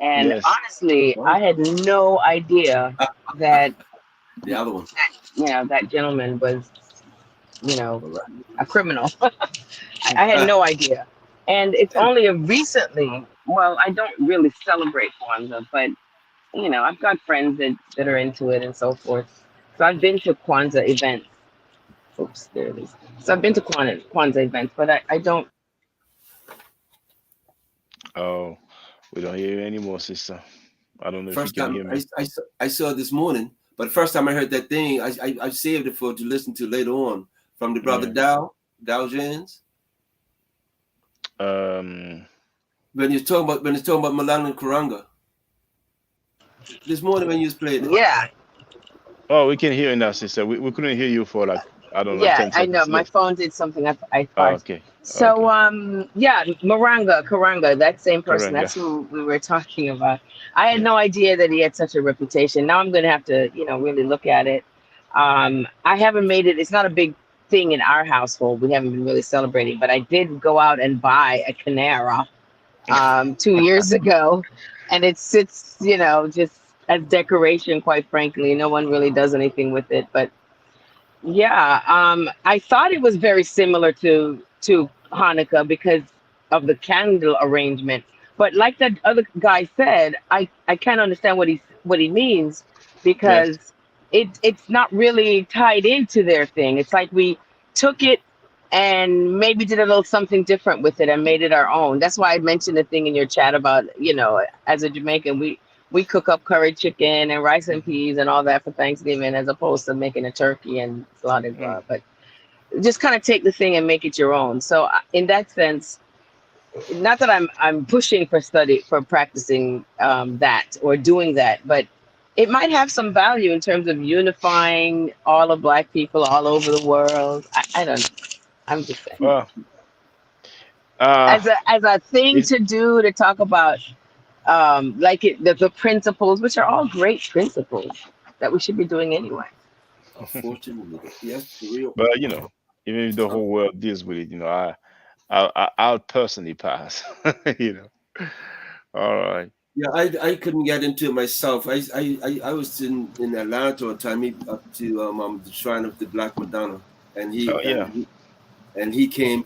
and honestly, I had no idea that the other one, that gentleman was, a criminal. I had no idea. And it's only recently, well, I don't really celebrate Kwanzaa, but, I've got friends that are into it and so forth. So I've been to Kwanzaa events. Oops, there it is. So I've been to Kwanzaa events, but I don't. Oh, we don't hear you anymore, sister. I don't know first if you can hear me. I saw it this morning, but first time I heard that thing, I saved it to listen to later on from the brother Dow James. When you're talking about Malala Karanga. This morning when you was playing it. Yeah. Oh, we can hear you now, sister. We couldn't hear you for like, I don't know. Yeah, 10 I know. seconds. My phone did something. I thought. Oh, okay. So, Karanga, that same person. Karanga. That's who we were talking about. I had no idea that he had such a reputation. Now I'm going to have to, really look at it. I haven't made it. It's not a big thing in our household. We haven't been really celebrating, but I did go out and buy a Canara 2 years ago, and it sits, just as decoration. Quite frankly, no one really does anything with it, but. Yeah, I thought it was very similar to Hanukkah because of the candle arrangement. But like that other guy said, I can't understand what he means because it's not really tied into their thing. It's like we took it and maybe did a little something different with it and made it our own. That's why I mentioned the thing in your chat about, as a Jamaican, we cook up curry chicken and rice and peas and all that for Thanksgiving as opposed to making a turkey and blah, blah, blah. But just kind of take the thing and make it your own. So in that sense, not that I'm pushing for practicing that or doing that, but it might have some value in terms of unifying all of Black people all over the world. I don't know. I'm just saying. Well, as a thing to do, to talk about the principles, which are all great principles that we should be doing anyway. Unfortunately, yes, for real. But even if the whole world deals with it, I'll personally pass. All right. Yeah, I couldn't get into it myself. I was in Atlanta one time, up to the Shrine of the Black Madonna, and he came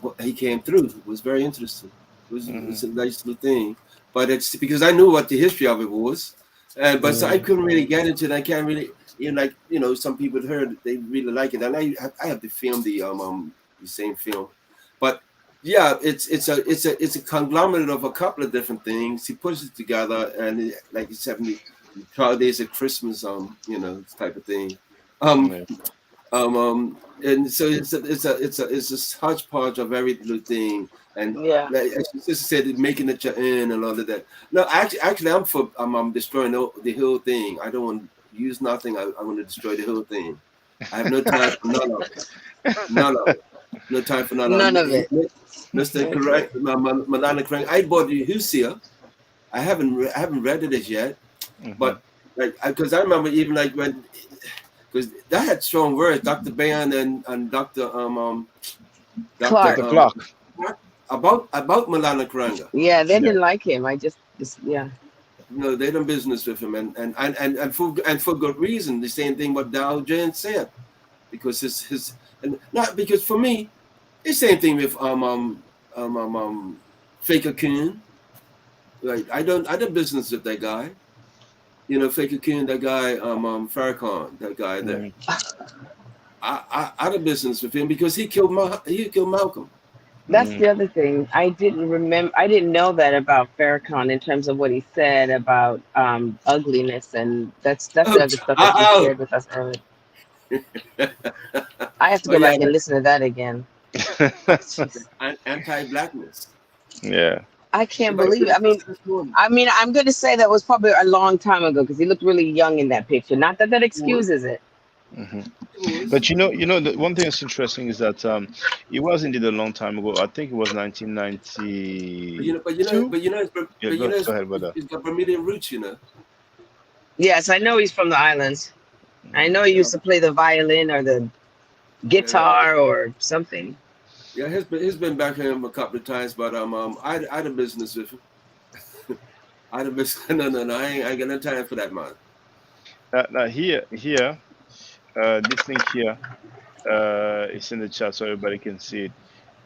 through. It was very interesting. It was a nice little thing. But it's because I knew what the history of it was, but so I couldn't really get into it. I can't really, some people heard they really like it, and I have to film the same film, but yeah, it's a conglomerate of a couple of different things. He puts it together, and like you said, the 12 days of Christmas, type of thing. And so it's a hodgepodge of every little thing, and Yeah. like as your sister said, it making it your end and all of that. No, actually, I'm destroying the whole thing. I don't want to use nothing. I want to destroy the whole thing. I have no time for none of it. None of it. No time for none of None of it. it. Mr. Correct, Malana Crank. I bought the Husia. I haven't read it as yet, Mhm. but like because I remember even like when because that had strong words, Dr. Bayan and Dr. Clark. Dr. Clark. About Malana Karanga. Yeah, they Yeah. didn't like him. I just yeah. No, they done business with him, and for good reason. The same thing what Dow Jones said, because his and not because for me, the same thing with Faker Coon. Like I done business with that guy. You know, Faker Coon, that guy Farrakhan, that guy there. Mm. I done business with him because he killed Malcolm. That's Mm. the other thing. I didn't remember. I didn't know that about Farrakhan in terms of what he said about ugliness, and that's the Oh, other stuff that you child. shared with us earlier. I have to Oh go yeah, back and listen to that again. Jeez. anti-blackness. Yeah. I can't If I believe could it. have this morning. I mean, I'm going to say that was probably a long time ago because he looked really young in that picture. Not that that It was. excuses it. Mhm. It was. But the one thing that's interesting is that it was indeed a long time ago. I think it was But 1992. Yeah, you know, go ahead, brother. it's got Bermudian roots. You know. Yes, I know he's from the islands. I know he Yeah, used to play the violin or the yeah, guitar or something. yeah. He's been back here a couple of times, but I had a business with him. I had a business. No. I ain't got no time for that, man. Now here, this link here, it's in the chat so everybody can see it.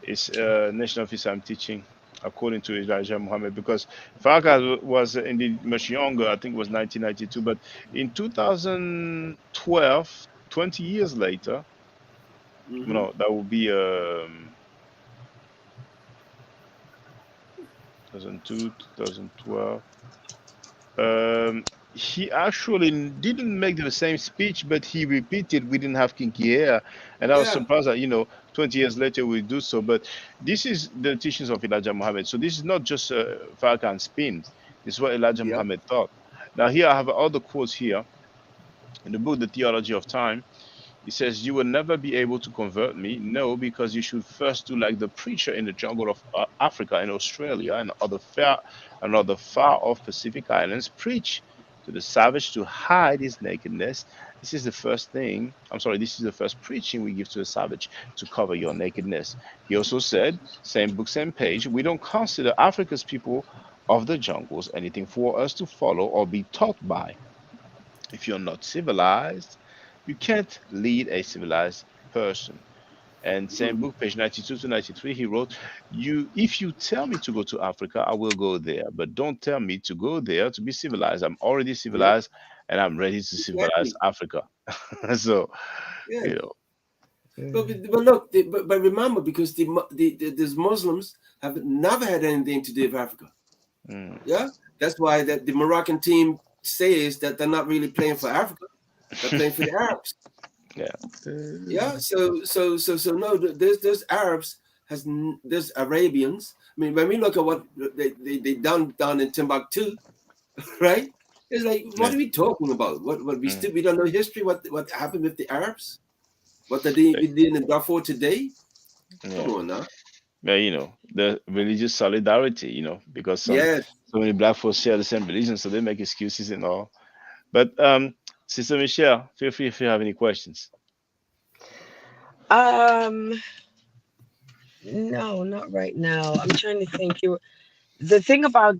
It's national office I'm teaching according to Elijah Muhammad because Farkas was indeed much younger. I think it was 1992, but in 2012, 20 years later, Mm-hmm. that would be 2002, 2012. He actually didn't make the same speech, but he repeated, "We didn't have kinky hair," and I was Yeah. surprised that 20 years later we do so. But this is the teachings of Elijah Muhammad. So this is not just Farrakhan spin. This is what Elijah Yeah. Muhammad thought. Now here I have other quotes here in the book, The Theology of Time. He says, "You will never be able to convert me. No, because you should first do like the preacher in the jungle of Africa and Australia and other far off Pacific islands preach to the savage to hide his nakedness. This is the first thing. I'm sorry, this is the first preaching we give to a savage to cover your nakedness." He also said, same book, same page, "We don't consider Africa's people of the jungles anything for us to follow or be taught by. If you're not civilized, you can't lead a civilized person." And same Mm-hmm. book, page 92 to 93, he wrote, If you tell me to go to Africa, I will go there. But don't tell me to go there to be civilized. I'm already Yeah. civilized and I'm ready to civilize Exactly. Africa." So, Yeah. you know. But look, but remember, because these Muslims have never had anything to do with Africa. Mm, Yeah, that's why that the Moroccan team says that they're not really playing for Africa; they're playing for the Arabs. yeah. Yeah, so no, there's Arabs there's Arabians. I mean, when we look at what they done down in Timbuktu, right? It's like, what Yeah. are we talking about? What Mm, we don't know history. What happened with the Arabs? What they did we did in Darfur today? Come yeah. on now. Yeah, the religious solidarity, because Yes. so many black folks share the same religion, so they make excuses and all. But Sister Michelle, feel free if you have any questions. Um, no, not right now. I'm trying to think. The thing about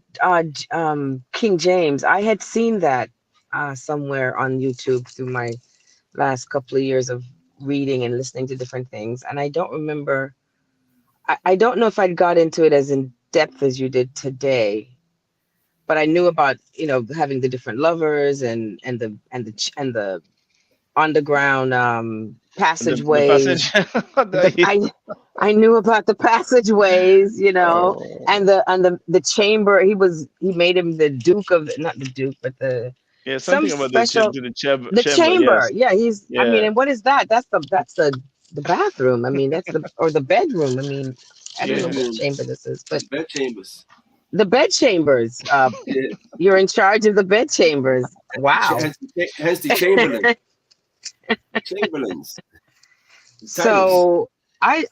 King James, I had seen that somewhere on YouTube through my last couple of years of reading and listening to different things, and I don't remember. I don't know if I'd got into it as in depth as you did today, but I knew about having the different lovers and the underground The passageways. passage. What The the I knew about the passageways, Oh, and the chamber. He made him the duke of, not the duke, but the Yeah, Some something about the special the chamber. chamber. Yes. Yeah, I mean, Yeah. and what is that? That's the bathroom. I mean, that's the bedroom. I mean, I don't know Yeah. what Bedroom, chamber this is, but bed chambers. the bed chambers. Yeah. You're in charge of the bed chambers. Wow. Hence the Chamberlain. Chamberlains. The titles. So I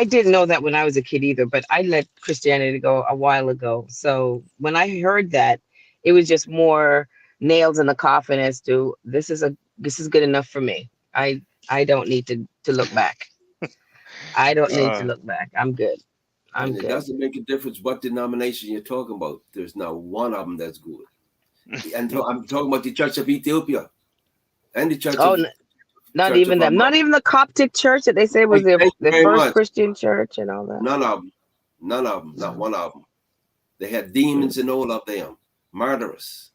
didn't know that when I was a kid either, but I let Christianity go a while ago. So when I heard that, it was just more nails in the coffin as to this is good enough for me. I don't need to look back. I don't need to Uh, look back. I'm good. I'm And it good. doesn't make a difference what denomination you're talking about. There's not one of them that's good. And so I'm talking about the Church of Ethiopia and the Church Oh, of not even them. Not even the Coptic church that they say was Thank you the very first much. Christian church and all that. None of them. None of them. Not one of them. They had demons in all of them. Murderous.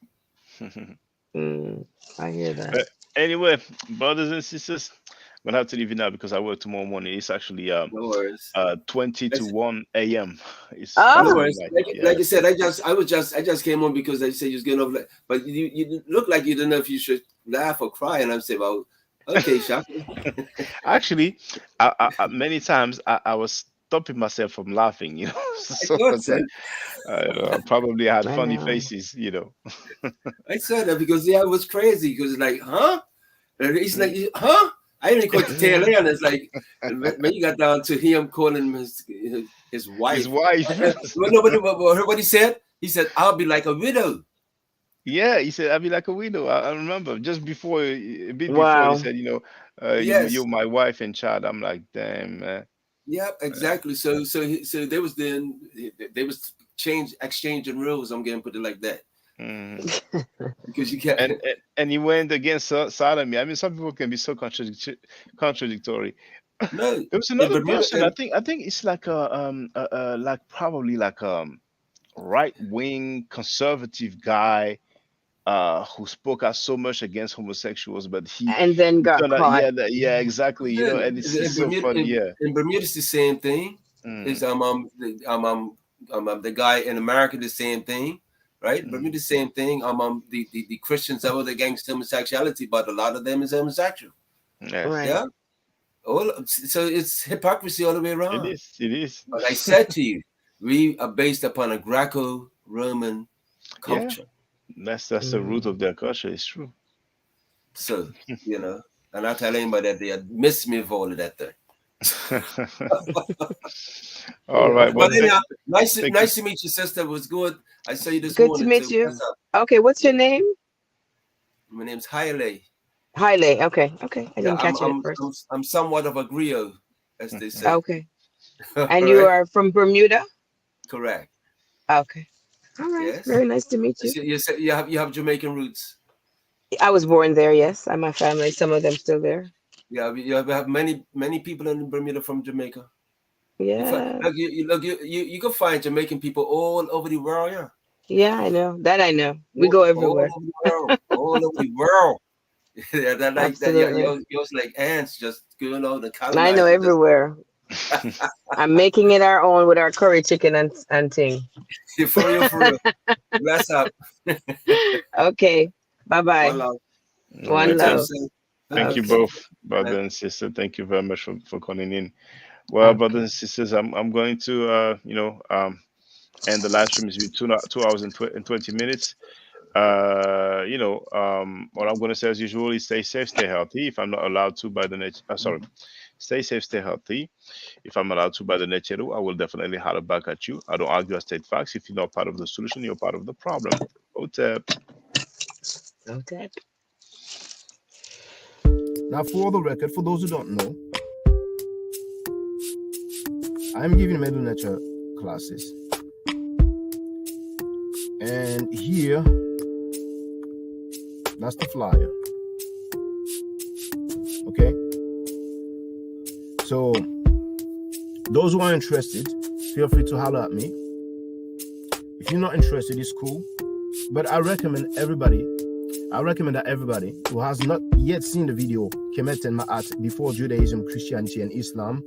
I hear that. but anyway, brothers and sisters, I'm gonna have to leave it now because I work tomorrow morning. It's actually No worries. 20 to 1 a.m. It's Oh. past No worries. midnight. Like I said, I just came on because they said you was getting over that. But you look like you didn't know if you should laugh or cry. And I'm saying, well, okay, Shaka. Actually, I many times I was stopping myself from laughing, you know. So thought it's so. I probably had I funny know. faces, you know. I saw that because it was crazy. Because like, huh? And he's like, huh? I didn't caught the tail end. It's like when you got down to him calling his wife. His wife. Well, nobody heard what he said. He said, "I'll be like a widow." Yeah, he said, I'd be like a widow. I remember just before, a bit before, he Wow. said, Yes. you're my wife and child. I'm like, damn, man. Yeah, exactly. So there was exchanging rules. I'm gonna put it like that Mhm. because you can't. And he went against sodomy. I mean, some people can be so contradictory. No, There was in another Bermuda, person. I think it's like like probably like right wing conservative guy who spoke out so much against homosexuals, but And then he got turned out, caught. yeah, exactly, and it's so funny, yeah. in Bermuda, it's the same thing. Is the guy in America the same thing, right? Bermuda the same thing. The Christians that were against homosexuality, but a lot of them is homosexual. Yeah, Right. Yeah. So it's hypocrisy all the way around. it is. But I said to you, we are based upon a Greco-Roman culture. That's the root of their culture. It's true. So, and I tell anybody that they miss me of all of that thing. All right. Well, But anyhow, nice to meet you, sister. It was good. I saw you this Good morning. to meet too. you. What's up? Okay, what's your name? My name's Haile. Haile. Okay. I didn't catch it I'm at first. I'm somewhat of a griot, as they say. Okay. And you are from Bermuda? Correct. Okay. All right. Yes. Very nice to meet you. You said you have Jamaican roots. I was born there, yes. And my family, some of them still there. Yeah, you have many people in Bermuda from Jamaica. Yeah. You can find Jamaican people all over the world. Yeah. Yeah, I know. That I know. We go everywhere. All over the world. Yeah, that like that. Absolutely. You're like ants just going out and colonizing. I know everywhere. I'm making it our own with our curry chicken and thing. For real. Bless up. Okay. Bye-bye. One love. One love. Thank you Okay. both, brother and sister. Thank you very much for calling in. Well, brothers and sisters, I'm going to end the live stream. It's been 2 hours and 20 minutes. What I'm going to say as usual is stay safe, stay healthy. If I'm not allowed to by the next, stay safe, stay healthy. If I'm allowed to by the next year, I will definitely holler back at you. I don't argue, I state facts. If you're not part of the solution, you're part of the problem. OTEP. Okay. Now, for the record, for those who don't know, I'm giving middle nature classes. And here, that's the flyer. Okay? So, those who are interested, feel free to holler at me. If you're not interested, it's cool. But I recommend that everybody who has not yet seen the video, Kemet and Ma'at, Before Judaism, Christianity, and Islam,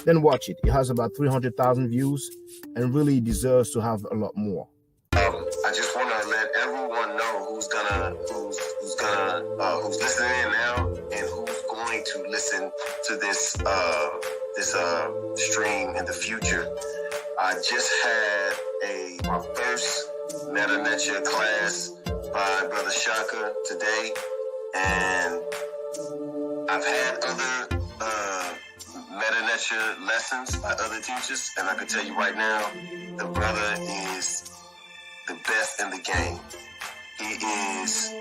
then watch it. It has about 300,000 views and really deserves to have a lot more. I just want to let let everyone know who's listening in now and who's going to listen to this stream in the future. I just had my first Meta Nature class by Brother Shaka today, and I've had other Meta Nature lessons by other teachers, and I can tell you right now, the brother is the best in the game. He is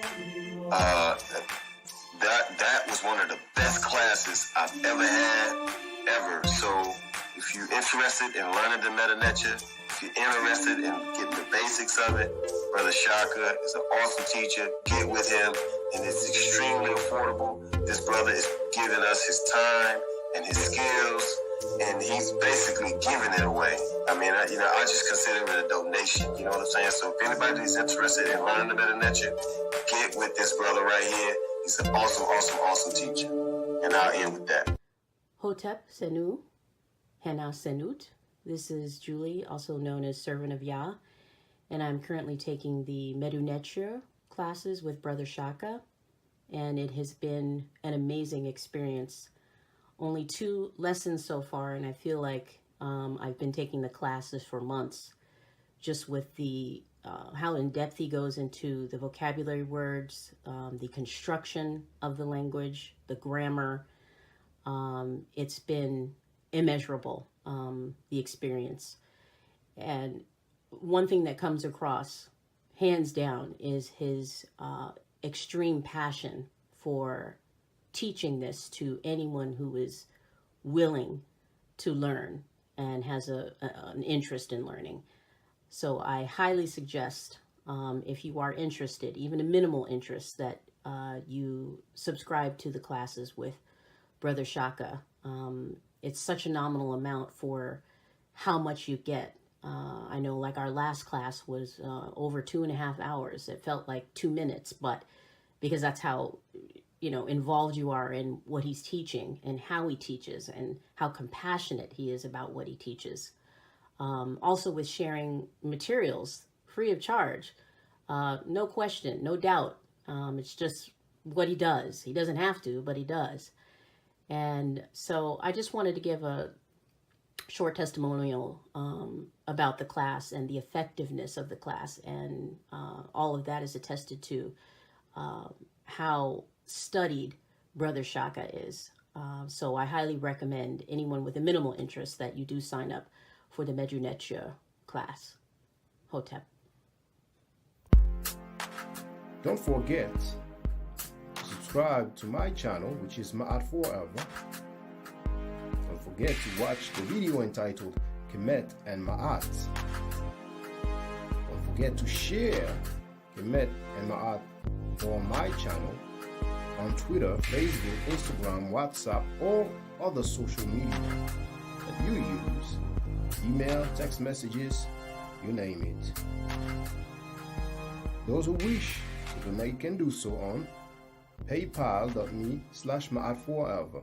that was one of the best classes I've ever had, ever. So if you're interested in learning the Meta Nature, if you're interested in getting the basics of it, Brother Shaka is an awesome teacher. Get with him, and it's extremely affordable. This brother is giving us his time and his skills, and he's basically giving it away. I mean, I just consider it a donation. You know what I'm saying? So if anybody's interested in learning the Meta Nature, get with this brother right here. He's an awesome, awesome, awesome teacher. And I'll end with that. Hotep Senu, Hena Senut. This is Julie, also known as Servant of Yah, and I'm currently taking the Medu Nature classes with Brother Shaka, and it has been an amazing experience. Only 2 lessons so far, and I feel like I've been taking the classes for months, just with the how in depth he goes into the vocabulary words, the construction of the language, the grammar. It's been immeasurable, the experience. And one thing that comes across, hands down, is his extreme passion for teaching this to anyone who is willing to learn and has an interest in learning. So I highly suggest, if you are interested, even a minimal interest, that you subscribe to the classes with Brother Shaka. It's such a nominal amount for how much you get. I know, like, our last class was over 2.5 hours. It felt like 2 minutes, but because that's how, involved you are in what he's teaching and how he teaches and how compassionate he is about what he teaches. Also with sharing materials free of charge, no question, no doubt. It's just what he does. He doesn't have to, but he does. And so I just wanted to give a short testimonial about the class and the effectiveness of the class, and all of that is attested to how studied Brother Shaka is. So I highly recommend anyone with a minimal interest that you do sign up for the Medu Nature class. Hotep. Don't forget to subscribe to my channel, which is Ma'at Forever. Don't forget to watch the video entitled Kemet and Ma'at. Don't forget to share Kemet and Ma'at on my channel on Twitter, Facebook, Instagram, WhatsApp, or other social media that you use. Email, text messages, you name it. Those who wish to donate can do so on paypal.me/ma'atforever.